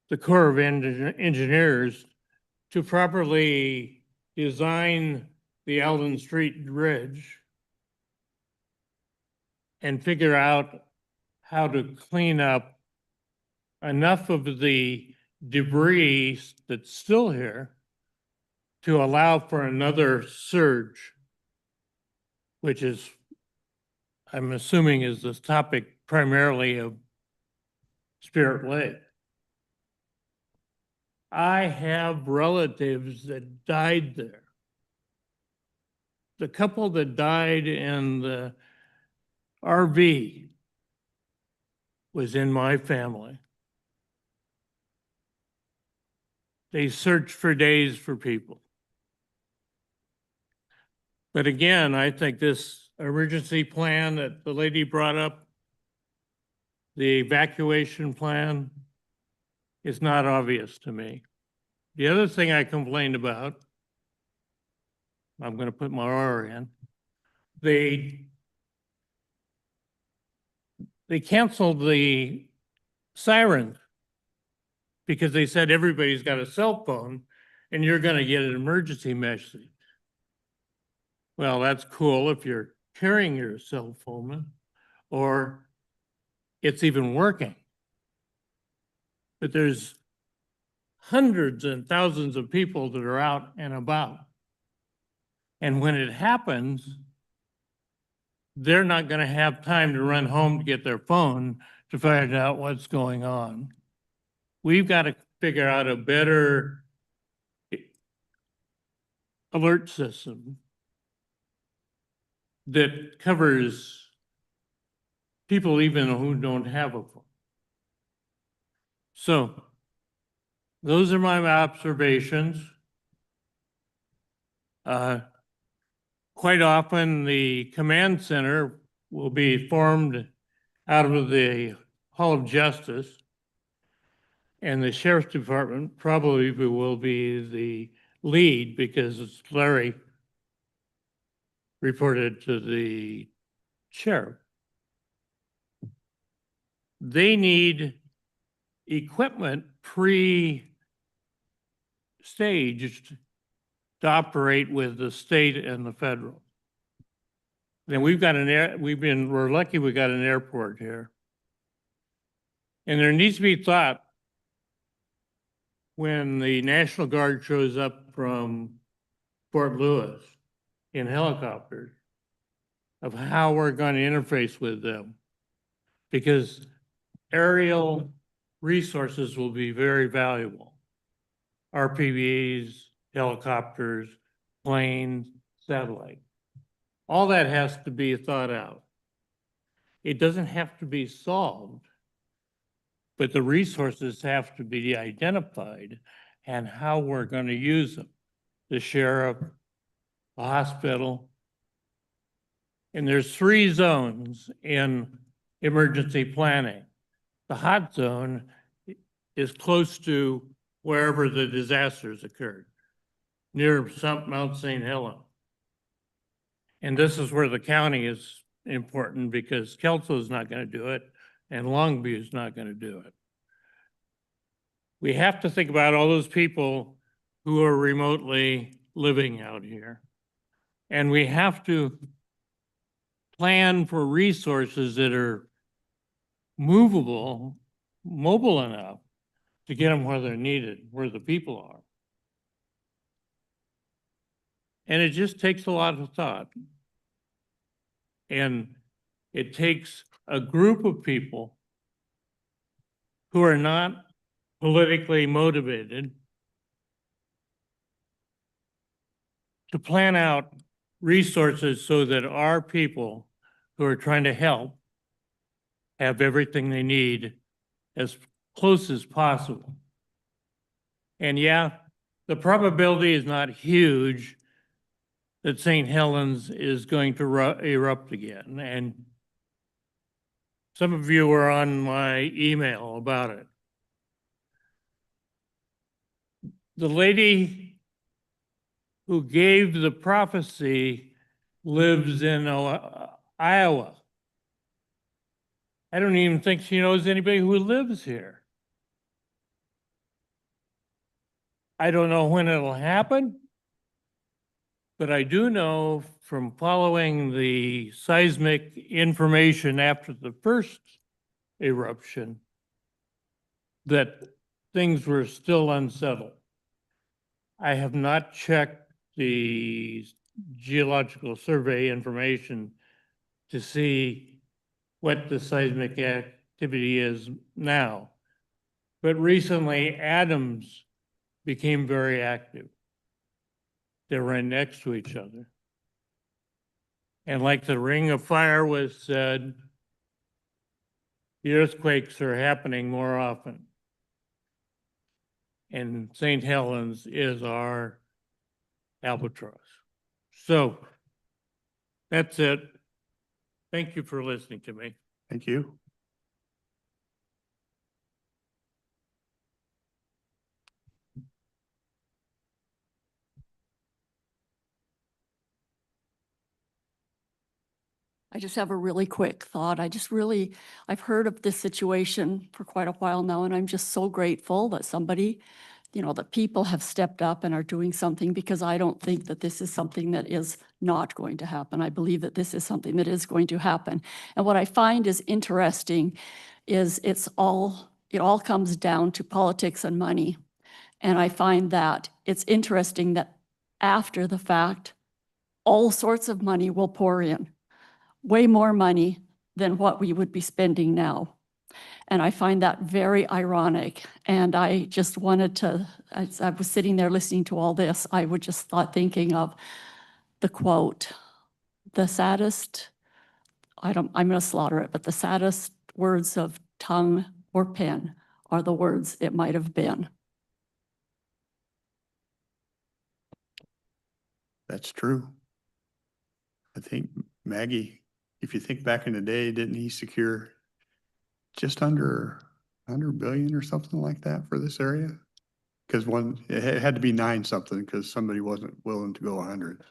the Corps of Engineers to properly design the Alden Street Bridge and figure out how to clean up enough of the debris that's still here to allow for another surge, which is, I'm assuming, is the topic primarily of Spirit Lake. I have relatives that died there. The couple that died in the RV was in my family. They searched for days for people. But again, I think this emergency plan that the lady brought up, the evacuation plan, is not obvious to me. The other thing I complained about, I'm going to put my R in, they canceled the sirens because they said everybody's got a cell phone and you're going to get an emergency message. Well, that's cool if you're carrying your cell phone or it's even working. But there's hundreds and thousands of people that are out and about. And when it happens, they're not going to have time to run home to get their phone to find out what's going on. We've got to figure out a better alert system that covers people even who don't have a phone. So those are my observations. Quite often the command center will be formed out of the Hall of Justice, and the Sheriff's Department probably will be the lead because Larry reported to the sheriff. They need equipment pre-staged to operate with the state and the federal. Then we've got we're lucky we got an airport here. And there needs to be thought when the National Guard shows up from Fort Lewis in helicopters of how we're going to interface with them, because aerial resources will be very valuable. RPVs, helicopters, planes, satellite. All that has to be thought out. It doesn't have to be solved, but the resources have to be identified and how we're going to use them. The sheriff, the hospital. And there's 3 zones in emergency planning. The hot zone is close to wherever the disasters occurred, near Mount St. Helens. And this is where the county is important because Kelso's not going to do it and Longview's not going to do it. We have to think about all those people who are remotely living out here. And we have to plan for resources that are movable, mobile enough to get them where they're needed, where the people are. And it just takes a lot of thought. And it takes a group of people who are not politically motivated to plan out resources so that our people who are trying to help have everything they need as close as possible. And yeah, the probability is not huge that St. Helens is going to erupt again. And some of you were on my email about it. The lady who gave the prophecy lives in Iowa. I don't even think she knows anybody who lives here. I don't know when it'll happen, but I do know from following the seismic information after the first eruption that things were still unsettled. I have not checked the geological survey information to see what the seismic activity is now. But recently, Adams became very active. They're right next to each other. And like the Ring of Fire was said, the earthquakes are happening more often. And St. Helens is our albatross. So that's it. Thank you for listening to me. Thank you. I just have a really quick thought. I've heard of this situation for quite a while now, and I'm just so grateful that somebody, that people have stepped up and are doing something, because I don't think that this is something that is not going to happen. I believe that this is something that is going to happen. And what I find is interesting is it all comes down to politics and money. And I find that it's interesting that after the fact, all sorts of money will pour in. Way more money than what we would be spending now. And I find that very ironic. And I just wanted to, as I was sitting there listening to all this, I would just thinking of the quote, the saddest, I'm going to slaughter it, but the saddest words of tongue or pen are the words it might have been. That's true. I think Maggie, if you think back in the day, didn't he secure just under 100 billion or something like that for this area? Because it had to be 9 something because somebody wasn't willing to go 100.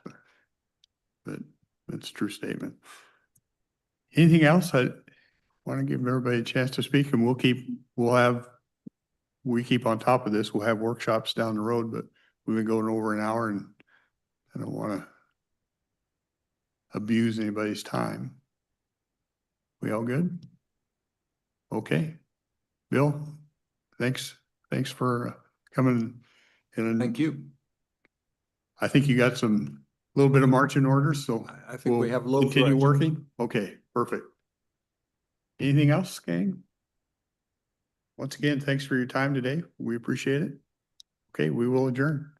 But that's a true statement. Anything else? I want to give everybody a chance to speak, and we keep on top of this. We'll have workshops down the road, but we've been going over an hour, and I don't want to abuse anybody's time. We all good? Okay. Bill, thanks for coming in. Thank you. I think you got a little bit of marching orders, so I think we have low continue direction. working. Okay, perfect. Anything else, gang? Once again, thanks for your time today. We appreciate it. Okay, we will adjourn.